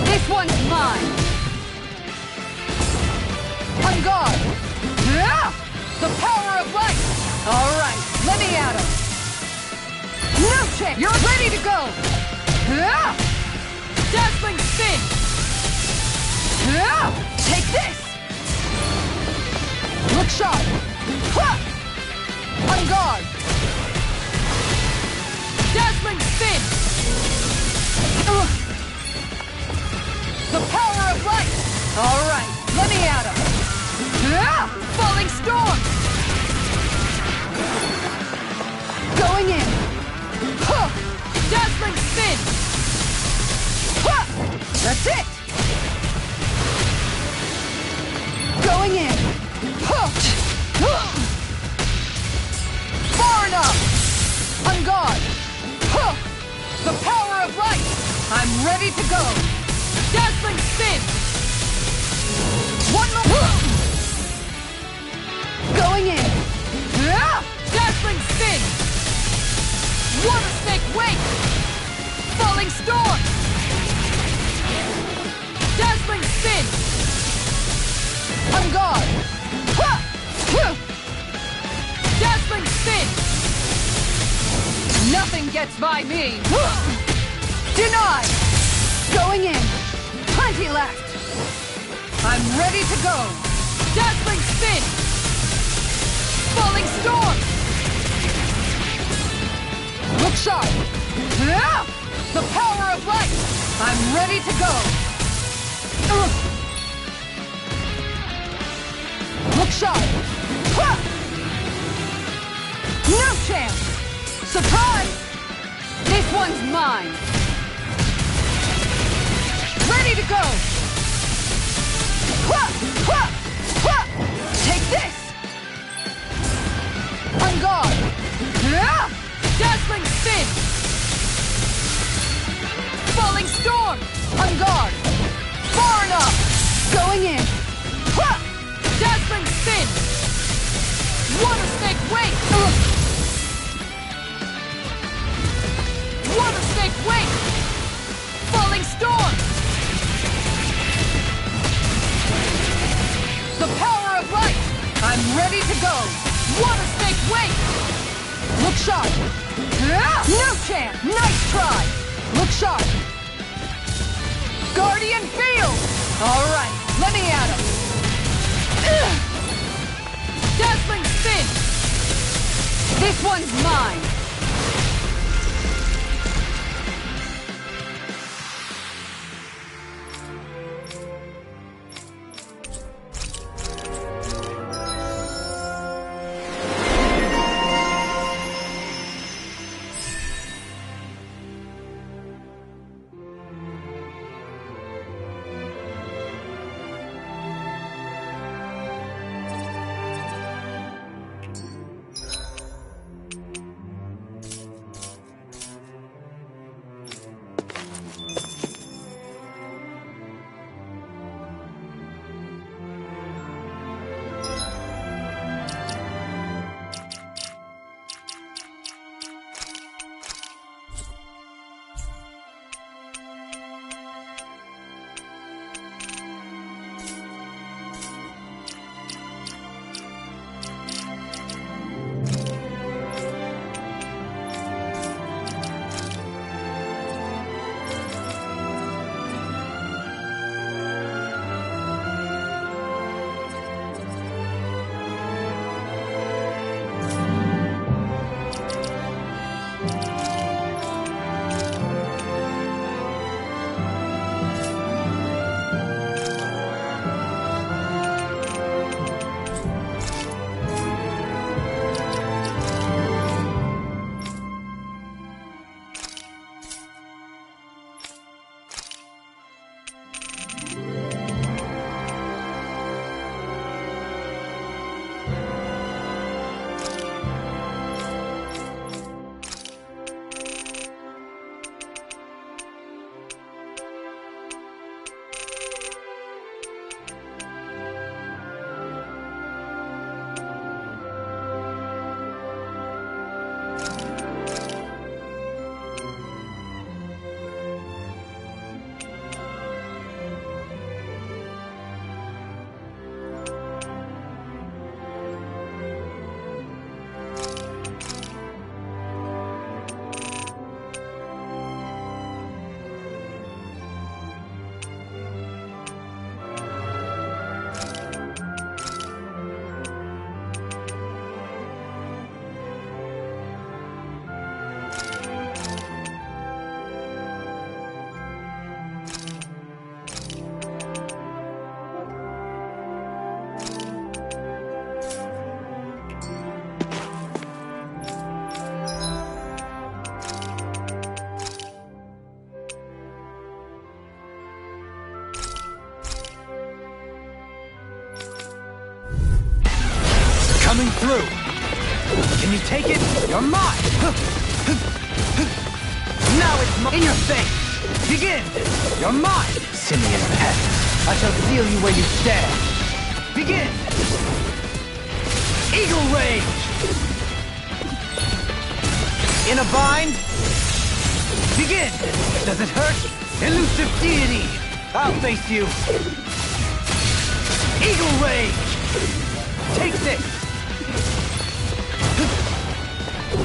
This one's mine! On guard! Yeah! The power of light! Alright, let me at him! No check! You're ready to go! Yeah! Dazzling spin! Yeah! Take this! Look sharp! Ha! On guard! Dazzling spin! The power of light! Alright, let me at him! Yeah! Falling storm! Going in! Huh! Dazzling spin! Huh! That's it! Going in! Huh! Far enough! On guard! Huh! The power of light! I'm ready to go! Dazzling spin! One more! Going in! Yeah! Dazzling spin! Water snake, wait! Falling storm! Dazzling spin! On guard! Ha! Dazzling spin! Nothing gets by me! Denied! Going in! Plenty left! I'm ready to go! Dazzling spin! Falling storm! Look sharp! Yeah! The power of light! I'm ready to go! Look sharp! Ha! No chance! Surprise! This one's mine! Ready to go! Ha! Ha! Ha! Take this! On guard! Yeah! Dazzling spin! Falling storm! On guard! Far enough! Going in! Ha! Dazzling spin! Water snake, wait! Water snake, wait! Falling storm! The power of light! I'm ready to go! Water snake, wait! Look sharp! No chance! Nice try! Look sharp! Guardian field! Alright, let me at him! Dazzling spin! This one's mine! Can you take it? You're mine! Now it's in your face! Begin! You're mine! Simian pest. I shall seal you where you stand! Begin! Eagle Rage! In a bind? Begin! Does it hurt? Elusive Deity! I'll face you! Eagle Rage! Take this!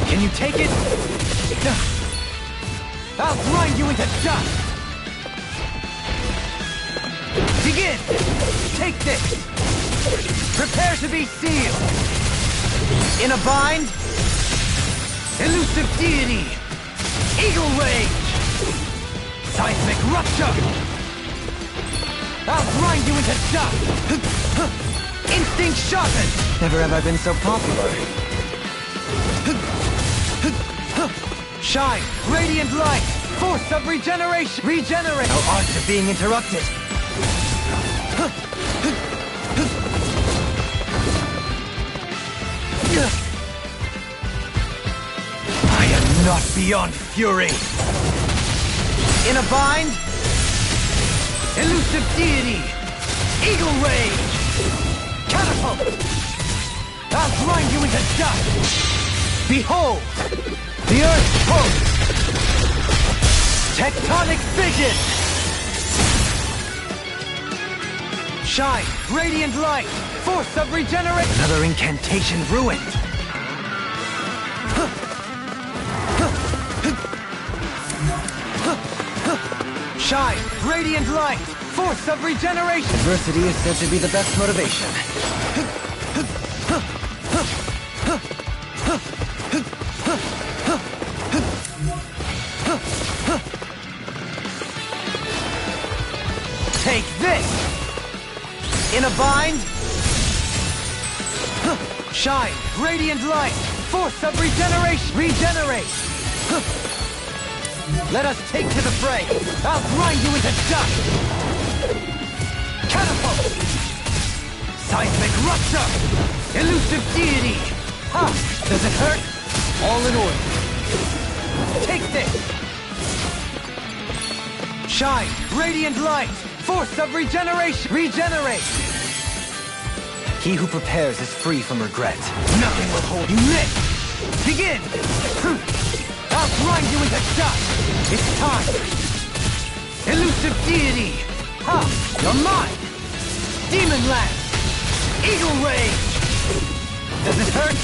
Can you take it? I'll grind you into dust! Begin! Take this! Prepare to be sealed! In a bind? Elusive Deity! Eagle Rage! Seismic Rupture! I'll grind you into dust! Instinct Sharpened! Never have I been so popular. Shine! Radiant Light! Force of Regeneration! Regenerate! No art to being interrupted. I am not beyond fury! In a bind? Elusive Deity! Eagle Rage! Catapult! I'll grind you into dust! Behold! The Earth pulse! Tectonic Vision! Shine! Radiant Light! Force of Regeneration! Another incantation ruined. Shine! Radiant Light! Force of Regeneration! Adversity is said to be the best motivation. Take this! In a bind? Shine! Radiant Light! Force of Regeneration! Regenerate! Let us take to the fray! I'll grind you into dust! Catapult! Seismic Rupture! Elusive Deity! Ha! Does it hurt? All in order. Take this! Shine! Radiant Light! Force of Regeneration! Regenerate! He who prepares is free from regret. Nothing will hold you lit! Begin! I'll grind you into dust! It's time! Elusive Deity! Ha! You're mine! Demon Land! Eagle Rage! Does it hurt?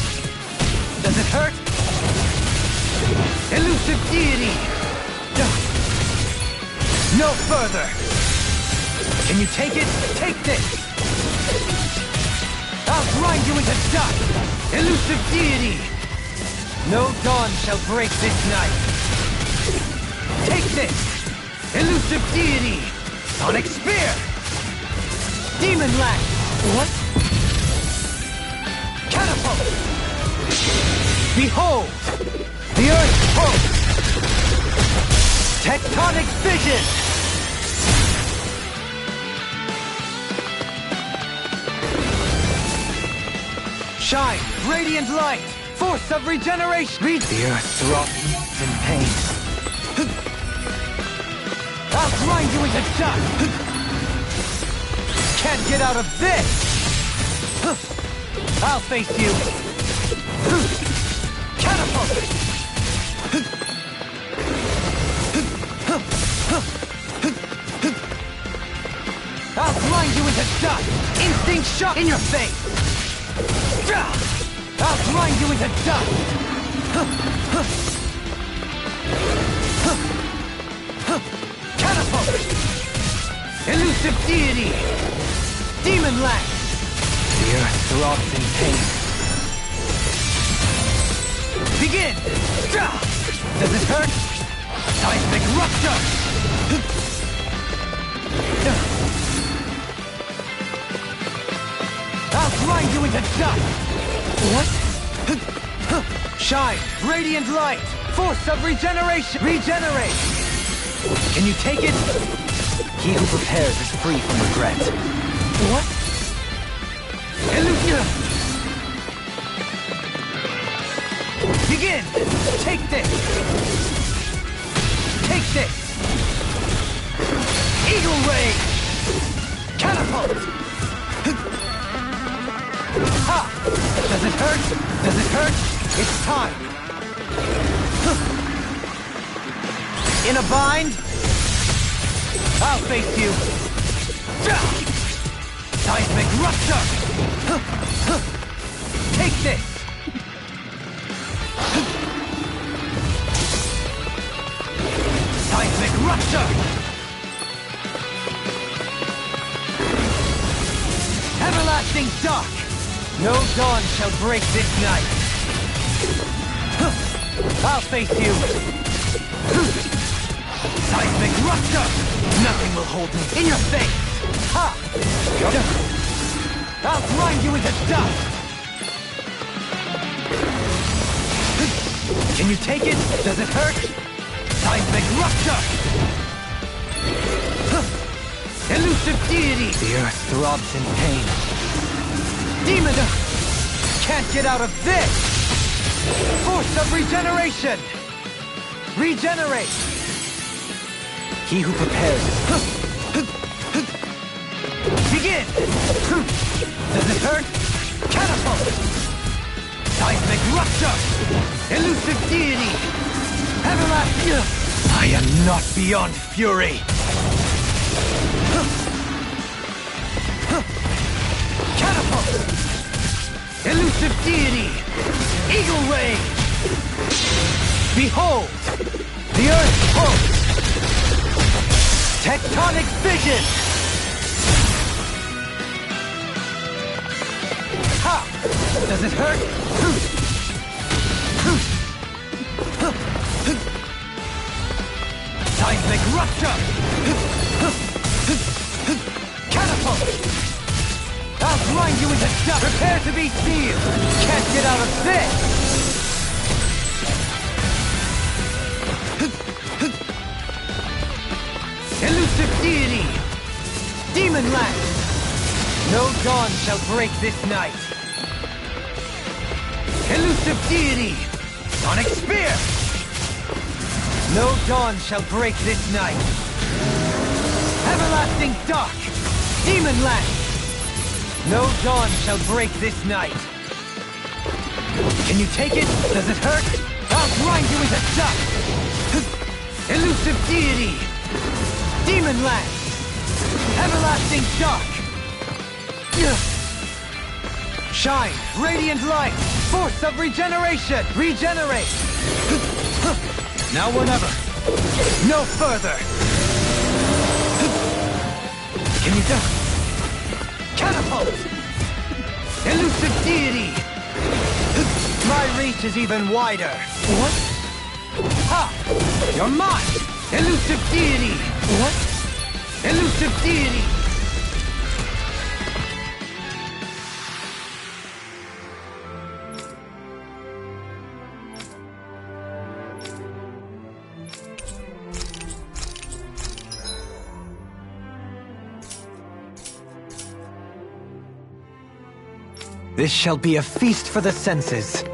Does it hurt? Elusive Deity! No further! Can you take it? Take this! I'll grind you into dust! Elusive Deity! No dawn shall break this night! Take this! Elusive Deity! Sonic Spear! Demon Land! What? Catapult! Behold! The Earth pulse! Tectonic Vision! Shine! Radiant Light! Force of Regeneration! The Earth throbs in pain. I'll grind you into dust! Can't get out of this! I'll face you! Catapult! I'll grind you into dust! Instinct Shock in your face! I'll grind you into dust! Catapult! Elusive Deity! Demon Land! The Earth throbs in pain. Begin! Does it hurt? Seismic Rupture! I'll grind you into dust! What? Shine! Radiant Light! Force of Regeneration! Regenerate! Can you take it? He who prepares is free from regret. What? Illusion! Begin! Take this! Take this! Eagle Ray! Catapult! Ha! Does it hurt? Does it hurt? It's time! In a bind? I'll face you! Seismic Rupture! Take this! Seismic Rupture! Everlasting Dark! No dawn shall break this night! I'll face you! Seismic Rupture! Nothing will hold me! In your face! Ha! I'll grind you into dust! Can you take it? Does it hurt? Seismic Rupture! Elusive Deity! The earth throbs in pain. Demon! Can't get out of this! Force of Regeneration! Regenerate! He who prepares... Begin! Does it hurt? Catapult! Seismic Rupture! Elusive Deity! Everlasting... I am not beyond fury! Catapult! Elusive Deity! Eagle Ray! Behold! The Earth pulse! Tectonic Vision! Ha! Does it hurt? Seismic Rupture! Catapult! I'll grind you into dust! Prepare to be sealed! Can't get out of this! Elusive Deity! Demon Lance! No dawn shall break this night! Elusive Deity! Sonic Spear! No dawn shall break this night! Everlasting Dark! Demon Lance! No dawn shall break this night! Can you take it? Does it hurt? I'll grind you into dust! Elusive Deity! Demon Lance! Everlasting Dark! Shine! Radiant Light! Force of Regeneration! Regenerate! Now or never! No further! Can you do? Catapult! Elusive Deity! My reach is even wider! What? Ha! You're mine! Elusive Deity! What? Elusive Deity! This shall be a feast for the senses.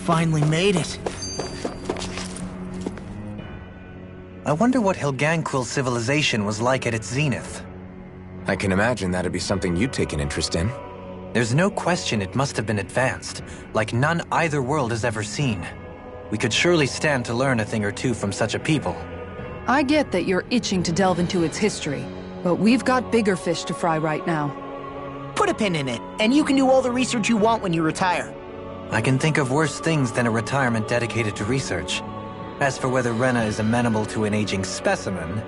finally made it. I wonder what Helganquil civilization was like at its zenith. I can imagine that'd be something you'd take an interest in. There's no question it must have been advanced, like none either world has ever seen. We could surely stand to learn a thing or two from such a people. I get that you're itching to delve into its history, but we've got bigger fish to fry right now. Put a pin in it, and you can do all the research you want when you retire. I can think of worse things than a retirement dedicated to research. As for whether Rena is amenable to an aging specimen...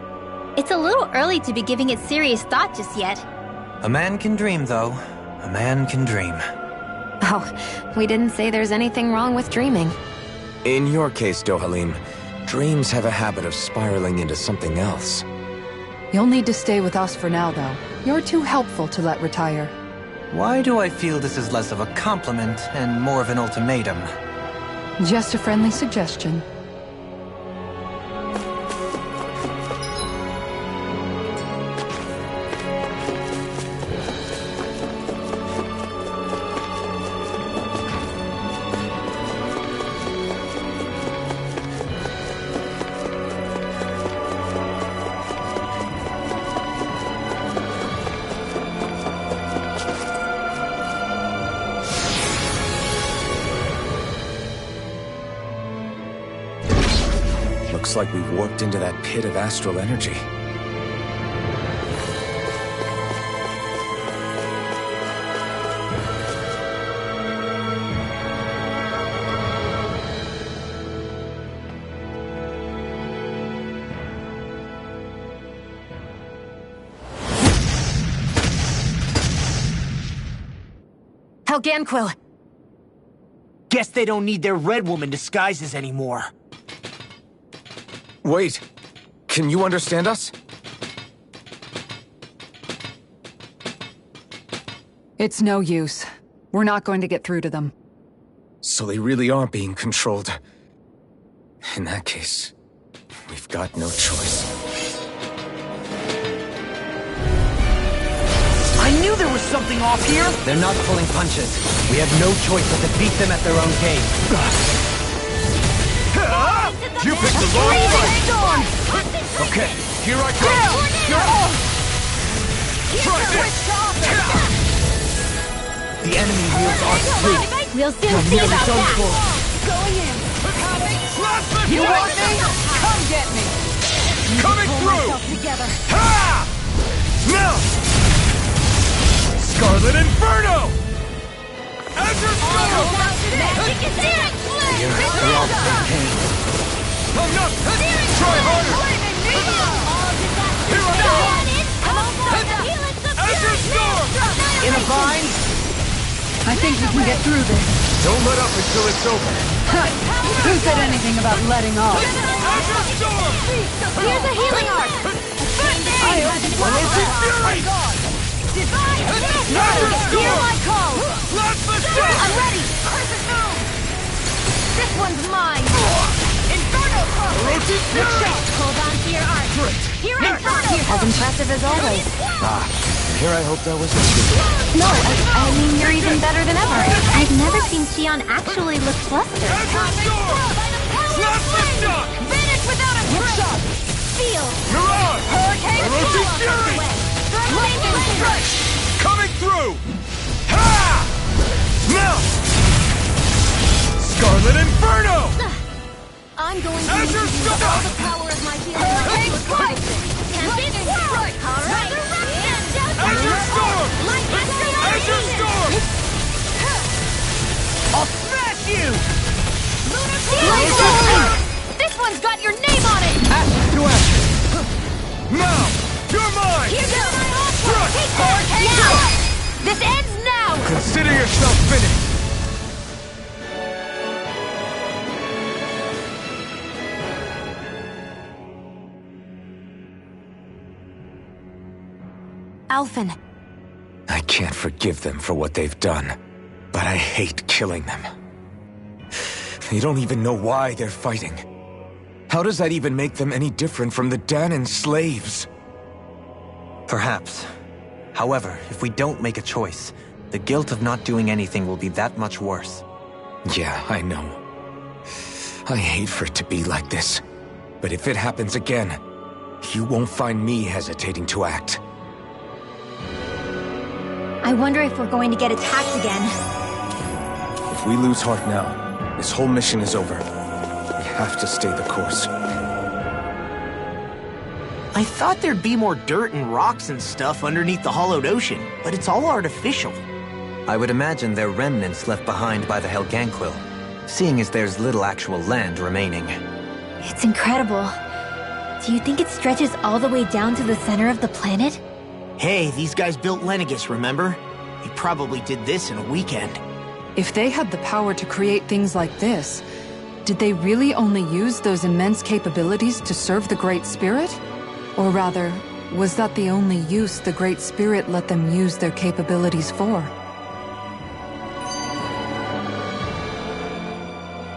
It's a little early to be giving it serious thought just yet. A man can dream, though. A man can dream. Oh, we didn't say there's anything wrong with dreaming. In your case, Dohalim, dreams have a habit of spiraling into something else. You'll need to stay with us for now, though. You're too helpful to let retire. Why do I feel this is less of a compliment and more of an ultimatum? Just a friendly suggestion. Looks like we've warped into that pit of astral energy. Helganquil! Guess they don't need their Red Woman disguises anymore. Wait, can you understand us? It's no use. We're not going to get through to them. So they really are being controlled. In that case, we've got no choice. I knew there was something off here! They're not pulling punches. We have no choice but to beat them at their own game. You picked the wrong fight! Okay, here I go! Try this! The enemy wields our sleep. We'll soon see about that! Going in! You want me? Come get me! Coming through! Together. Ha! Now! Scarlet Inferno! Azure Storm! Magic is in! We're all pain. Oh no! Try harder! Here I go! Azure Storm! In a bind? I think we can get through this. Don't let up until it's over. Who said anything about letting off? Azure Storm! Here's a healing arc! Elusive Fury! Azure Hear Storm! my call! Plasma Shock! I'm ready! This one's mine! Inferno Crow! Elusive Fury! Hold on to your arc! Here Inferno! As impressive as always. Here I hope that wasn't true. No, I mean, you're even better than ever. I've never seen Xion actually look flustered. Azure Storm! Plasma Shock! Vanish without a trace! Feel! Mirage! Hurricane Elusive Fury! Lightning strike! Coming through! Ha! Now! Scarlet Inferno! I'm going to Azure use Storm! all the power of my healing Hurricane strike! Lightning strike! All right! Azure Storm! Azure Storm! I'll smash you! This one's got your name on it! Ashes to ashes! Now! You're mine! Here's my Crush! now! This ends now! Consider yourself finished! Alphen. I can't forgive them for what they've done, but I hate killing them. They don't even know why they're fighting. How does that even make them any different from the Dahnan slaves? Perhaps. However, if we don't make a choice, the guilt of not doing anything will be that much worse. Yeah, I know. I hate for it to be like this. But if it happens again, you won't find me hesitating to act. I wonder if we're going to get attacked again. If we lose heart now, this whole mission is over. We have to stay the course. I thought there'd be more dirt and rocks and stuff underneath the hollowed ocean, but it's all artificial. I would imagine they're remnants left behind by the Helganquil, seeing as there's little actual land remaining. It's incredible. Do you think it stretches all the way down to the center of the planet? Hey, these guys built Lenegis, remember? They probably did this in a weekend. If they had the power to create things like this, did they really only use those immense capabilities to serve the Great Spirit? Or rather, was that the only use the Great Spirit let them use their capabilities for?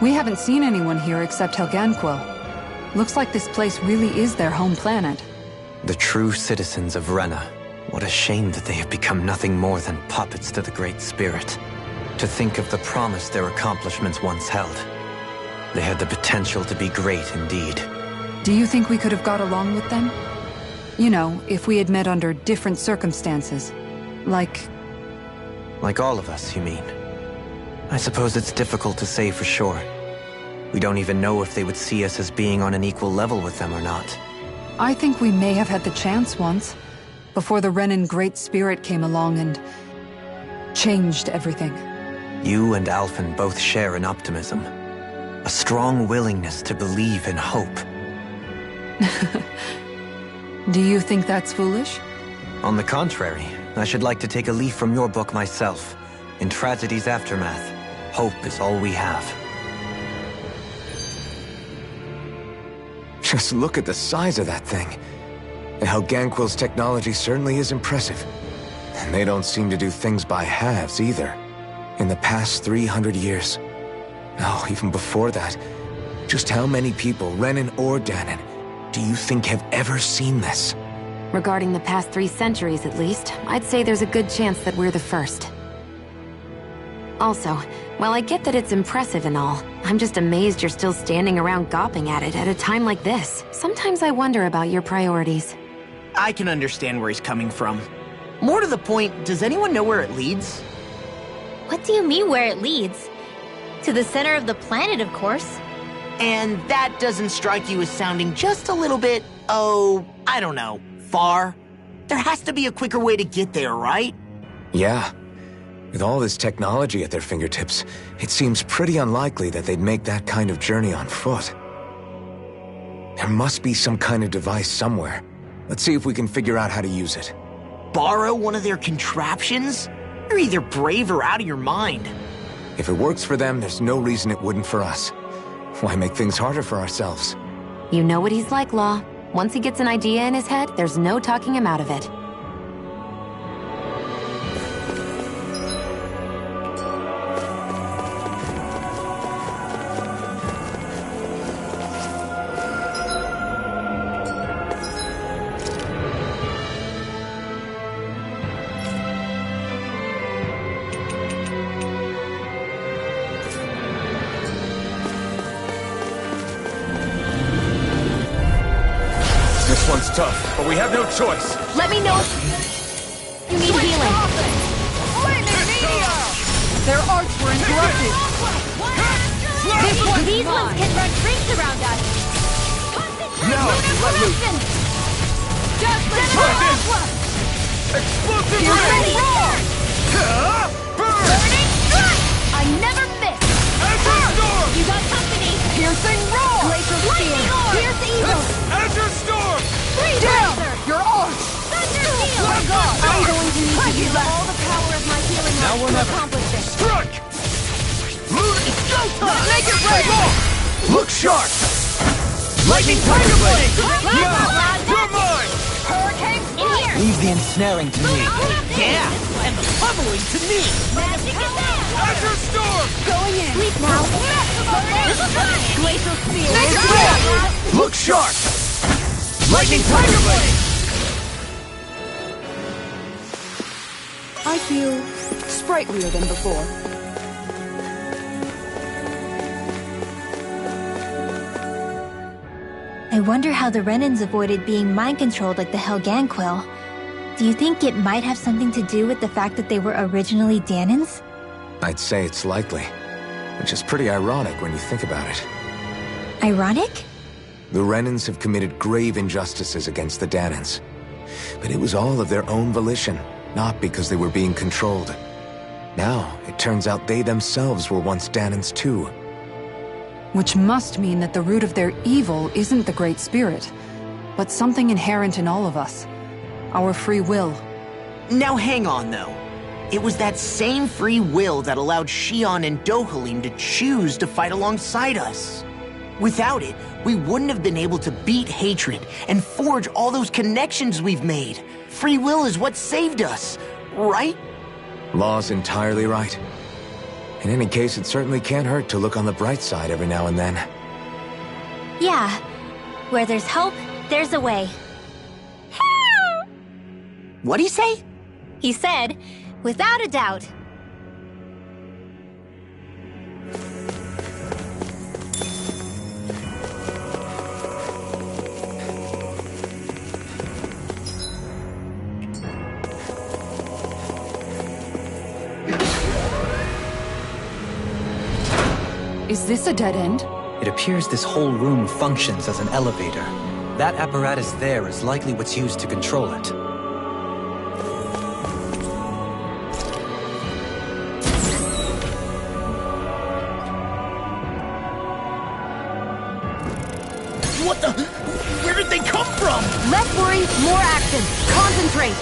We haven't seen anyone here except Helganquil. Looks like this place really is their home planet. The true citizens of Rena. What a shame that they have become nothing more than puppets to the Great Spirit. To think of the promise their accomplishments once held. They had the potential to be great indeed. Do you think we could have got along with them? You know, if we had met under different circumstances. Like all of us, you mean? I suppose it's difficult to say for sure. We don't even know if they would see us as being on an equal level with them or not. I think we may have had the chance once, before the Renan Great Spirit came along and changed everything. You and Alphen both share an optimism. A strong willingness to believe in hope. Do you think that's foolish? On the contrary, I should like to take a leaf from your book myself. In tragedy's aftermath, hope is all we have. Just look at the size of that thing. The Helganquil's technology certainly is impressive. And they don't seem to do things by halves either. In the past 300 years. No, even before that. Just how many people, Renan or Dahnan, do you think have ever seen this? Regarding the past 3 centuries at least, I'd say there's a good chance that we're the first. Also, while I get that it's impressive and all, I'm just amazed you're still standing around gawping at it at a time like this. Sometimes I wonder about your priorities. I can understand where he's coming from. More to the point, does anyone know where it leads? What do you mean where it leads? To the center of the planet, of course. And that doesn't strike you as sounding just a little bit, I don't know, far? There has to be a quicker way to get there, right? Yeah. With all this technology at their fingertips, it seems pretty unlikely that they'd make that kind of journey on foot. There must be some kind of device somewhere. Let's see if we can figure out how to use it. Borrow one of their contraptions? You're either brave or out of your mind. If it works for them, there's no reason it wouldn't for us. Why make things harder for ourselves? You know what he's like, Law. Once he gets an idea in his head, there's no talking him out of it. This one's tough, but we have no choice. Let me know if you need healing. Their arts were interrupted. These ones can run rings around us. Now, let loose. Just Explosive You're ray! ready. Burning strike! I never miss. Azure Storm! You got company. Piercing roar! Glacial Spear. Here's the evil. Azure Storm! Down! Your arch! Thunder Shield. I'm going to need to use all the power of my healing Now arts or to never. accomplish this. Strike! It's go time. Make it rain! Look sharp! Lightning Tiger Blade! Now, You're mine! Hurricane in here. Leave the ensnaring to me. Yeah, and the pummeling to me! Magic attack. Azure Storm! Going in. Sleep now. Glacial Spear. Make it rain! Look sharp! Lightning Tiger Blade! I feel sprightlier than before. I wonder how the Renans avoided being mind-controlled like the Helganquil. Do you think it might have something to do with the fact that they were originally Danans? I'd say it's likely, which is pretty ironic when you think about it. Ironic? The Renans have committed grave injustices against the Danans. But it was all of their own volition, not because they were being controlled. Now, it turns out they themselves were once Danans too. Which must mean that the root of their evil isn't the Great Spirit, but something inherent in all of us. Our free will. Now hang on, though. It was that same free will that allowed Xion and Dohalim to choose to fight alongside us. Without it, we wouldn't have been able to beat hatred and forge all those connections we've made. Free will is what saved us, right? Law's entirely right. In any case, it certainly can't hurt to look on the bright side every now and then. Yeah. Where there's hope, there's a way. What'd he say? He said, without a doubt. Is this a dead end? It appears this whole room functions as an elevator. That apparatus there is likely what's used to control it. What the? Where did they come from? Less worry, more action. Concentrate.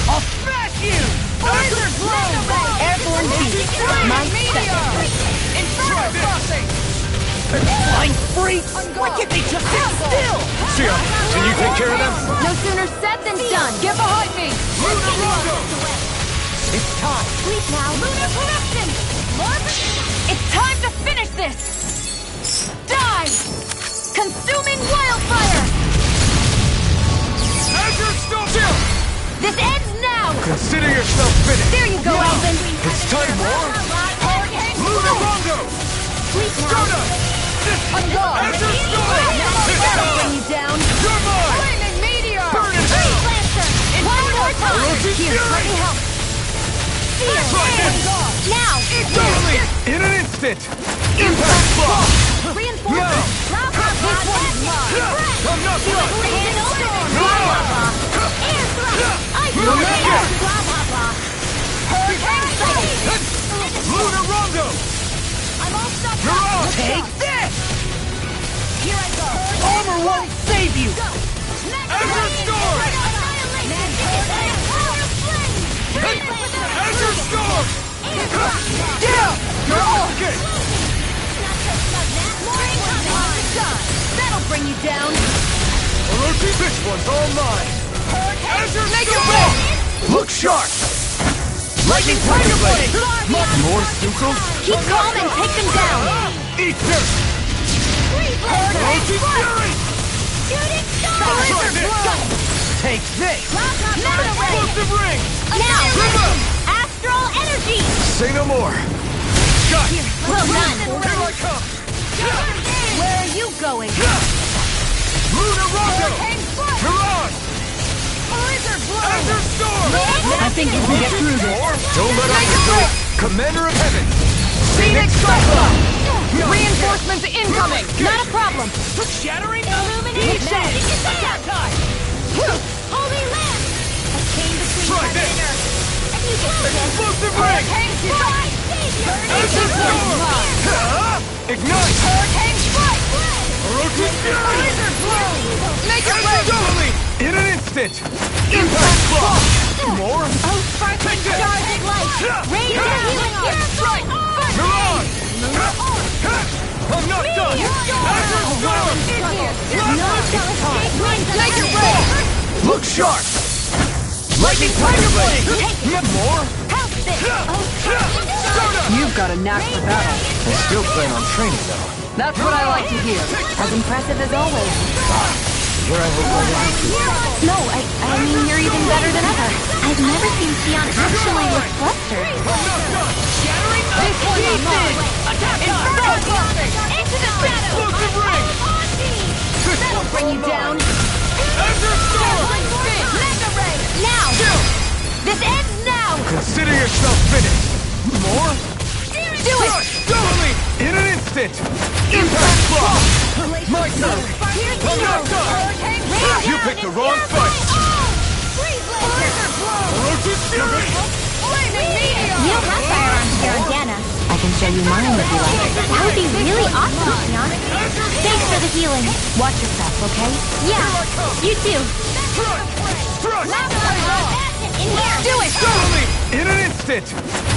I'll smash you! Laser blow! Airborne beat. My second. Inferno crossing! Flying freaks! Why can't they just sit still? Xion, can you take care of them? No sooner said than done. Get behind me. It's time! Sleep now. Lunar corruption. It's time to finish this. Die! Consuming wildfire! Azure Storm! This ends now! Consider yourself finished! There you go, Alvin! It's time more! Lunar Rondo! Sleep now! Skoda! I'm gone! Azure Storm! That'll bring you down! You're mine! Flaming meteor! Burn it Freeze down! Lancer! One more time! Erosion Here, let me Fury! help! Feel Try this! Now! Totally! In an instant! Impact block! Reinforcements! Blah, blah, blah, that's mine! I'm not done! Blah, blah, blah! Air thrust! I You'll feel make it! it! Blah, blah, blah! Hurricane sight! Lunar Rondo! I'm all stuck You're up! on! Take this! Here I go! Armor won't save you! Azure Storm! Azure Storm! Yeah! You're on! Okay! That'll bring you down! Orochi, this one's all mine! Azure Storm! Look sharp! Lightning Tiger Blade! More Sukos? Keep calm and take them down! Eat this! Orochi Fury! Shooting star! Try this! Take this! Explosive ring! Now! River! Astral energy! Say no more. Got! Well done! Here I come! Where are you going? Lunar Rondo! You're on! Azure Storm! I think you can get through this. Don't let us go! Commander of Heaven! Phoenix Cyclone! Reinforcements incoming! Not a problem! Shattering Illumination! Attack time! Holy Land! A chain between Try heaven this. and earth. And you can do this! Explosive ring! Strike! Savior! Azure Storm! Ignite! Hurricane strike! Orochi Fury! Make it Totally! In an instant! Impact block! More? Oh, sparkling Take this. stars of light! Rain down healing arms! You're on! I'm not done! Azure Storm! No shall escape my Take it back! Look sharp! Lightning Tiger Blade! More? Help this! Soda! You've got a knack for battle. I still plan on training, though. That's what I like to hear. As impressive as always. Where I hope I am. No, I mean you're even better than ever. I've never seen Xion actually look flustered. This one is Inferno crossing! Into the shadows! Explosive ring! On me! instant! Impact block! My turn! I'm not done! You picked the wrong fight! Orochi's Fury! You don't have firearms here on Dana. I can show you mine if you like. That would be really awesome, Tion. Thanks for the healing. Watch yourself, okay? Yeah, you too. In here! Do it! Totally! In an instant!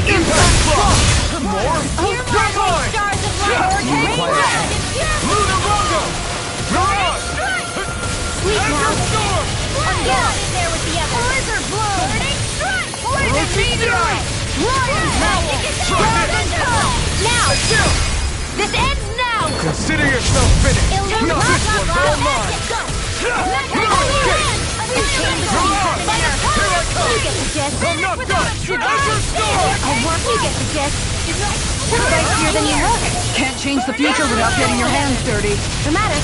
Impact block! More? You're my stars of light! Luna Rondo! Mirage! Sweet now. Storm! Get there with the others. Blizzard blow! Lightning meteor! Now! This ends now! Consider yourself finished! Not this one's all mine! I'm not done! Azure Storm! You get the gist. Spicier than you look. Can't change the future without getting your hands dirty. Dramatic.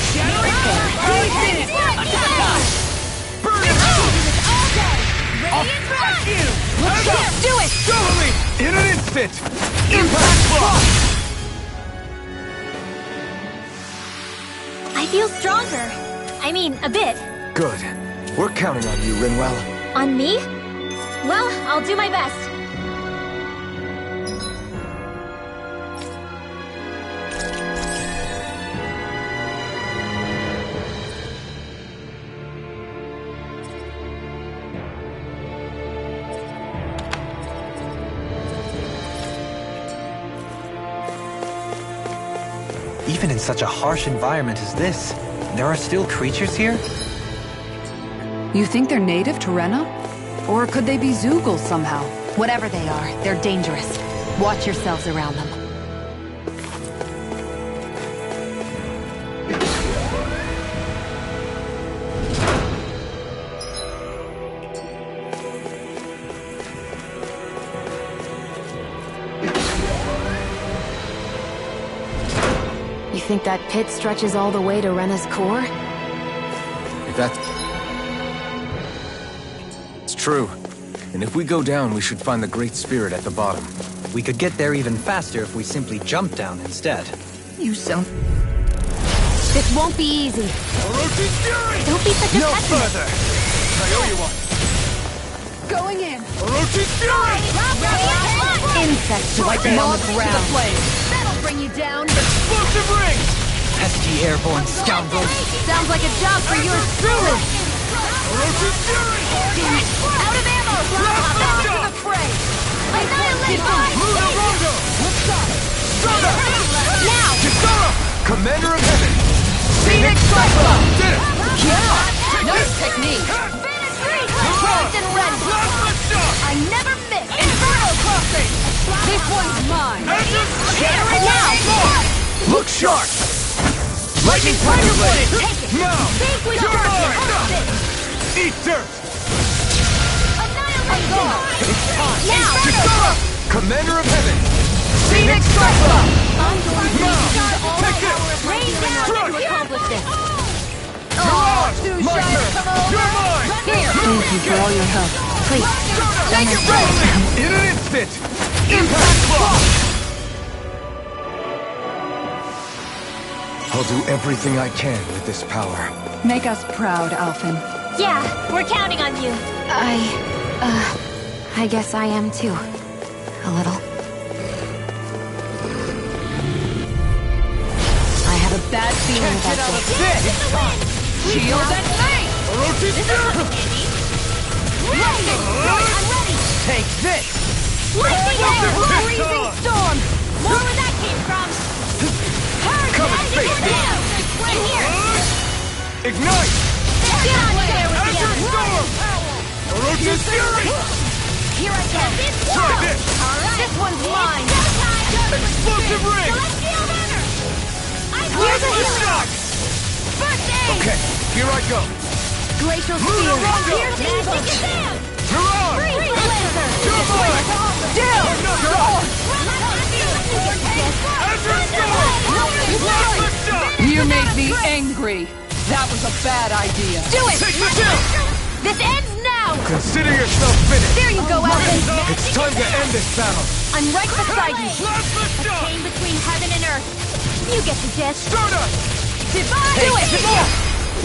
Do it! Totally! In an instant! Impact block! I feel stronger. I mean, a bit. Good. We're counting on you, Rinwell. On me? Well, I'll do my best. Even in such a harsh environment as this, there are still creatures here? You think they're native to Rena? Or could they be Zeugles somehow? Whatever they are, they're dangerous. Watch yourselves around them. You think that pit stretches all the way to Rena's core? It's true. And if we go down, we should find the Great Spirit at the bottom. We could get there even faster if we simply jump down instead. You sound... This won't be easy. Orochi's Fury! Don't be such a No pessimist. further! I owe you one! Going in! Orochi's Fury! Insects to Like stay on moths the to the ground. flame! That'll bring you down. Explosive ring! Pesky airborne scoundrels! Sounds like a job for yours truly. Orochi's Fury! Out of ammo! Back to the fray! Annihilate! Luna Rondo! Sona! Now! Kisara! Commander of Heaven! Phoenix Cyclone! Did it! Nice technique. And rend. Plasma Shock! I never miss. Inferno crossing. This one's mine. Now! Look sharp! Lightning Tiger Blade! Now! Think we You're got mine! it. Eat dirt! I'm gone. Now! Kisara! Commander of Heaven! Phoenix Cyclone! I'm going to Now! use all my Take this! power of rain down Crush! to accomplish this. Mirage! My turn! You're mine! Here. Thank you for all your help. Please. Take it ready! In an instant! Impact block! I'll do everything I can with this power. Make us proud, Alphen. Yeah, we're counting on you. I guess I am too. A little. I have a bad feeling about this. Shield and fate! Orochi's Fury! Lightning! I'm ready! Take this! Lightning Explosive air! ring! Freezing storm! More where that came from! Hurry! Come and face me! In here! Ignite! Get on there with the Azure others! Storm! Orochi's Fury! Here I come! Try this! Alright! This one's mine! Explosive ring! Celestial runner! Here's a shot! First aid! Okay, here I go! Glacial Luna steel! Rondo! Here's Magic Exam! Mirage! Freeze Blazer! You're mine! Down! I'm not done! Azure Storm! Plasma Shock! You made me angry. That was a bad idea. Do it! Take this out! This ends now! Consider yourself finished! There you go, Alvin! It's time to end end this battle! I'm right beside you. Let's A go! chain between heaven and earth. You get the gist. Stardust! Divine! Hey, Do it! Timor!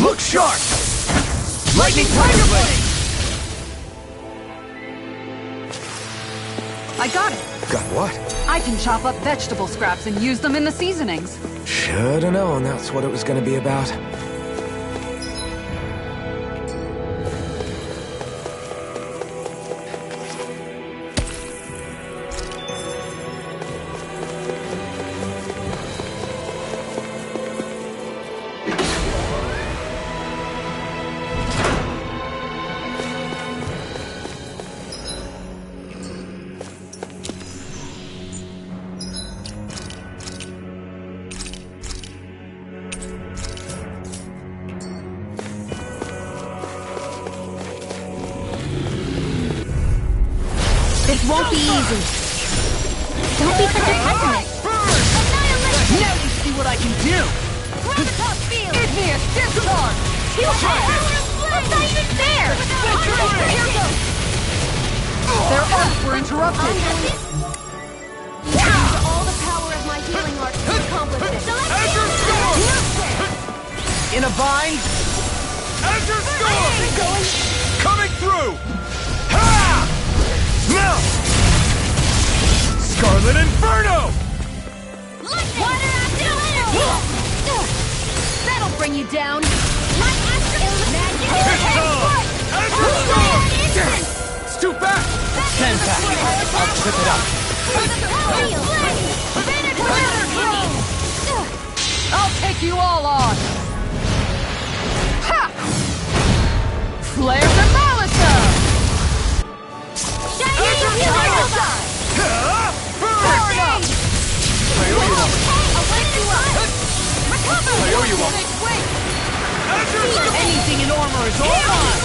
Look sharp! Lightning Tiger Blade! I got it. Got what? I can chop up vegetable scraps and use them in the seasonings. Should've known that's what it was gonna be about. This won't be easy. Don't be such a pessimist. Now you see what I can do! Igneous discharge! That's not even fair! Here goes! Their arcs were interrupted. Use all the power of my healing art to accomplish it. In a bind? Azure Storm! Coming through! Ha! Now! Scarlet Inferno! That'll bring you down. It's time! Azure Storm! It's too fast! Stand back. I'll trip it up. I'll take you all on. Ha! Flare the Malisa! I owe you one. Azure Storm! Anything in armor is all mine!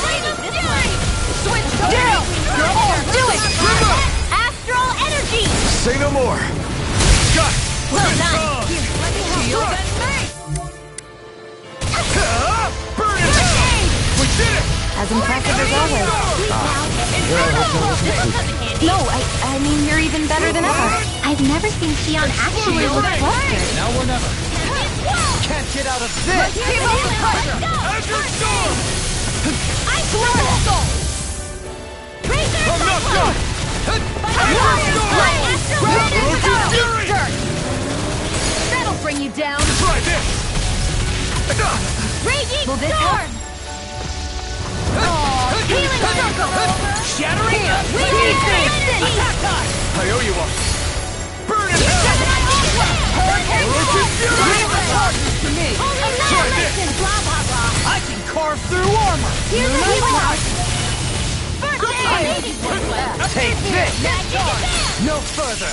Switch down! Do it! Astral energy! Say no more! Got it! Well done! Shield and mace! Burn it! We did it! As impressive as always. No, I mean, you're even better than ever. I've never seen Xion actually look flustered. Now or never. Can't get out of this! Keep up the pressure! Azure Storm! Ice Soul! I'm not done! Azure Storm! Roach's Fury! That'll bring you down. Try this! Raging Storm! Healing Circle! Shattering! Attack time! I owe you one. Burn in hell! Roach's Fury! To me! Annihilation! Blah blah blah! I can carve through armor! Here's the healing art! Take this! No further!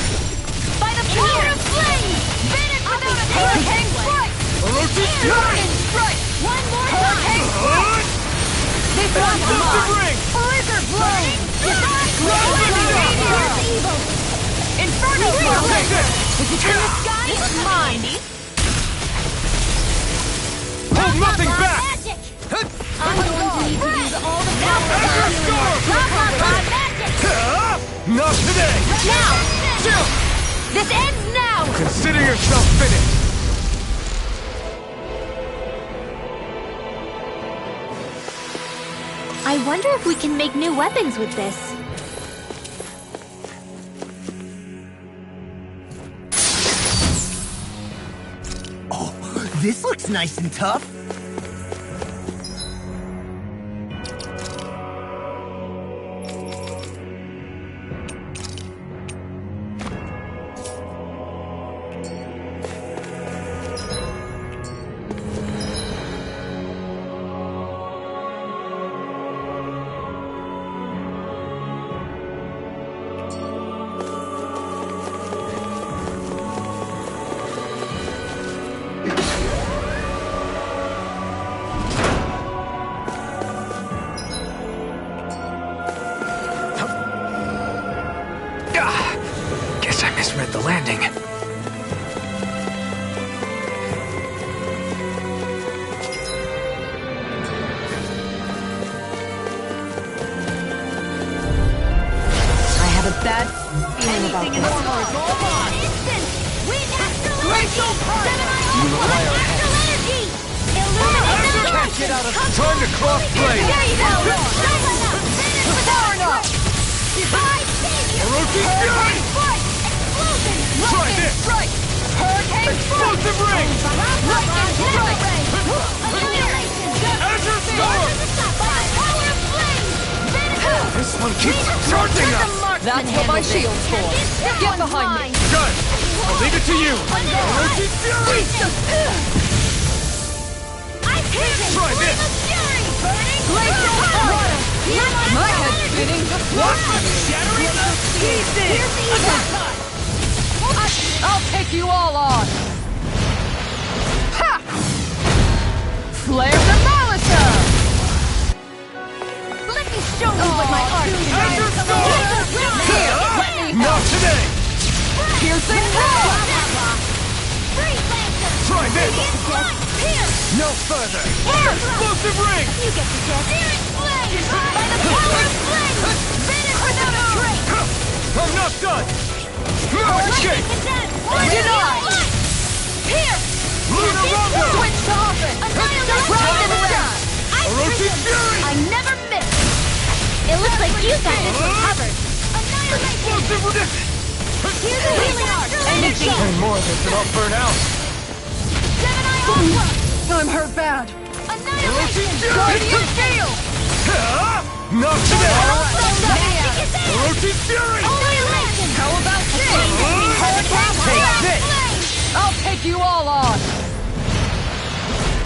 By the power of flames! Finish without a hurricane strike! Roach's Fury! Strike! One more time! This one's Septic mine! Ring! Blizzard Blow! Evil! Inferno Blow! Take this! Is it in the sky? It's mine! Hold nothing back! Magic! I'm going to need to use all the power of my healing art to accomplish magic! Not today! Now! Chill! This ends now! Consider yourself finished! I wonder if we can make new weapons with this. Oh, this looks nice and tough. Guess I misread the landing. I have a bad bad feeling about this. Can't get out of time to cross blade! There you go! Far enough! Orochi Fury! Try this! Right! Hurricane Explosive ring! Azure Storm! This one keeps charging us! That's what my shield's for! Get behind me! Good! I'll leave it to you! Orochi Fury! Try this! My head's spinning! What? Shattering the pieces! I'll take you all on! Ha! Flare the Malisa! Let me show you what my heart is. Azure Storm! Here, let me Not today! piercing roar! Try this! No further! Explosive ring! You get the guess. Spirit Flame! By the power of flame! Finish without a trace! I'm not done! No escape! Denied! Here! Lunar Rumble! Switch to offense! Round and round! Orochi Fury! I never miss! It looks like you got this one covered! Explosive ring! Here's a healing arc! Energy! And more of this and I'll burn out! Gemini Aqua! I'm hurt bad! Orochi Fury! Guardian Field! Not today! Maniac! Orochi Fury! How about this? Hurricane Take Blast! this! I'll take you all on!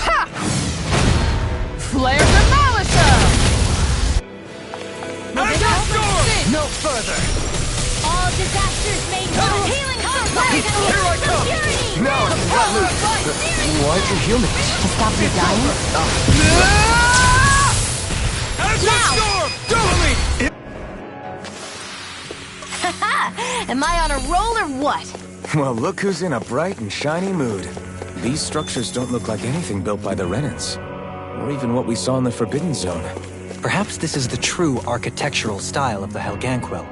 Ha! Flare the Malisa! Azure Storm! No further! All disasters made known! Healing supply! Here I come! No, you got loose. Why'd you heal me? To stop me dying? Azure Storm! Double me! Am I on a roll or what? Well, look who's in a bright and shiny mood. These structures don't look like anything built by the Renans, or even what we saw in the Forbidden Zone. Perhaps this is the true architectural style of the Helganquil.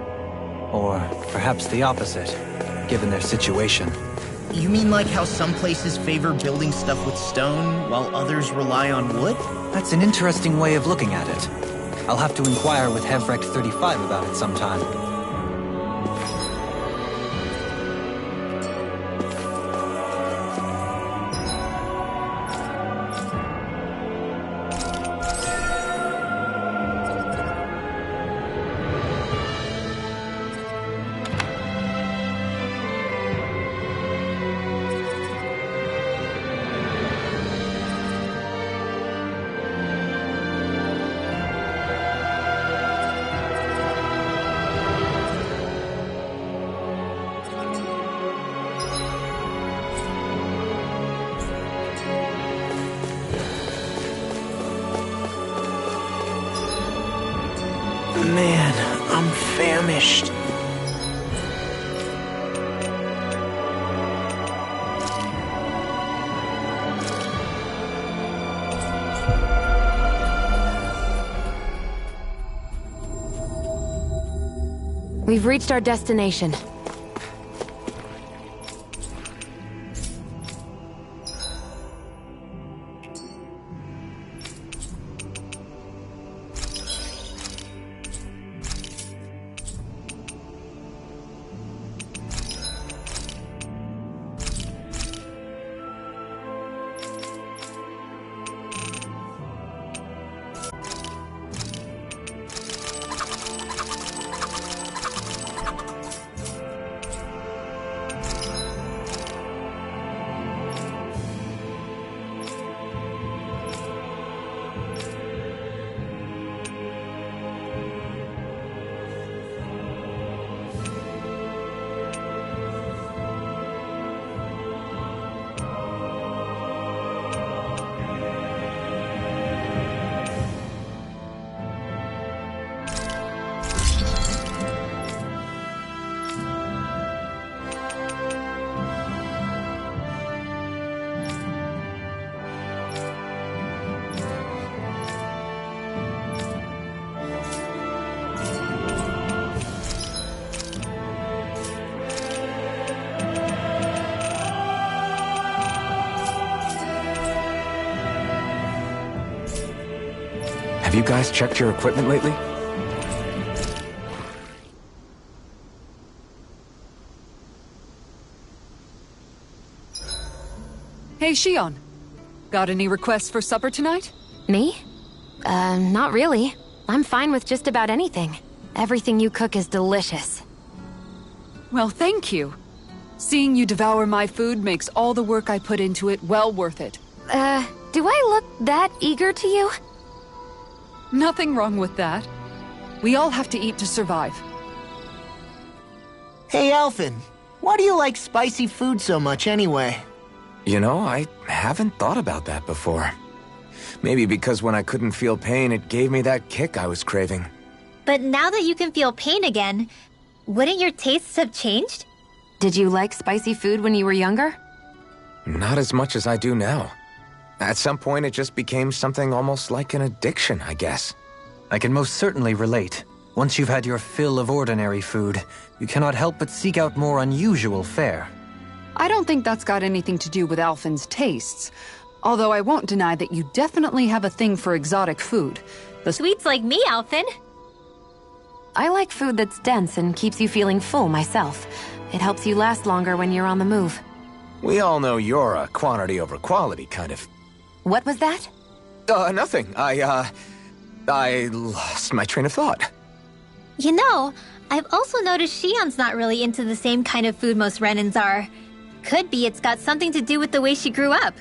Or perhaps the opposite, given their situation. You mean like how some places favor building stuff with stone, while others rely on wood? That's an interesting way of looking at it. I'll have to inquire with Hevrect 35 about it sometime. Man, I'm famished. We've reached our destination. you guys checked your equipment lately? Hey, Shion. Got any requests for supper tonight? Me? Not really. I'm fine with just about anything. Everything you cook is delicious. Well, thank you. Seeing you devour my food makes all the work I put into it well worth it. Do I look that eager to you? Nothing wrong with that. We all have to eat to survive. Hey, Alphen. Why do you like spicy food so much anyway? You know, I haven't thought about that before. Maybe because when I couldn't feel pain, it gave me that kick I was craving. But now that you can feel pain again, wouldn't your tastes have changed? Did you like spicy food when you were younger? Not as much as I do now. At some point, it just became something almost like an addiction, I guess. I can most certainly relate. Once you've had your fill of ordinary food, you cannot help but seek out more unusual fare. I don't think that's got anything to do with Alphen's tastes. Although I won't deny that you definitely have a thing for exotic food. The Sweets like me, Alphen. I like food that's dense and keeps you feeling full myself. It helps you last longer when you're on the move. We all know you're a quantity over quality kind of... What was that? Nothing. I lost my train of thought. You know, I've also noticed Shion's not really into the same kind of food most Renans are. Could be it's got something to do with the way she grew up.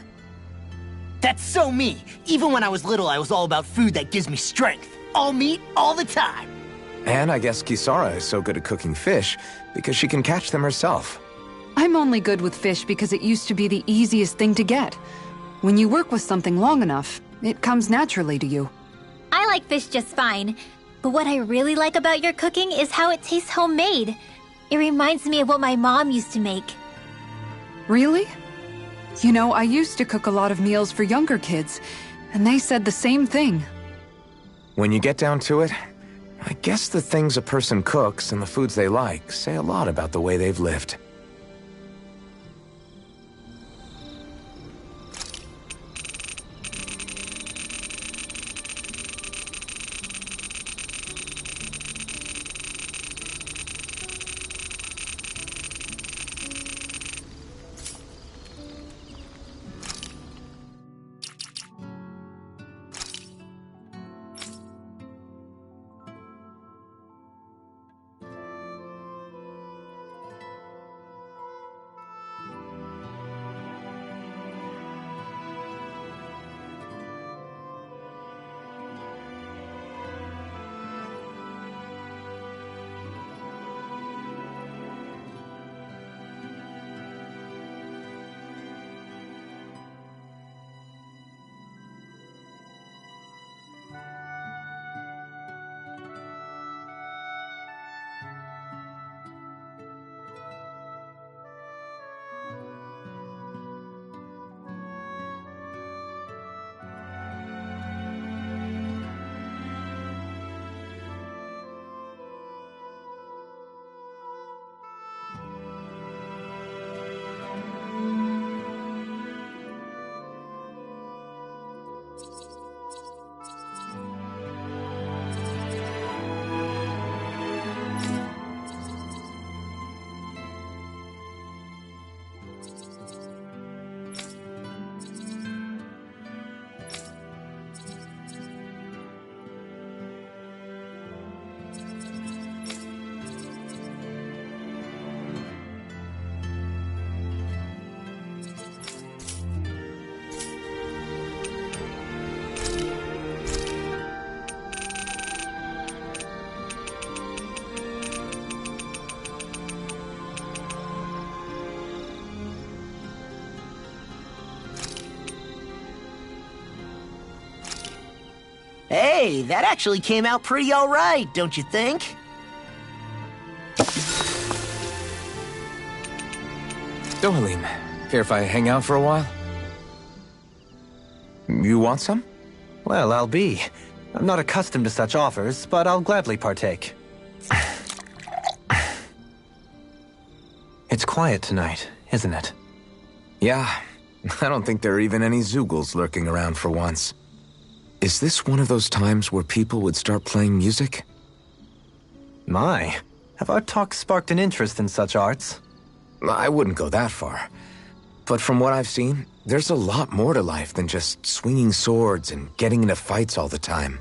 That's so me. Even when I was little, I was all about food that gives me strength. All meat, all the time. And I guess Kisara is so good at cooking fish because she can catch them herself. I'm only good with fish because it used to be the easiest thing to get. When you work with something long enough, it comes naturally to you. I like fish just fine. But what I really like about your cooking is how it tastes homemade. It reminds me of what my mom used to make. Really? You know, I used to cook a lot of meals for younger kids, and they said the same thing. When you get down to it, I guess the things a person cooks and the foods they like say a lot about the way they've lived. Hey, that actually came out pretty all right, don't you think? Dohalim, care if I hang out for a while? You want some? Well, I'll be. I'm not accustomed to such offers, but I'll gladly partake. It's quiet tonight, isn't it? Yeah. I don't think there are even any Zeugles lurking around for once. Is this one of those times where people would start playing music? My, have our talks sparked an interest in such arts? I wouldn't go that far. But from what I've seen, there's a lot more to life than just swinging swords and getting into fights all the time.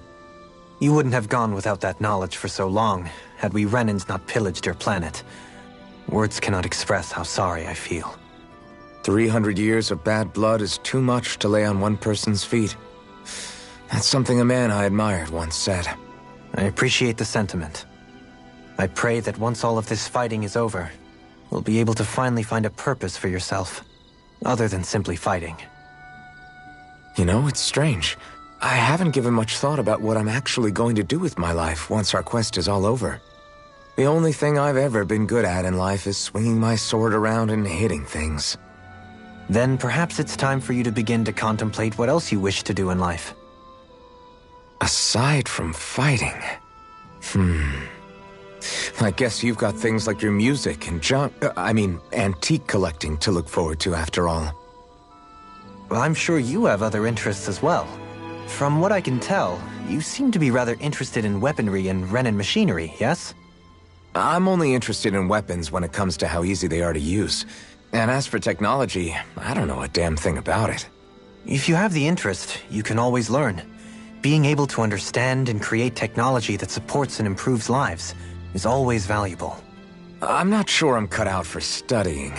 You wouldn't have gone without that knowledge for so long, had we Renans not pillaged your planet. Words cannot express how sorry I feel. 300 years of bad blood is too much to lay on one person's feet. That's something a man I admired once said. I appreciate the sentiment. I pray that once all of this fighting is over, you'll be able to finally find a purpose for yourself, other than simply fighting. You know, it's strange. I haven't given much thought about what I'm actually going to do with my life once our quest is all over. The only thing I've ever been good at in life is swinging my sword around and hitting things. Then perhaps it's time for you to begin to contemplate what else you wish to do in life. Aside from fighting... I guess you've got things like your music and antique collecting to look forward to after all. Well, I'm sure you have other interests as well. From what I can tell, you seem to be rather interested in weaponry and Renan machinery, yes? I'm only interested in weapons when it comes to how easy they are to use. And as for technology, I don't know a damn thing about it. If you have the interest, you can always learn. Being able to understand and create technology that supports and improves lives is always valuable. I'm not sure I'm cut out for studying.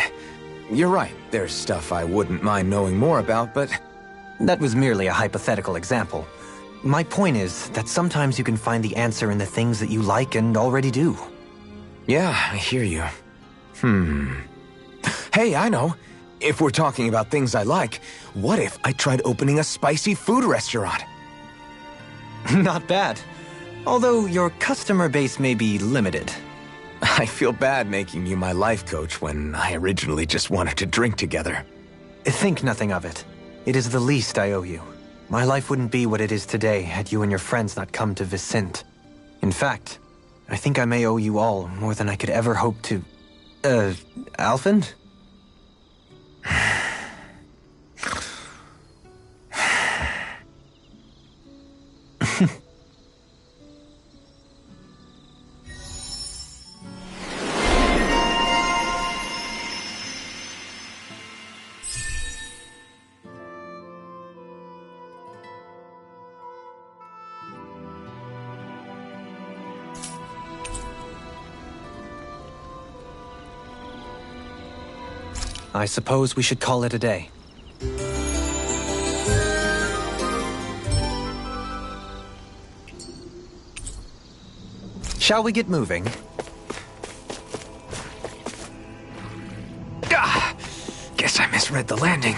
You're right, there's stuff I wouldn't mind knowing more about, but... That was merely a hypothetical example. My point is that sometimes you can find the answer in the things that you like and already do. Yeah, I hear you. Hey, I know. If we're talking about things I like, what if I tried opening a spicy food restaurant? Not bad. Although your customer base may be limited. I feel bad making you my life coach when I originally just wanted to drink together. Think nothing of it. It is the least I owe you. My life wouldn't be what it is today had you and your friends not come to Vicint. In fact, I think I may owe you all more than I could ever hope to... Alphen? I suppose we should call it a day. Shall we get moving? Guess I misread the landing.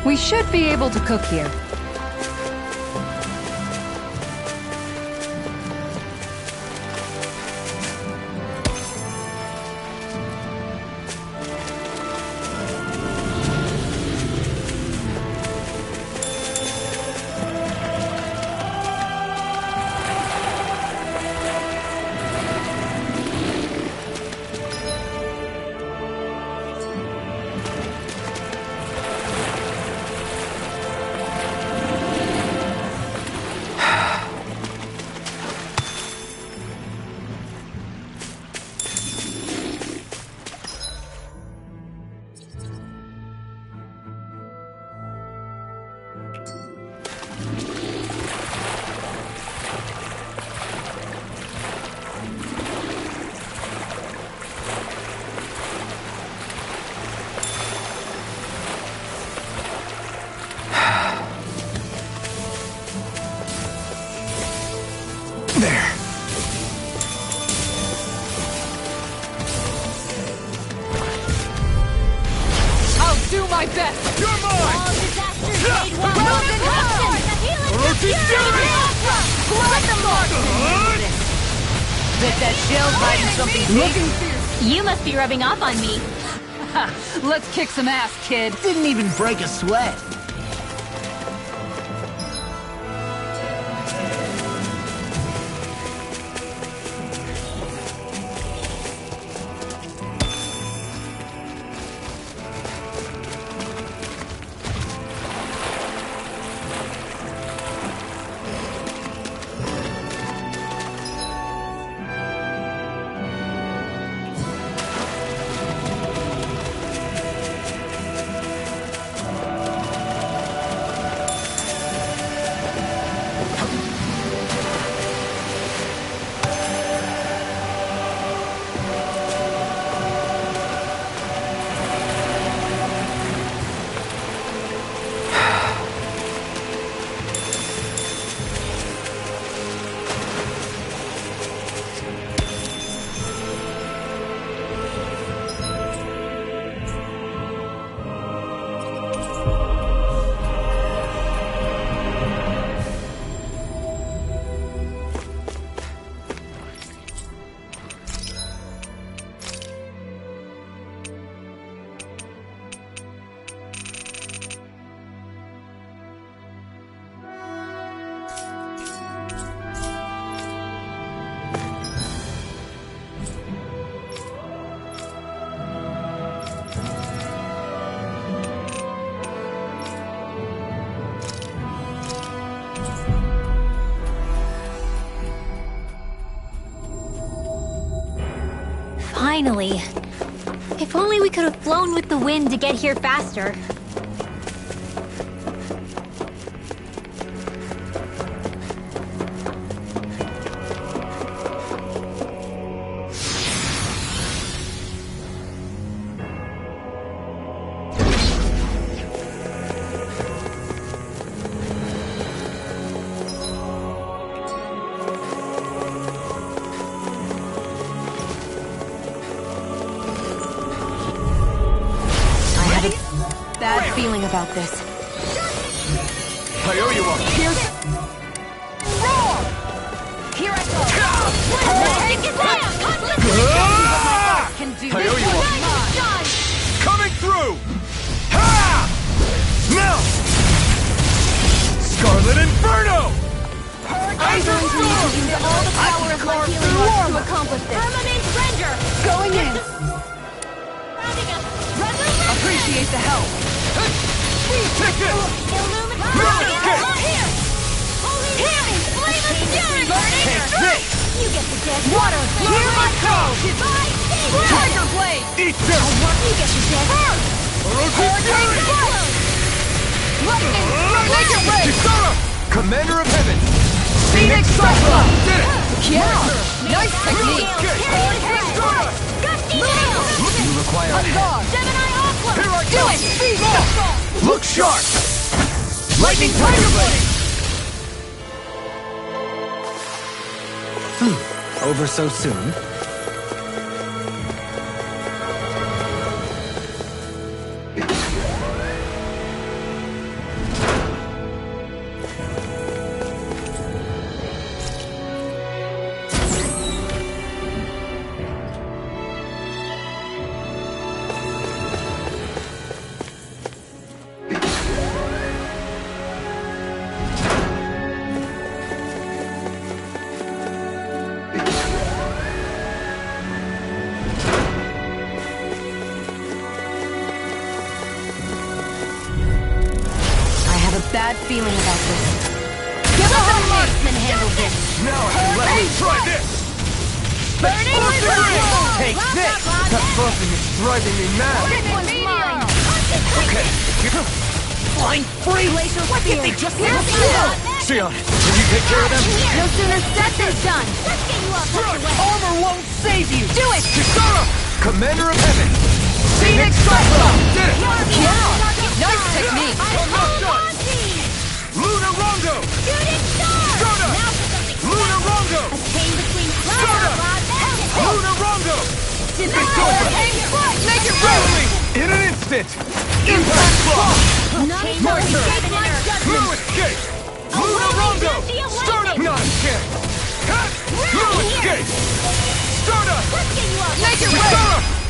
We should be able to cook here. Let the marksman do this! Bet that shell's hiding something big. You must be rubbing off on me. Let's kick some ass, kid. Didn't even break a sweat. Finally. If only we could have flown with the wind to get here faster. Bad feeling about this. I owe you one. Here's... Roar! Here I go! I owe you one. Coming through! Ha! Now! Scarlet Inferno! I'm going to need to use all the power of my healing arts to accomplish this. Permanent render! Going in! Appreciate the help! Take this! Here! Flame of fury! Take this! You get the dead water! Here I come! Tiger blade! Eat this! You get the dead earth! Hurricane blow! Lightning! Make it rain! Kisara! Commander of Heaven! Phoenix Cyclone! Did it! Yeah! Nice technique! Gusty nail! You require a hand. Gemini Aqua! Here I Do go! it! Speed! Look sharp! Lightning Tiger Blade! Over so soon? Bad feeling about this. Let the marksman handle this! Now I can let me try this! Burning Revival! Take this! That buffing is driving me mad! This one's mine! Okay. Flying free! Glacial Spear! They just Sion, can you take care of them? No sooner said than done! Let's get you off your way! Armor won't save you! Do it! Kisara! Commander of Heaven! Phoenix Cyclone! Did it! Nice technique! I'm not done! Luna Rongo! Shooting star! Soda! Now for something Luna Rongo! A chain between Soda! Luna Rongo! Make it rain! In an instant! Impact Block! Not My turn! escaping in her. No escape! Luna Rongo!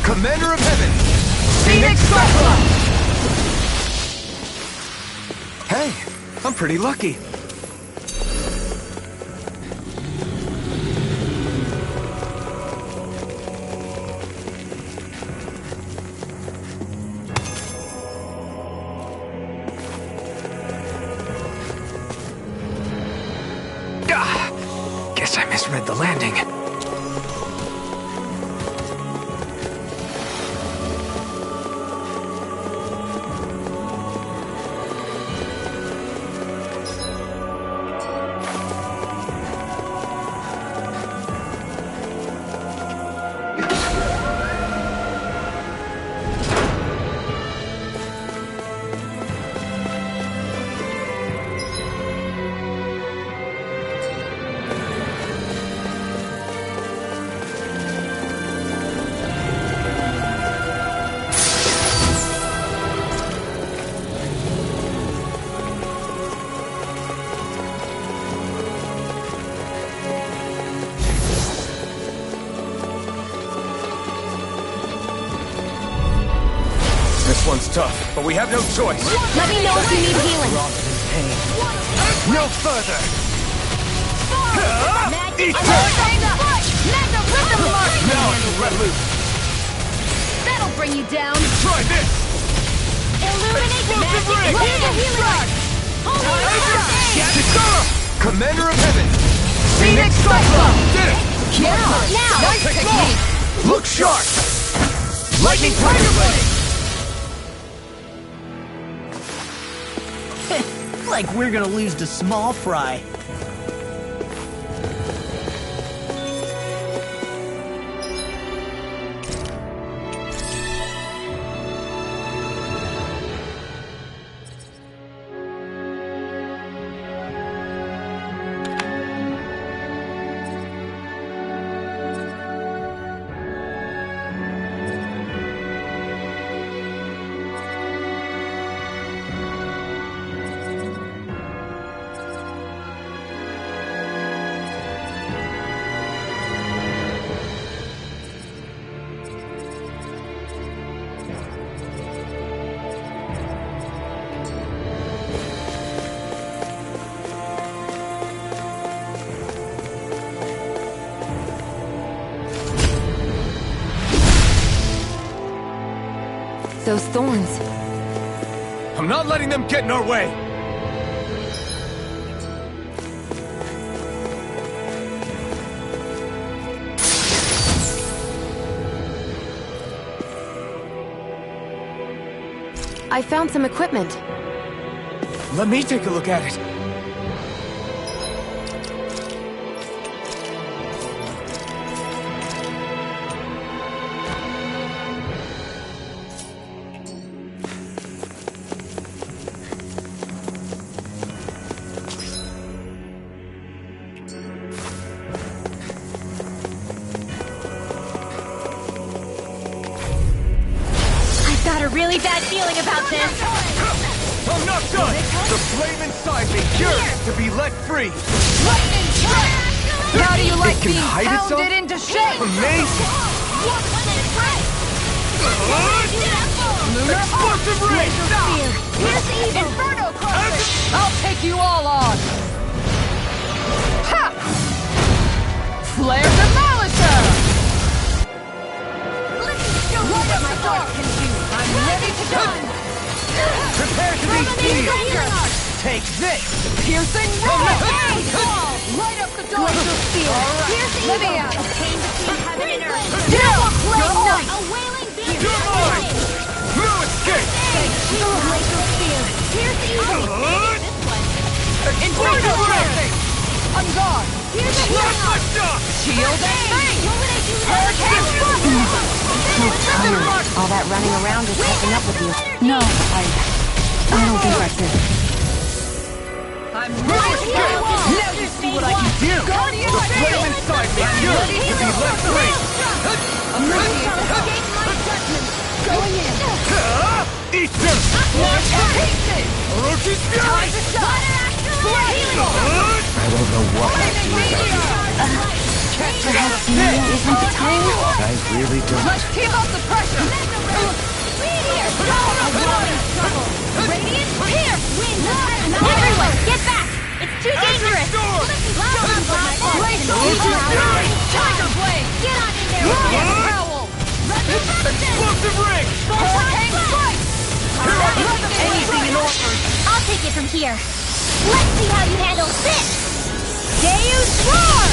Commander of Heaven! Phoenix Cyclops! Hey, I'm pretty lucky. Guess I misread the landing. This one's tough, but we have no choice. Let me know if you need healing. No further! Eat Now I can let loose. That'll bring you down. Try this! Illuminate the magic ring! Commander of Heaven! Phoenix Cyclops! Did it! Now! Nice technique! Look sharp! Lightning Tiger Blade! Like we're gonna lose to Small Fry. Those thorns. I'm not letting them get in our way! I found some equipment. Let me take a look at it. Got a really bad feeling about this. I'm not done! The flame inside me yearns to be let free! Lightning strike! How do you like being hide itself? pounded into shape? Amazing! Explosive ray! Here's evil! Inferno Crusher! I'll take you all on! Ha! Flare Demolisher! What am I dark can do? I'm ready to go! Prepare to be healed! Take this! Piercing ray! Light up the door! Glacial Spear! Here's evil! Let me out! A pain between heaven and earth! Now a flame knight! A wailing beast! You're mine! No escape! Glacial Spear! Here's evil! Inferno Ray! On guard! Here's a Lift-up! Shield and fang! Hurricane! So tired. All that running around is catching up with you. No, I don't think I could. I'm ready to go! Now you see what I can do! Guardian The flame inside me yearns to be let free! Appreciate the escape my judgment! Going in! Eat them! Pieces! Orochi's Fury! Time to shine! I don't know what I'd do without you. Perhaps now isn't the time? I really don't. Let's keep up the pressure! Radiant, here! Everyone, get back! It's too dangerous! Tiger Blade! Get on in there! Howl! Explosive ring! Hurricane Strike! Anything in order. I'll take it from here. Let's see how you handle this! Deus Roar!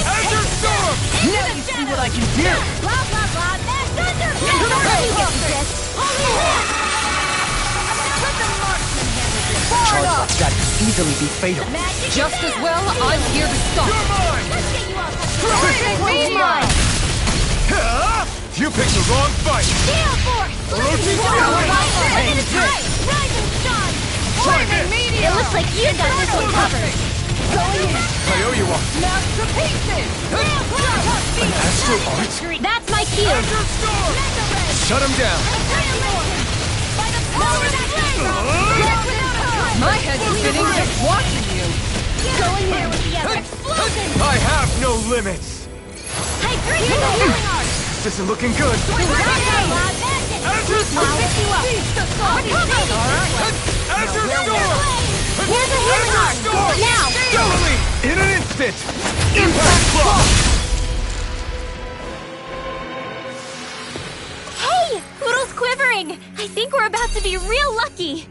Azure Storm! Now you see what I can do! Blah, blah, blah, Mash Thunder! You get this! Charge like that could easily be fatal. Just as well, I'm here to stop. You're mine! Let's get you all Crushing Meteor! You picked the wrong fight! Gale Force! Orochi's Look at the time! Rising Sun! Flaming Meteor! It looks like you got this one covered. Going in! I owe you one. Smash to pieces! An astral art? That's my cue! Azure Storm! Shut him down! My head's spinning just watching you! Going there with the other explosion! I have no limits! Hey, bring in the healing art! This isn't looking good! Azure Storm! Azure Storm! Here's a healing art! Now! Totally! In an instant! Impact block! Hey! Poodle's quivering! I think we're about to be real lucky!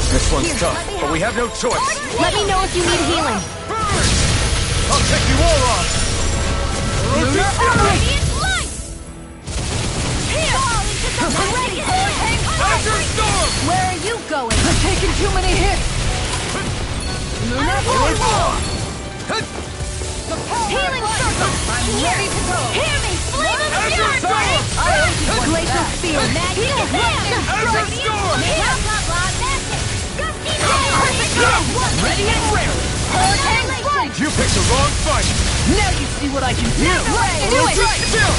This one's tough, but we have no choice. Let me know if you need healing. I'll take you all on! Radiant light! Here! Fall into the Azure Storm! Where are you going? I'm taking too many hits! Healing circle! I'm ready to go! Hear me! Flame of Azure fury! Storm! Glacial Spear! Magic advance! Azure Storm! Blah, blah, blah, magic! Gusty Perfect! Ready and rare! Hurricane! You picked the wrong fight! Now you see what I can do! Do it! Still!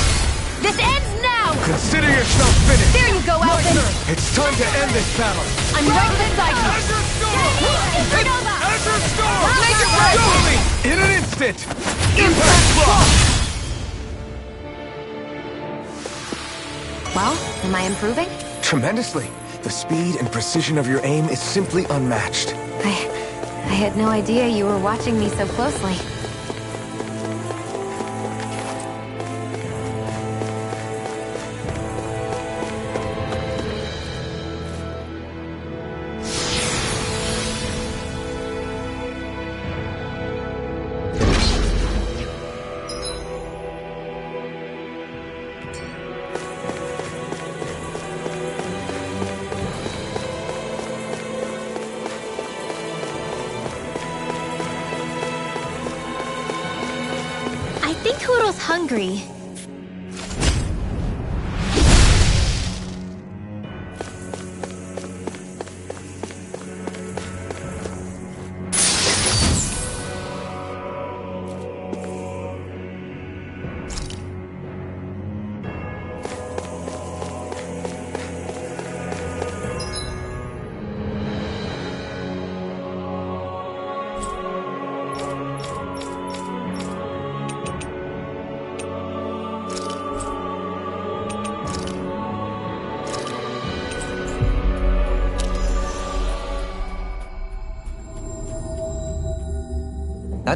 This ends now! Consider yourself finished! There you go, Alvin! It's time to end this battle! I'm right beside you! Azure Storm! Supernova! Azure Storm! Make it right! Totally! In an instant! Impact block! Well, am I improving? Tremendously. The speed and precision of your aim is simply unmatched. I had no idea you were watching me so closely. I think Toodle's hungry.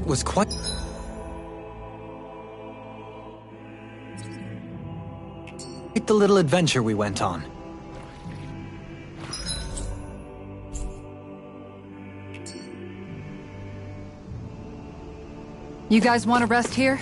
That was quite the little adventure we went on. You guys want to rest here?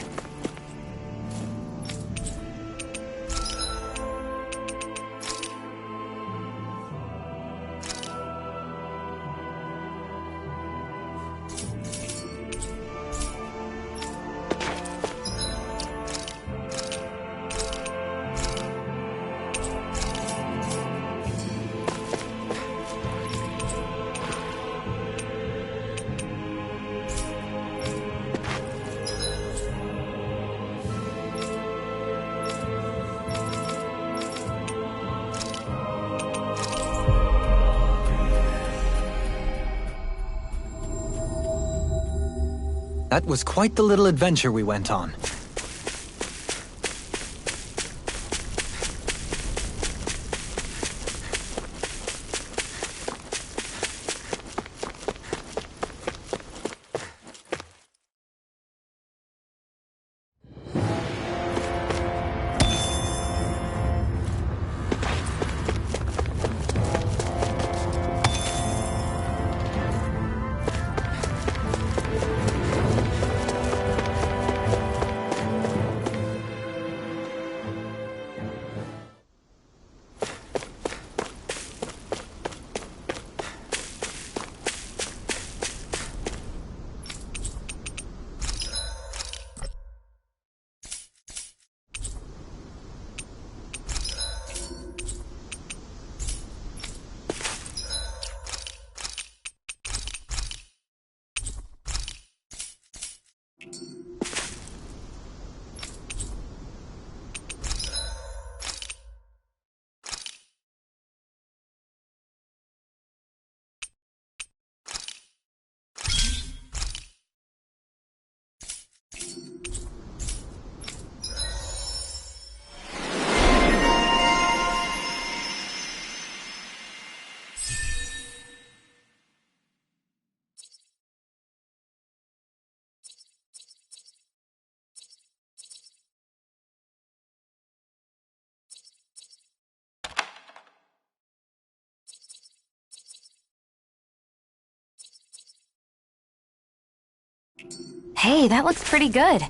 That was quite the little adventure we went on. Hey, that looks pretty good.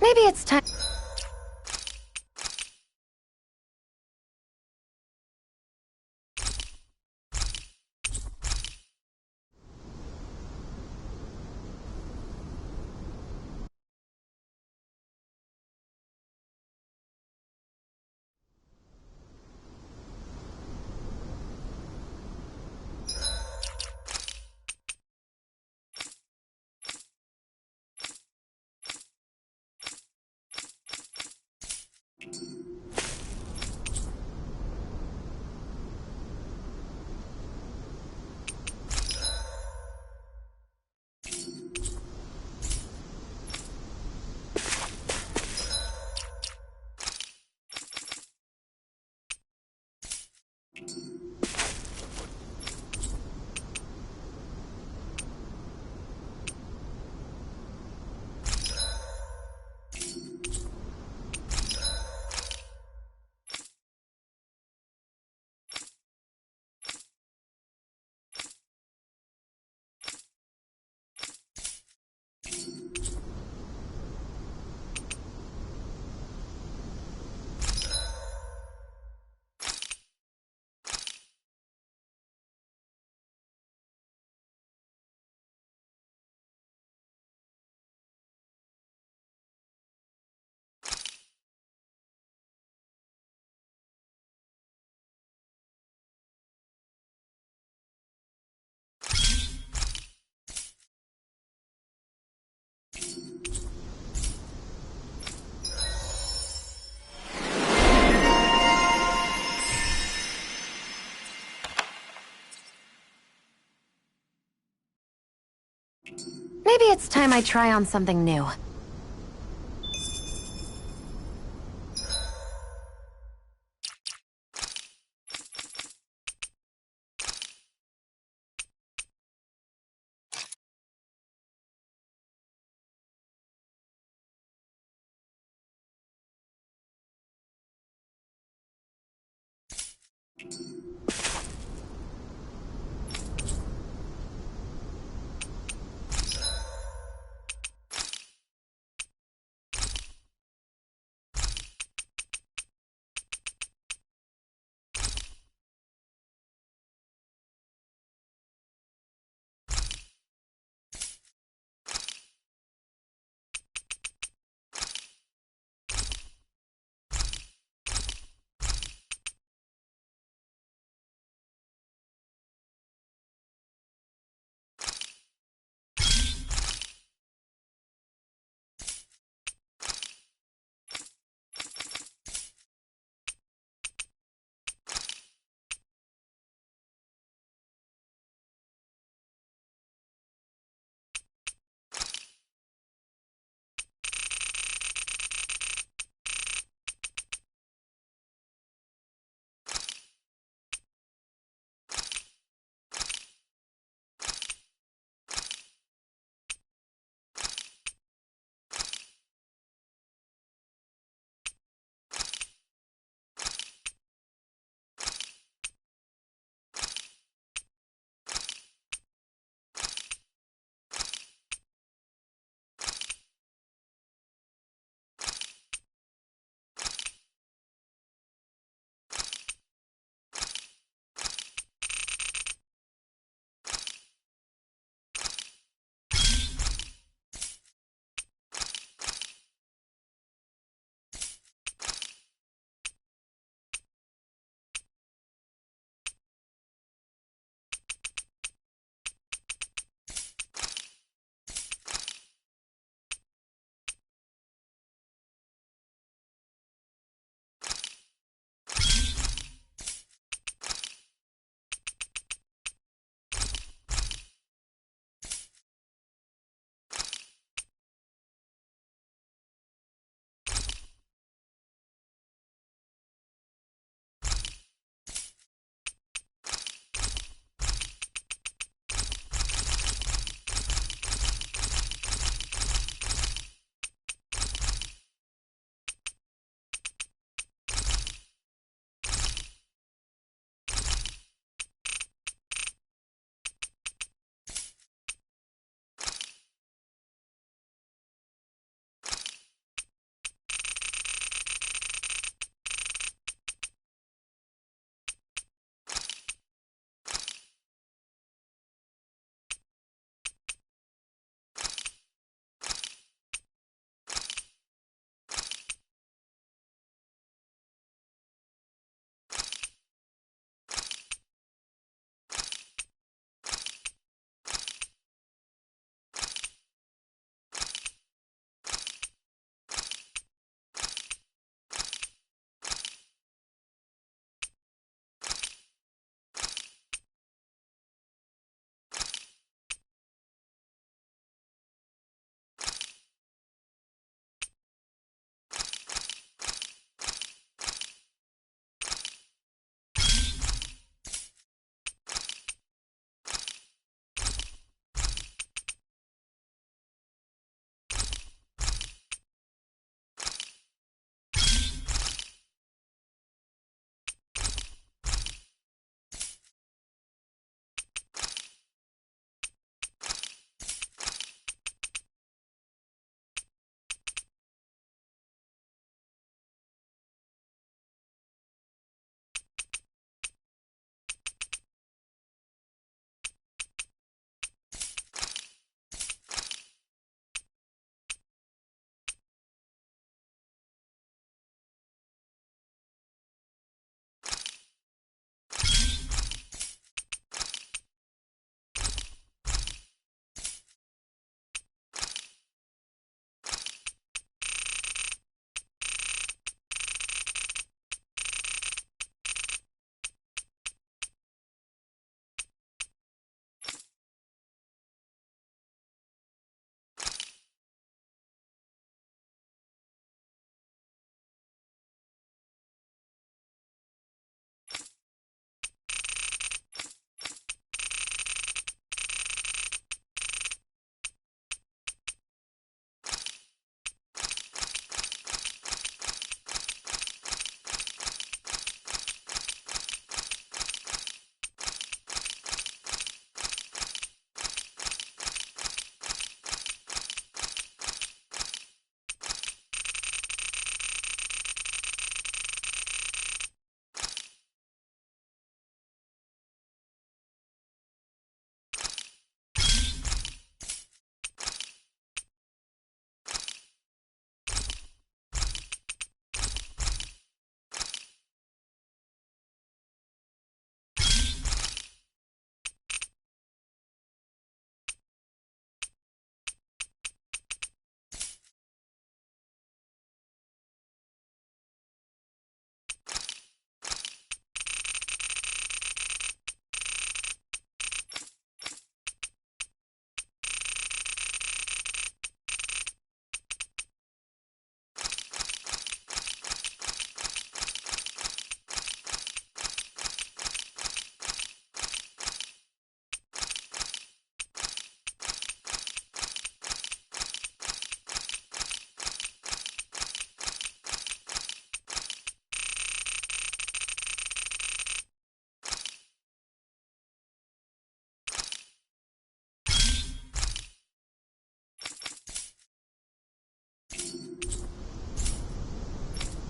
Maybe it's time. Maybe it's time I try on something new.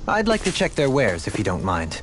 I'd like to check their wares if you don't mind.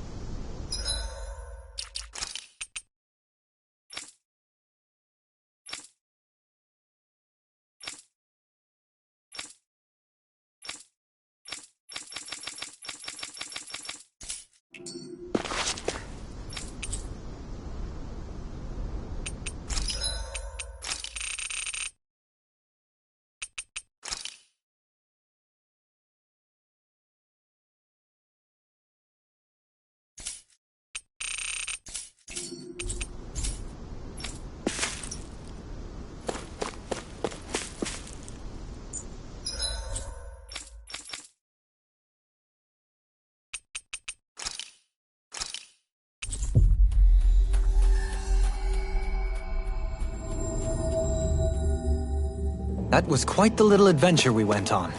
That was quite the little adventure we went on.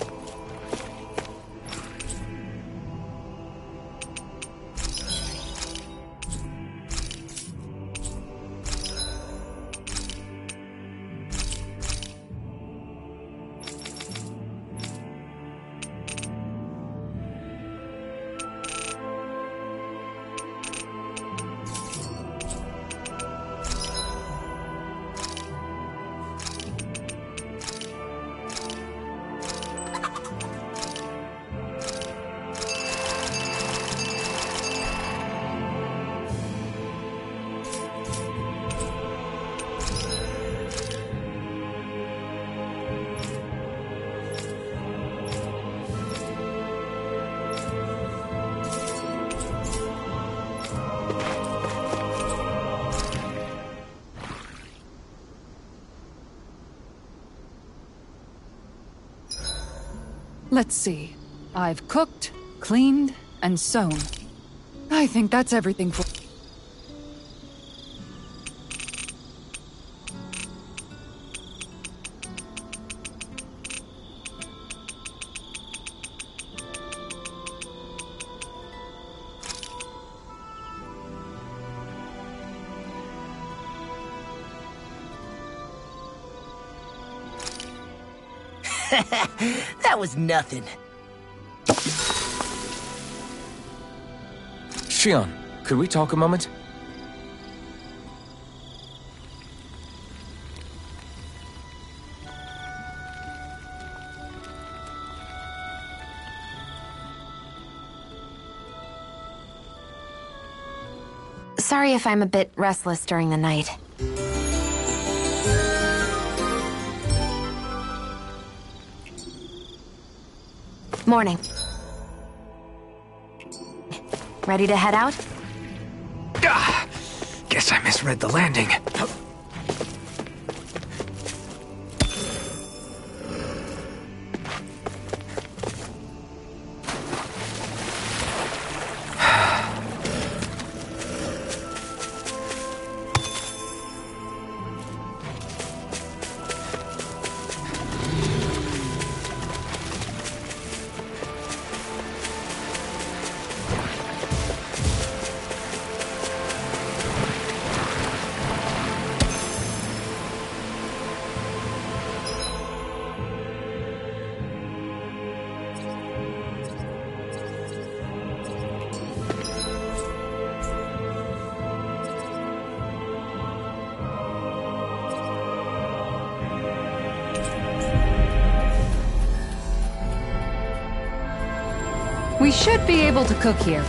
Let's see. I've cooked, cleaned, and sewn. I think that's everything for... That was nothing. Shion, could we talk a moment? Sorry if I'm a bit restless during the night. Morning. Ready to head out? Guess I misread the landing. We should be able to cook here.